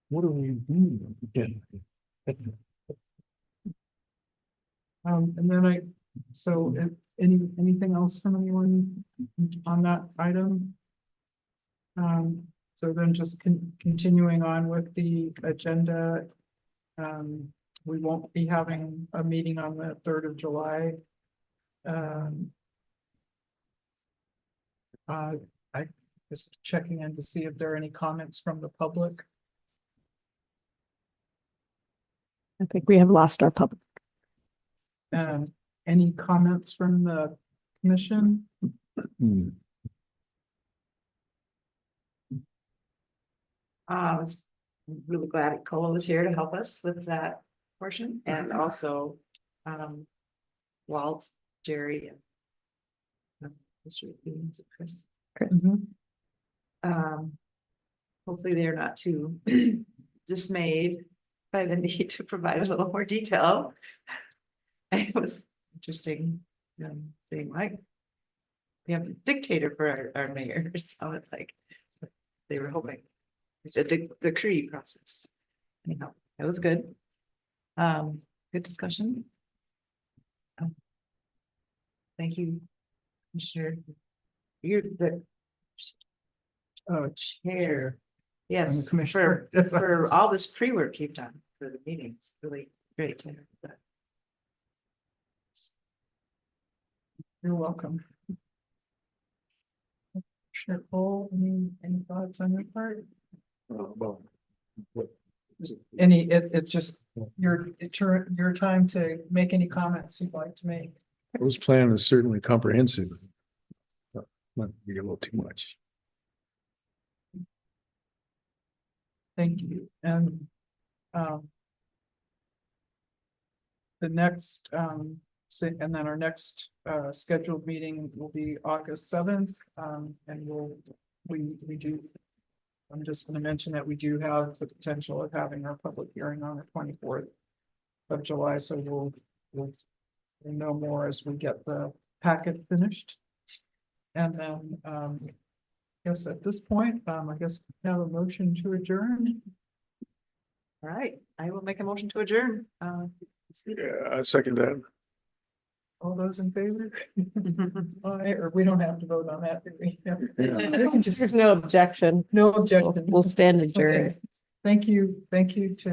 Speaker 3: What do we do again?
Speaker 1: And then so if anything else from anyone on that item? So then just continuing on with the agenda. We won't be having a meeting on the 3rd of July. I just checking in to see if there are any comments from the public.
Speaker 2: I think we have lost our public.
Speaker 1: Any comments from the commission?
Speaker 10: I was really glad Cole was here to help us with that portion, and also Walt, Jerry, and Chris. Hopefully they're not too dismayed by the need to provide a little more detail. It was interesting, saying like, we have a dictator for our mayor, so it's like, they were hoping. It's a decree process. Anyhow, that was good. Good discussion. Thank you, Commissioner. You're the chair. Yes,
Speaker 1: Commissioner.
Speaker 10: for all this pre-work you've done for the meetings. Really great to have that.
Speaker 1: You're welcome. Commissioner Cole, any thoughts on your part?
Speaker 3: Well, what is it?
Speaker 1: It's just your time to make any comments you'd like to make.
Speaker 3: This plan is certainly comprehensive. Might be a little too much.
Speaker 1: Thank you. And the next And then our next scheduled meeting will be August 7th. And we do. I'm just gonna mention that we do have the potential of having our public hearing on the 24th of July, so we'll know more as we get the packet finished. And then, I guess at this point, I guess we have a motion to adjourn.
Speaker 10: All right, I will make a motion to adjourn.
Speaker 3: Yeah, I second that.
Speaker 1: All those in favor? Aye, or we don't have to vote on that, do we? We can just,
Speaker 2: There's no objection.
Speaker 1: no objection.
Speaker 2: We'll stand adjourned.
Speaker 1: Okay. Thank you to